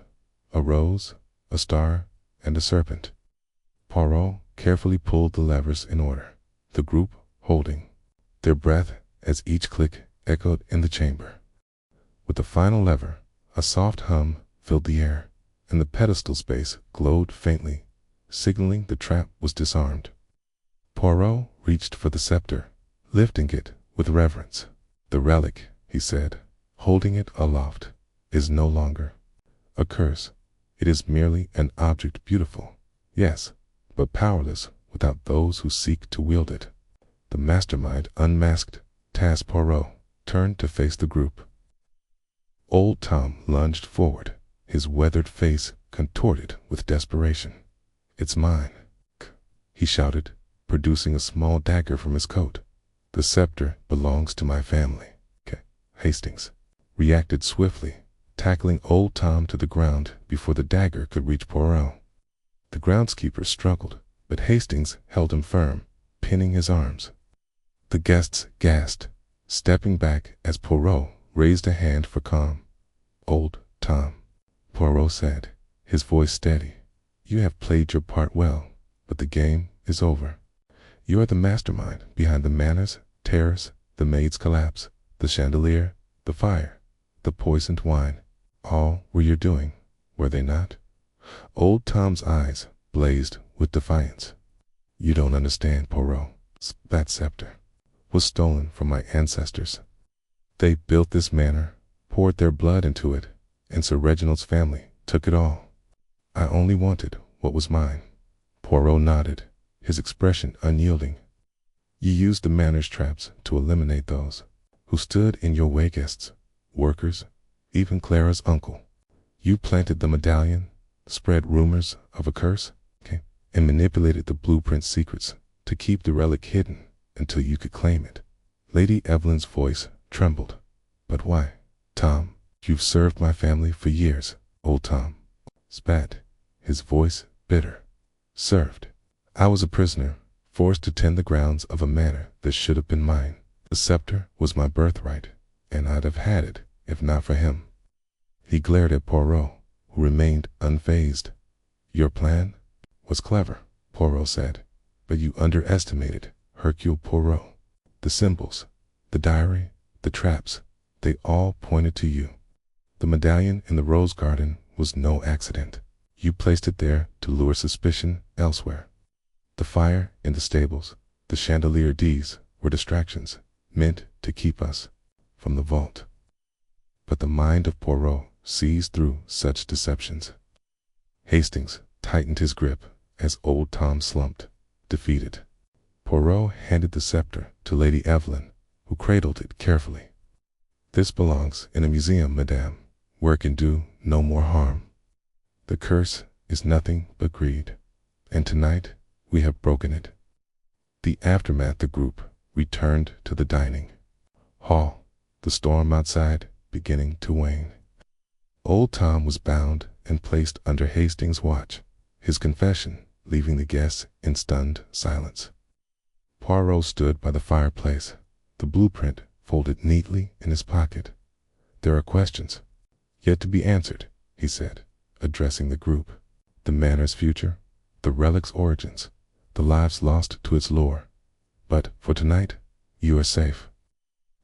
a rose, a star, and a serpent. Poirot carefully pulled the levers in order, the group holding their breath as each click echoed in the chamber. With the final lever, a soft hum filled the air, and the pedestal's base glowed faintly, signaling the trap was disarmed. Poirot reached for the scepter, lifting it with reverence. "The relic," he said, holding it aloft, "is no longer a curse. It is merely an object beautiful, yes, but powerless without those who seek to wield it." The mastermind unmasked. Taz Poirot turned to face the group. Old Tom lunged forward, his weathered face contorted with desperation. "It's mine," he shouted, producing a small dagger from his coat. "The scepter belongs to my family." Hastings reacted swiftly, tackling Old Tom to the ground before the dagger could reach Poirot. The groundskeeper struggled, but Hastings held him firm, pinning his arms. The guests gasped, stepping back as Poirot raised a hand for calm. "Old Tom," Poirot said, his voice steady, "you have played your part well, but the game is over. You are the mastermind behind the manor's terrors, the maid's collapse, the chandelier, the fire, the poisoned wine. All were your doing, were they not?" Old Tom's eyes blazed with defiance. "You don't understand, Poirot. That scepter was stolen from my ancestors. They built this manor, poured their blood into it, and Sir Reginald's family took it all. I only wanted what was mine." Poirot nodded, his expression unyielding. "You used the manor's traps to eliminate those who stood in your way, guests, workers, even Clara's uncle. You planted the medallion, spread rumors of a curse, and manipulated the blueprint secrets to keep the relic hidden until you could claim it." Lady Evelyn's voice trembled. "But why, Tom? You've served my family for years." Old Tom spat, his voice bitter. "Served? I was a prisoner, forced to tend the grounds of a manor that should have been mine. The scepter was my birthright, and I'd have had it if not for him." He glared at Poirot, who remained unfazed. "Your plan was clever," Poirot said, "but you underestimated Hercule Poirot. The symbols, the diary, the traps, they all pointed to you. The medallion in the rose garden was no accident. You placed it there to lure suspicion elsewhere. The fire in the stables, the chandelier, these were distractions meant to keep us from the vault." But the mind of Poirot sees through such deceptions. Hastings tightened his grip as Old Tom slumped, defeated. Poirot handed the scepter to Lady Evelyn, who cradled it carefully. "This belongs in a museum, madame, where it can do no more harm. The curse is nothing but greed, and tonight we have broken it." The aftermath. The group returned to the dining hall, the storm outside beginning to wane. Old Tom was bound and placed under Hastings' watch, his confession leaving the guests in stunned silence. Poirot stood by the fireplace, the blueprint folded neatly in his pocket. "There are questions yet to be answered, he said, addressing the group. The manor's future, the relic's origins, the lives lost to its lore. But for tonight, you are safe.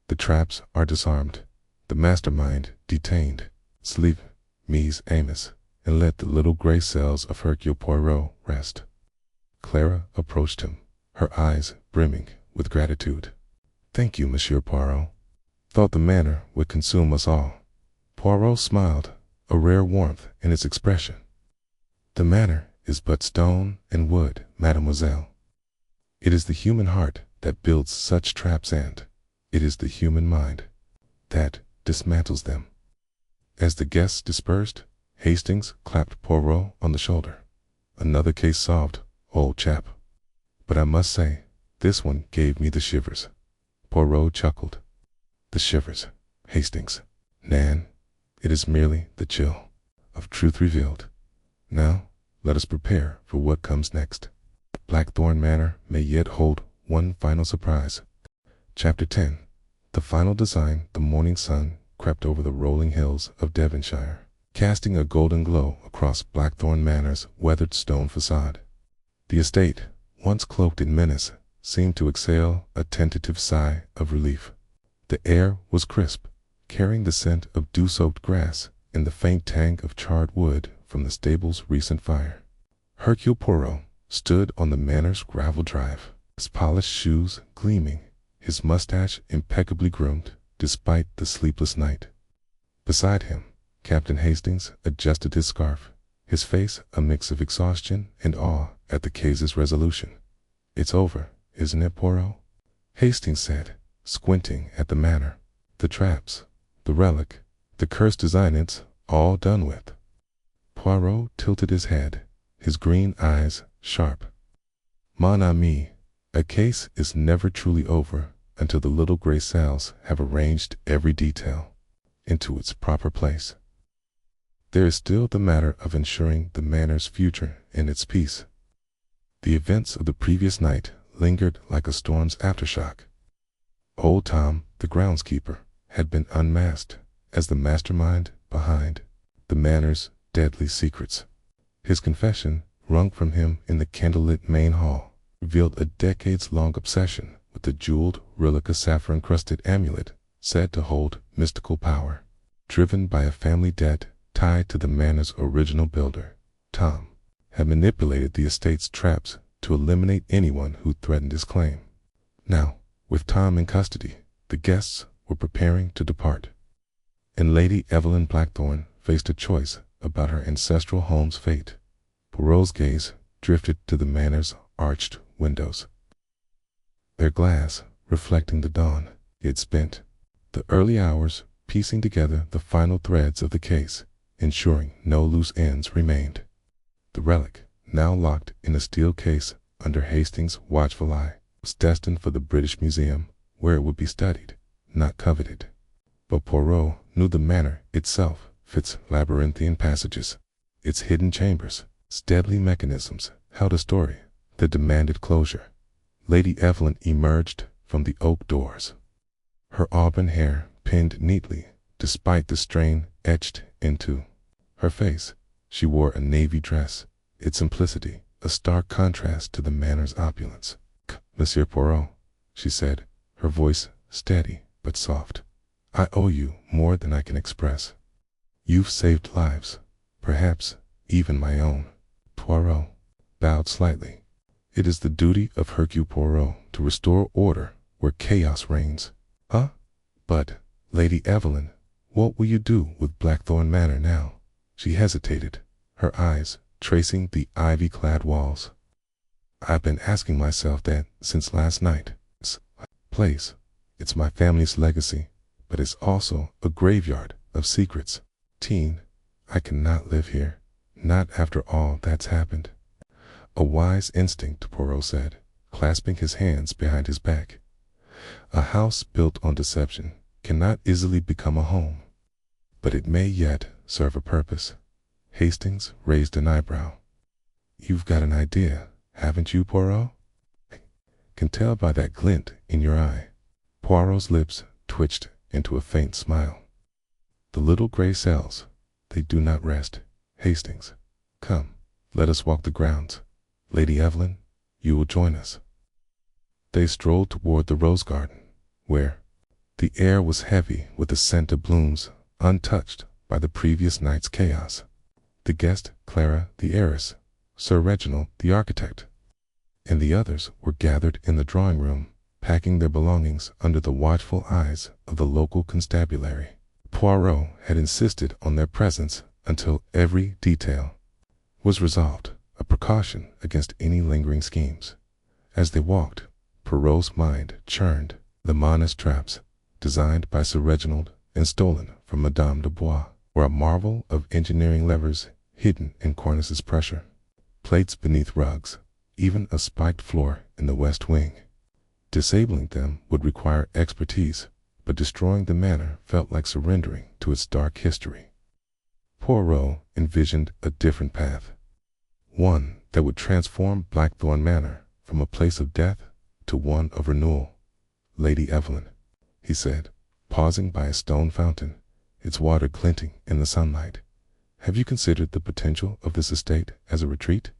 The traps are disarmed, the mastermind detained. Sleep, Mies Amos, and let the little gray cells of Hercule Poirot rest. Clara approached him, her eyes brimming with gratitude. Thank you, Monsieur Poirot. Thought the manor would consume us all. Poirot smiled, a rare warmth in its expression. The manor is but stone and wood, mademoiselle. It is the human heart that builds such traps, and it is the human mind that dismantles them. As the guests dispersed, Hastings clapped Poirot on the shoulder. Another case solved, old chap. But I must say, this one gave me the shivers. Poirot chuckled. The shivers, Hastings. Nan, it is merely the chill of truth revealed. Now, let us prepare for what comes next. Blackthorn Manor may yet hold one final surprise. Chapter 10. The final design. The morning sun crept over the rolling hills of Devonshire, casting a golden glow across Blackthorn Manor's weathered stone facade. The estate, once cloaked in menace, seemed to exhale a tentative sigh of relief. The air was crisp, carrying the scent of dew-soaked grass and the faint tang of charred wood from the stable's recent fire. Hercule Poirot stood on the manor's gravel drive, his polished shoes gleaming, his mustache impeccably groomed despite the sleepless night. Beside him, Captain Hastings adjusted his scarf, his face a mix of exhaustion and awe at the case's resolution. It's over, isn't it, Poirot? Hastings said, squinting at the manor. The traps, the relic, the cursed design, it's all done with. Poirot tilted his head, his green eyes sharp. Mon ami, a case is never truly over until the little gray cells have arranged every detail into its proper place. There is still the matter of ensuring the manor's future and its peace. The events of the previous night lingered like a storm's aftershock. Old Tom, the groundskeeper, had been unmasked as the mastermind behind the manor's deadly secrets. His confession, wrung from him in the candlelit main hall, revealed a decades-long obsession with the jeweled relic, a sapphire-encrusted amulet said to hold mystical power. Driven by a family debt tied to the manor's original builder, Tom had manipulated the estate's traps to eliminate anyone who threatened his claim. Now, with Tom in custody, the guests were preparing to depart, and Lady Evelyn Blackthorn faced a choice about her ancestral home's fate. Poirot's gaze drifted to the manor's arched windows, their glass reflecting the dawn. He had spent the early hours piecing together the final threads of the case, ensuring no loose ends remained. The relic, now locked in a steel case under Hastings' watchful eye, was destined for the British Museum, where it would be studied, not coveted. But Poirot knew the manor itself, its labyrinthine passages, its hidden chambers, its deadly mechanisms, held a story that demanded closure. Lady Evelyn emerged from the oak doors, her auburn hair pinned neatly despite the strain etched into her face. She wore a navy dress, its simplicity a stark contrast to the manor's opulence. Monsieur Poirot, she said, her voice steady but soft, I owe you more than I can express. You've saved lives, perhaps even my own. Poirot bowed slightly. It is the duty of Hercule Poirot to restore order where chaos reigns. But, Lady Evelyn, what will you do with Blackthorn Manor now? She hesitated, her eyes tracing the ivy-clad walls. I've been asking myself that since last night. This place, it's my family's legacy, but it's also a graveyard of secrets. Teen, I cannot live here, not after all that's happened. A wise instinct, Poirot said, clasping his hands behind his back. A house built on deception cannot easily become a home, but it may yet serve a purpose. Hastings raised an eyebrow. You've got an idea, haven't you, Poirot? I can tell by that glint in your eye. Poirot's lips twitched into a faint smile. The little gray cells, they do not rest. Hastings, come, let us walk the grounds. Lady Evelyn, you will join us. They strolled toward the rose garden, where the air was heavy with the scent of blooms untouched by the previous night's chaos. The guest, Clara the heiress, Sir Reginald the architect, and the others were gathered in the drawing room, packing their belongings under the watchful eyes of the local constabulary. Poirot had insisted on their presence until every detail was resolved, a precaution against any lingering schemes. As they walked, Poirot's mind churned the Manus traps, designed by Sir Reginald and stolen from Madame de Bois, were a marvel of engineering levers hidden in cornices pressure, plates beneath rugs, even a spiked floor in the west wing. Disabling them would require expertise, but destroying the manor felt like surrendering to its dark history. Poirot envisioned a different path, one that would transform Blackthorn Manor from a place of death to one of renewal. Lady Evelyn, he said, pausing by a stone fountain, its water glinting in the sunlight, have you considered the potential of this estate as a retreat?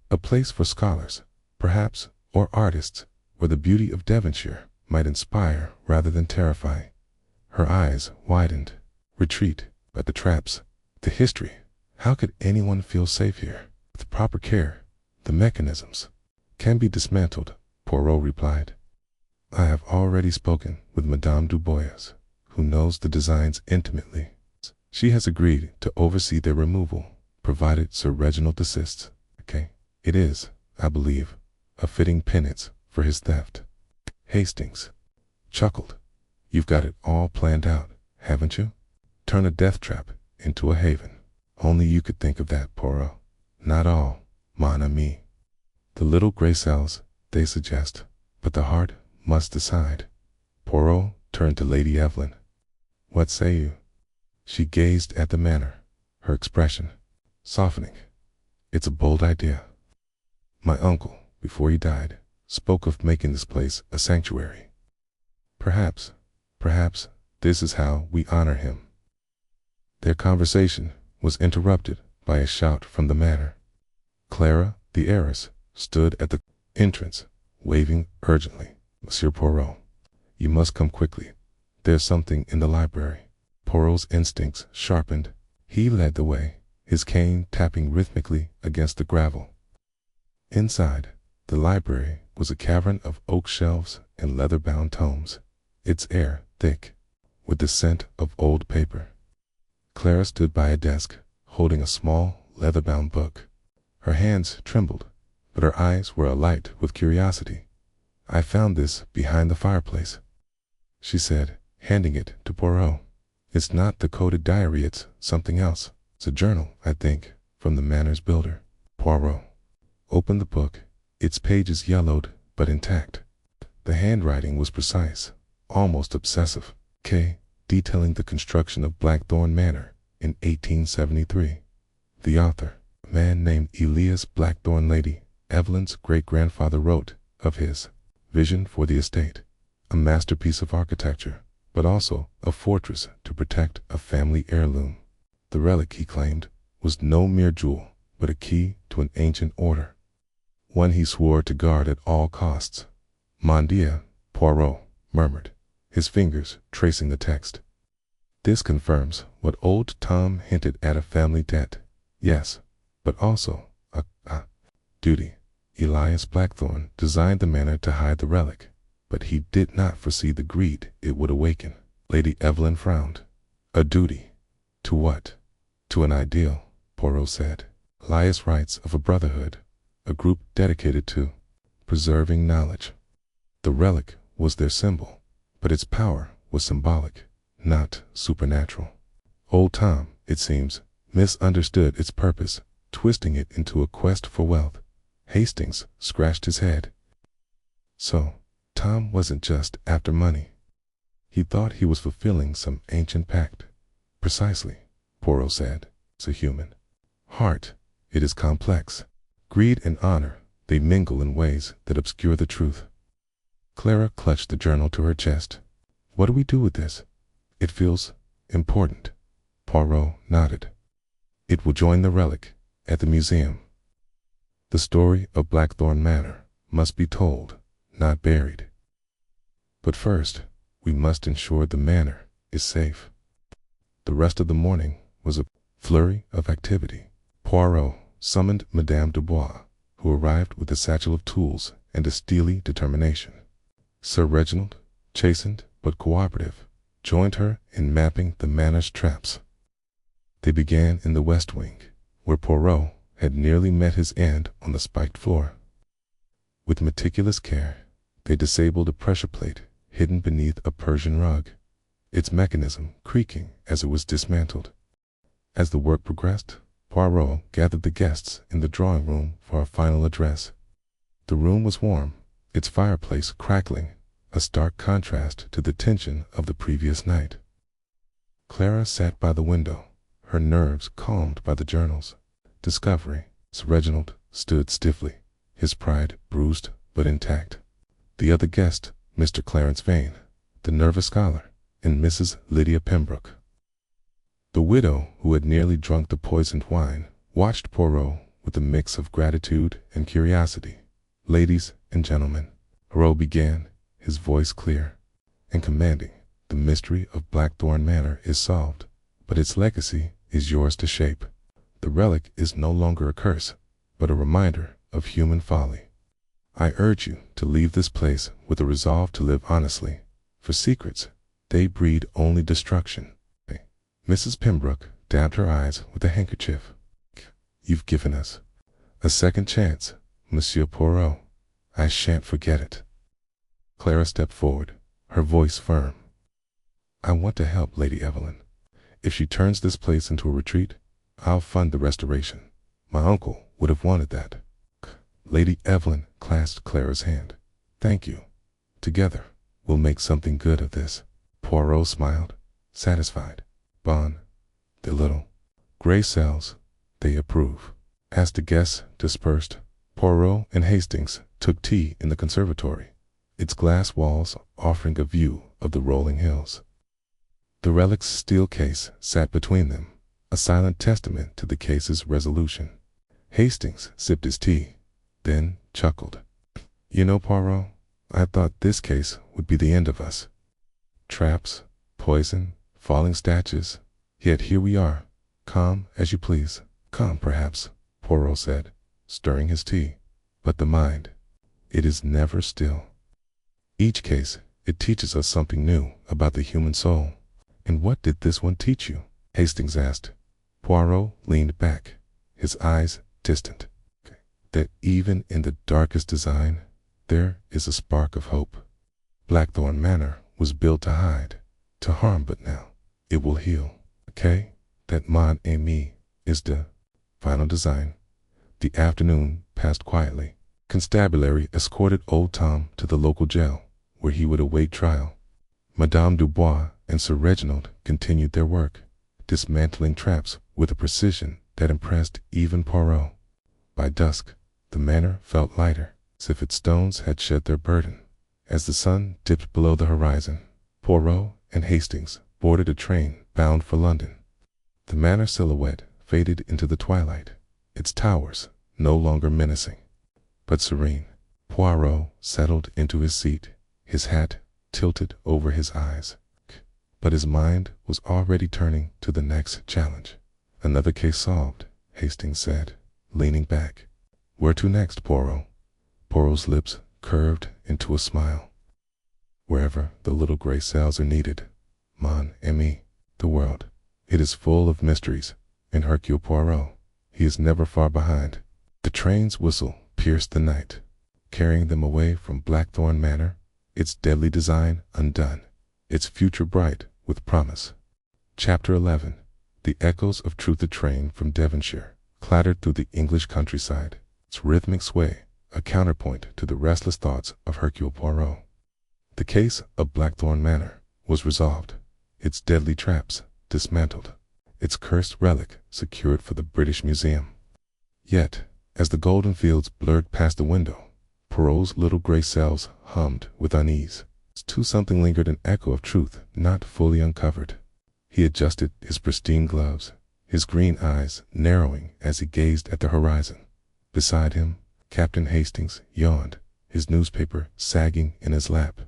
A place for scholars, perhaps, or artists, where the beauty of Devonshire might inspire rather than terrify. Her eyes widened. Retreat, but the traps, the history. How could anyone feel safe here? With proper care, the mechanisms can be dismantled, Poirot replied. I have already spoken with Madame du Bois, who knows the designs intimately. She has agreed to oversee their removal, provided Sir Reginald desists. Okay. It is, I believe, a fitting penance for his theft. Hastings chuckled. You've got it all planned out, haven't you? Turn a death trap into a haven. Only you could think of that, Poirot. Not all, mon ami. The little gray cells, they suggest, but the heart must decide. Poirot turned to Lady Evelyn. What say you? She gazed at the manor, her expression softening. It's a bold idea. My uncle, before he died, spoke of making this place a sanctuary. Perhaps this is how we honor him. Their conversation was interrupted by a shout from the manor. Clara, the heiress, stood at the entrance, waving urgently. Monsieur Poirot, you must come quickly. There's something in the library. Poirot's instincts sharpened. He led the way, his cane tapping rhythmically against the gravel. Inside, the library was a cavern of oak shelves and leather-bound tomes, its air thick with the scent of old paper. Clara stood by a desk, holding a small, leather-bound book. Her hands trembled, but her eyes were alight with curiosity. I found this behind the fireplace, she said, handing it to Poirot. It's not the coded diary, it's something else. It's a journal, I think, from the manor's builder. Poirot opened the book, its pages yellowed but intact. The handwriting was precise, almost obsessive. Detailing the construction of Blackthorn Manor in 1873. The author, a man named Elias Blackthorn, Lady Evelyn's great-grandfather, wrote of his vision for the estate, a masterpiece of architecture, but also a fortress to protect a family heirloom. The relic, he claimed, was no mere jewel, but a key to an ancient order, one he swore to guard at all costs. Mon Dieu, Poirot murmured, his fingers tracing the text. This confirms what old Tom hinted at, a family debt. Yes, but also a duty. Elias Blackthorn designed the manor to hide the relic, but he did not foresee the greed it would awaken. Lady Evelyn frowned. A duty? To what? To an ideal, Poirot said. Elias writes of a brotherhood, a group dedicated to preserving knowledge. The relic was their symbol, but its power was symbolic, not supernatural. Old Tom, it seems, misunderstood its purpose, twisting it into a quest for wealth. Hastings scratched his head. So, Tom wasn't just after money. He thought he was fulfilling some ancient pact. Precisely, Poirot said. It's a human heart. It is complex. Greed and honor, they mingle in ways that obscure the truth. Clara clutched the journal to her chest. What do we do with this? It feels important. Poirot nodded. It will join the relic at the museum. The story of Blackthorn Manor must be told, not buried. But first, we must ensure the manor is safe. The rest of the morning was a flurry of activity. Poirot summoned Madame Dubois, who arrived with a satchel of tools and a steely determination. Sir Reginald, chastened but cooperative, joined her in mapping the manor's traps. They began in the west wing, where Poirot had nearly met his end on the spiked floor. With meticulous care, they disabled a pressure plate hidden beneath a Persian rug, its mechanism creaking as it was dismantled. As the work progressed, Poirot gathered the guests in the drawing room for a final address. The room was warm, its fireplace crackling, a stark contrast to the tension of the previous night. Clara sat by the window, her nerves calmed by the journals. Discovery. Sir Reginald stood stiffly, his pride bruised but intact. The other guest, Mr. Clarence Vane, the nervous scholar, and Mrs. Lydia Pembroke. The widow, who had nearly drunk the poisoned wine, watched Poirot with a mix of gratitude and curiosity. "Ladies and gentlemen," Poirot began, his voice clear and commanding, "the mystery of Blackthorn Manor is solved, but its legacy is yours to shape. The relic is no longer a curse, but a reminder of human folly. I urge you to leave this place with a resolve to live honestly, for secrets, they breed only destruction." Mrs. Pembroke dabbed her eyes with a handkerchief. "You've given us a second chance, Monsieur Poirot. I shan't forget it." Clara stepped forward, her voice firm. "I want to help Lady Evelyn. If she turns this place into a retreat, I'll fund the restoration. My uncle would have wanted that." Lady Evelyn clasped Clara's hand. "Thank you. Together, we'll make something good of this." Poirot smiled, satisfied. "Bon, the little gray cells, they approve." As the guests dispersed, Poirot and Hastings took tea in the conservatory, its glass walls offering a view of the rolling hills. The relic's steel case sat between them, a silent testament to the case's resolution. Hastings sipped his tea, then chuckled. "You know, Poirot, I thought this case would be the end of us. Traps, poison, falling statues, yet here we are, calm as you please." "Calm, perhaps," Poirot said, stirring his tea, "but the mind, it is never still. Each case, it teaches us something new about the human soul." "And what did this one teach you?" Hastings asked. Poirot leaned back, his eyes distant. "That even in the darkest design, there is a spark of hope. Blackthorn Manor was built to hide, to harm, but now it will heal. Okay? That mon ami is the final design." The afternoon passed quietly. Constabulary escorted old Tom to the local jail, where he would await trial. Madame Dubois and Sir Reginald continued their work, dismantling traps with a precision that impressed even Poirot. By dusk, the manor felt lighter, as if its stones had shed their burden. As the sun dipped below the horizon, Poirot and Hastings boarded a train bound for London. The manor silhouette faded into the twilight, its towers no longer menacing, but serene. Poirot settled into his seat, his hat tilted over his eyes. But his mind was already turning to the next challenge. "Another case solved," Hastings said, leaning back. "Where to next, Poirot?" Poirot's lips curved into a smile. "Wherever the little gray cells are needed, mon ami. The world, it is full of mysteries, and Hercule Poirot, he is never far behind." The train's whistle pierced the night, carrying them away from Blackthorn Manor, its deadly design undone, its future bright with promise. Chapter 11. The echoes of Truth. A train from Devonshire clattered through the English countryside, its rhythmic sway a counterpoint to the restless thoughts of Hercule Poirot. The case of Blackthorn Manor was resolved, its deadly traps dismantled, its cursed relic secured for the British Museum. Yet, as the golden fields blurred past the window, Poirot's little gray cells hummed with unease. Too something lingered, an echo of truth not fully uncovered. He adjusted his pristine gloves, his green eyes narrowing as he gazed at the horizon. Beside him, Captain Hastings yawned, his newspaper sagging in his lap.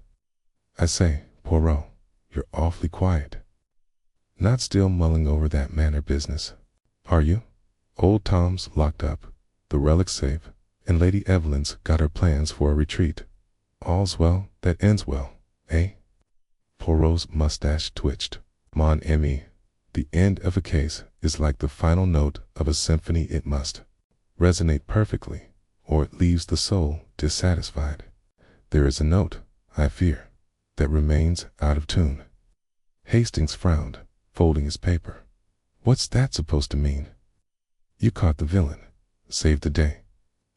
"I say, Poirot, you're awfully quiet. Not still mulling over that manor business, are you? Old Tom's locked up, the relic's safe, and Lady Evelyn's got her plans for a retreat. All's well that ends well, eh?" Poirot's mustache twitched. "Mon ami, the end of a case is like the final note of a symphony. It must resonate perfectly, or it leaves the soul dissatisfied. There is a note, I fear, that remains out of tune." Hastings frowned, folding his paper. "What's that supposed to mean?" "You caught the villain. Saved the day.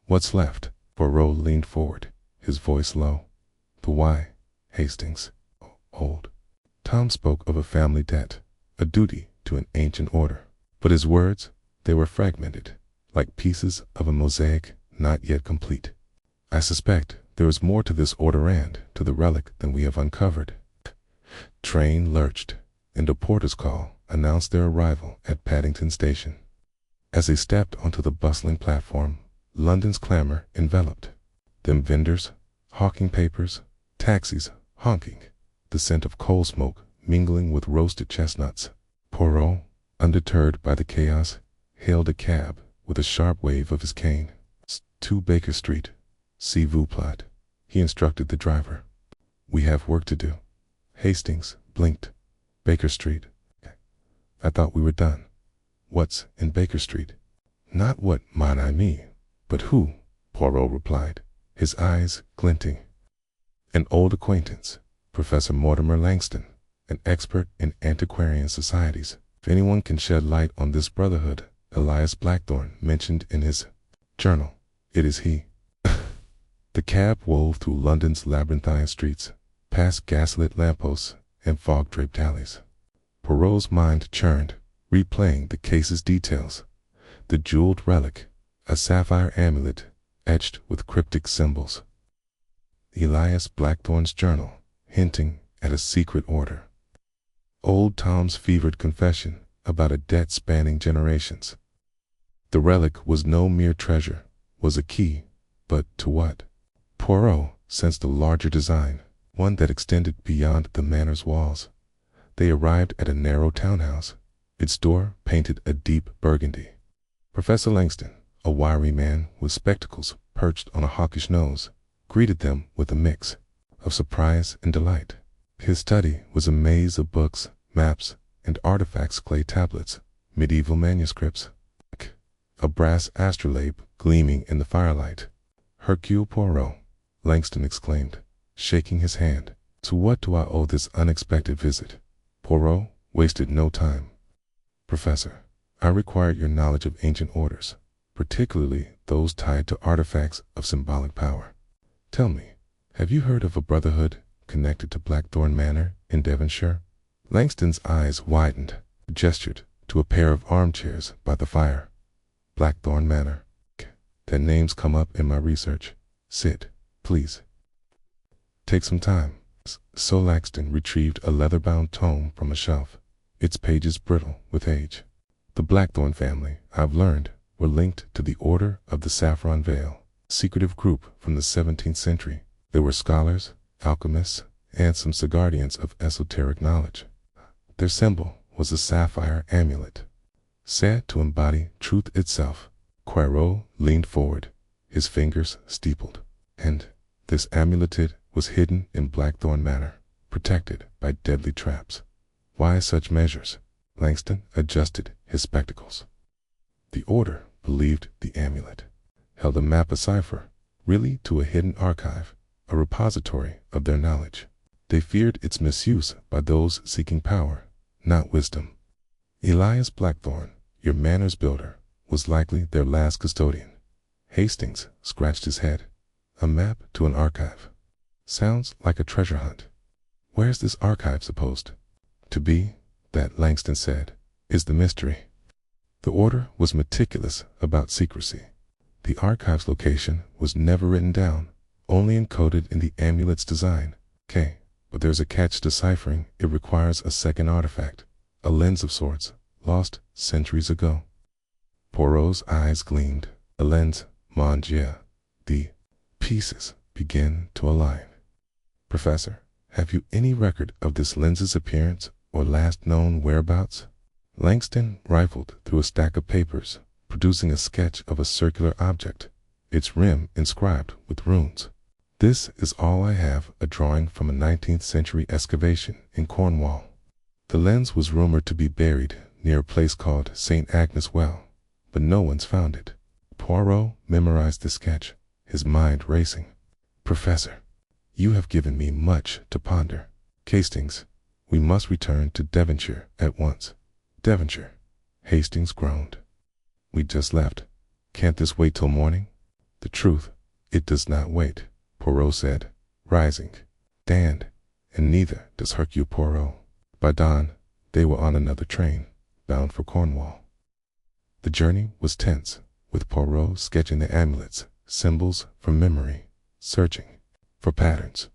What's left?" Poirot leaned forward, his voice low. "The why, Hastings? Old Tom spoke of a family debt, a duty to an ancient order. But his words, they were fragmented, like pieces of a mosaic not yet complete. I suspect there is more to this order and to the relic than we have uncovered." Train lurched, and a porter's call announced their arrival at Paddington Station. As they stepped onto the bustling platform, London's clamor enveloped them. Vendors hawking papers, taxis honking, the scent of coal smoke mingling with roasted chestnuts. Poirot, undeterred by the chaos, hailed a cab with a sharp wave of his cane. "To Baker Street, s'il vous plaît," he instructed the driver. "We have work to do." Hastings blinked. "Baker Street? I thought we were done. What's in Baker Street?" "Not what, mon ami, but who," Poirot replied, his eyes glinting. "An old acquaintance, Professor Mortimer Langston, an expert in antiquarian societies. If anyone can shed light on this brotherhood Elias Blackthorne mentioned in his journal, it is he." The cab wove through London's labyrinthine streets, past gaslit lampposts and fog-draped alleys. Poirot's mind churned, replaying the case's details. The jeweled relic, a sapphire amulet etched with cryptic symbols. Elias Blackthorne's journal, hinting at a secret order. Old Tom's fevered confession about a debt spanning generations. The relic was no mere treasure, was a key, but to what? Poirot sensed a larger design, one that extended beyond the manor's walls. They arrived at a narrow townhouse, its door painted a deep burgundy. Professor Langston, a wiry man with spectacles perched on a hawkish nose, greeted them with a mix of surprise and delight. His study was a maze of books, maps, and artifacts, clay tablets, medieval manuscripts, a brass astrolabe gleaming in the firelight. "Hercule Poirot," Langston exclaimed, shaking his hand. "To what do I owe this unexpected visit?" Poirot wasted no time. "Professor, I require your knowledge of ancient orders, particularly those tied to artifacts of symbolic power. Tell me, have you heard of a brotherhood connected to Blackthorne Manor in Devonshire?" Langston's eyes widened, gestured to a pair of armchairs by the fire. "Blackthorne Manor. That name's come up in my research. Sit, please. Take some time." So Langston retrieved a leather-bound tome from a shelf, its pages brittle with age. "The Blackthorne family, I've learned, were linked to the Order of the Saffron Veil, secretive group from the 17th century. They were scholars, alchemists, and some guardians of esoteric knowledge. Their symbol was a sapphire amulet, said to embody truth itself." Poirot leaned forward, his fingers steepled. "And this amulet was hidden in Blackthorne Manor, protected by deadly traps. Why such measures?" Langston adjusted his spectacles. "The Order believed the amulet held a map, a cipher, really to a hidden archive, a repository of their knowledge. They feared its misuse by those seeking power, not wisdom. Elias Blackthorne, your manor's builder, was likely their last custodian." Hastings scratched his head. "A map to an archive. Sounds like a treasure hunt. Where's this archive supposed to be?" "That," Langston said, "is the mystery. The Order was meticulous about secrecy. The archive's location was never written down, only encoded in the amulet's design. But there's a catch: deciphering it requires a second artifact, a lens of sorts, lost centuries ago. Poirot's eyes gleamed. A lens, mon Dieu. The pieces begin to align. Professor, have you any record of this lens's appearance or last known whereabouts? Langston rifled through a stack of papers, producing a sketch of a circular object, its rim inscribed with runes. This is all I have, a drawing from a 19th century excavation in Cornwall. The lens was rumored to be buried near a place called St. Agnes Well, but no one's found it. Poirot memorized the sketch, his mind racing. Professor, you have given me much to ponder. Hastings, we must return to Devonshire at once. Devonshire, Hastings groaned. We just left. Can't this wait till morning? The truth, it does not wait, Poirot said, rising. And neither does Hercule Poirot. By dawn, they were on another train, bound for Cornwall. The journey was tense, with Poirot sketching the amulets, symbols from memory, searching for patterns.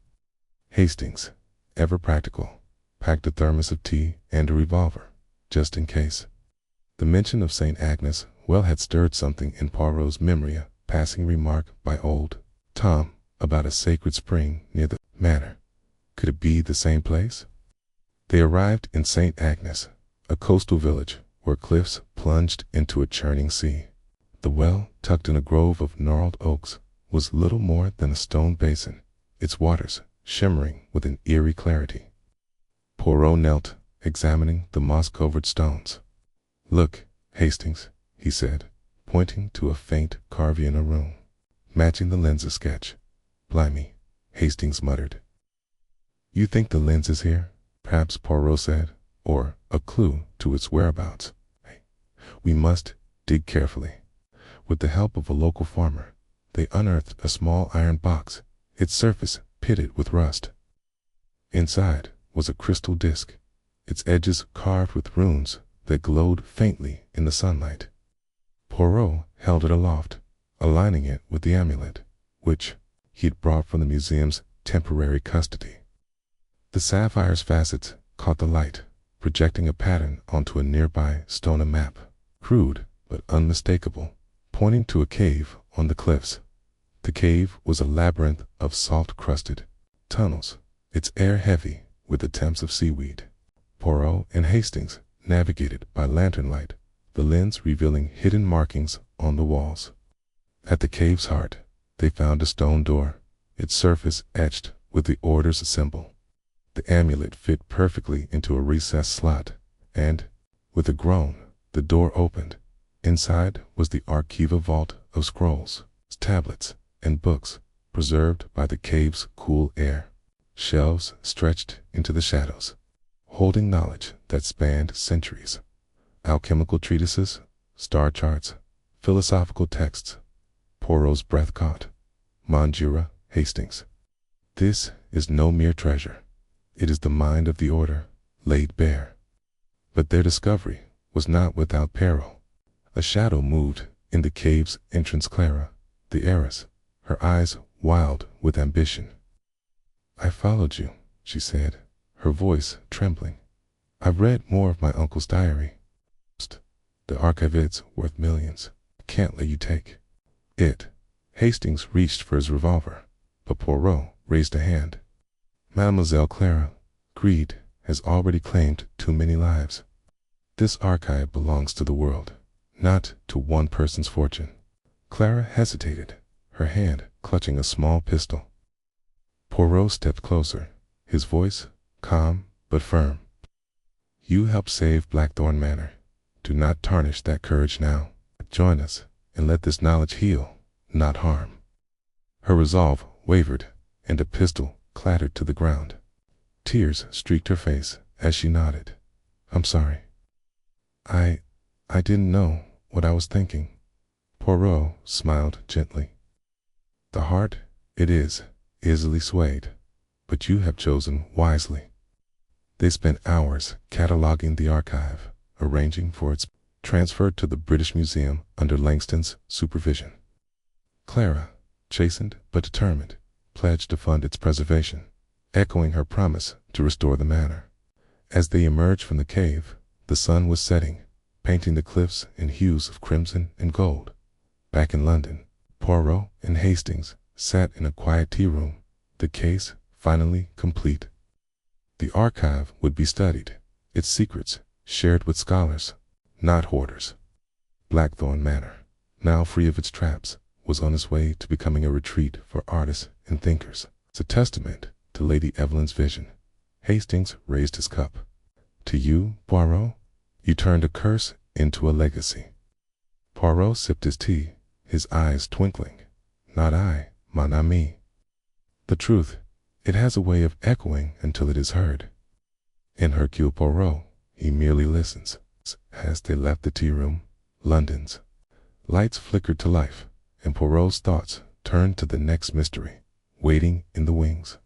Hastings, ever practical, packed a thermos of tea and a revolver, just in case. The mention of St. Agnes Well had stirred something in Poirot's memory, a passing remark by old Tom about a sacred spring near the manor. Could it be the same place? They arrived in St. Agnes, a coastal village where cliffs plunged into a churning sea. The well, tucked in a grove of gnarled oaks, was little more than a stone basin, its waters shimmering with an eerie clarity. Poirot knelt, examining the moss-covered stones. Look, Hastings, he said, pointing to a faint carving in a room, matching the lens's sketch. Blimey, Hastings muttered. You think the lens is here? Perhaps, Poirot said, or a clue to its whereabouts. We must dig carefully. With the help of a local farmer, they unearthed a small iron box, its surface pitted with rust. Inside was a crystal disc, its edges carved with runes that glowed faintly in the sunlight. Poirot held it aloft, aligning it with the amulet, which he had brought from the museum's temporary custody. The sapphire's facets caught the light, projecting a pattern onto a nearby stone map, crude but unmistakable, pointing to a cave on the cliffs. The cave was a labyrinth of salt-crusted tunnels, its air heavy with attempts of seaweed. Poirot and Hastings navigated by lantern light, the lens revealing hidden markings on the walls. At the cave's heart, they found a stone door, its surface etched with the order's symbol. The amulet fit perfectly into a recessed slot, and, with a groan, the door opened. Inside was the Archiva vault of scrolls, tablets, and books, preserved by the cave's cool air. Shelves stretched into the shadows, holding knowledge that spanned centuries. Alchemical treatises, star charts, philosophical texts. Poirot's breath caught. Mon Dieu, Hastings. This is no mere treasure. It is the mind of the order, laid bare. But their discovery was not without peril. A shadow moved in the cave's entrance. Clara, the heiress, her eyes wild with ambition. I followed you, she said, her voice trembling. I've read more of my uncle's diary. The archive's worth millions. I can't let you take it. Hastings reached for his revolver, but Poirot raised a hand. Mademoiselle Clara, greed has already claimed too many lives. This archive belongs to the world, not to one person's fortune. Clara hesitated, her hand clutching a small pistol. Poirot stepped closer, his voice calm but firm. You helped save Blackthorn Manor. Do not tarnish that courage now. Join us and let this knowledge heal, not harm. Her resolve wavered, and a pistol clattered to the ground. Tears streaked her face as she nodded. I'm sorry. I didn't know what I was thinking. Poirot smiled gently. The heart, it is easily swayed, but you have chosen wisely. They spent hours cataloging the archive, arranging for its transfer to the British Museum under Langston's supervision. Clara, chastened but determined, pledged to fund its preservation, echoing her promise to restore the manor. As they emerged from the cave, the sun was setting, painting the cliffs in hues of crimson and gold. Back in London, Poirot and Hastings sat in a quiet tea room, the case finally complete. The archive would be studied, its secrets shared with scholars, not hoarders. Blackthorn Manor, now free of its traps, was on its way to becoming a retreat for artists and thinkers. It's a testament to Lady Evelyn's vision. Hastings raised his cup. To you, Poirot, you turned a curse into a legacy. Poirot sipped his tea, his eyes twinkling. Not I, mon ami. The truth, it has a way of echoing until it is heard. In Hercule Poirot, he merely listens. As they left the tea room, London's lights flickered to life, and Poirot's thoughts turned to the next mystery, waiting in the wings.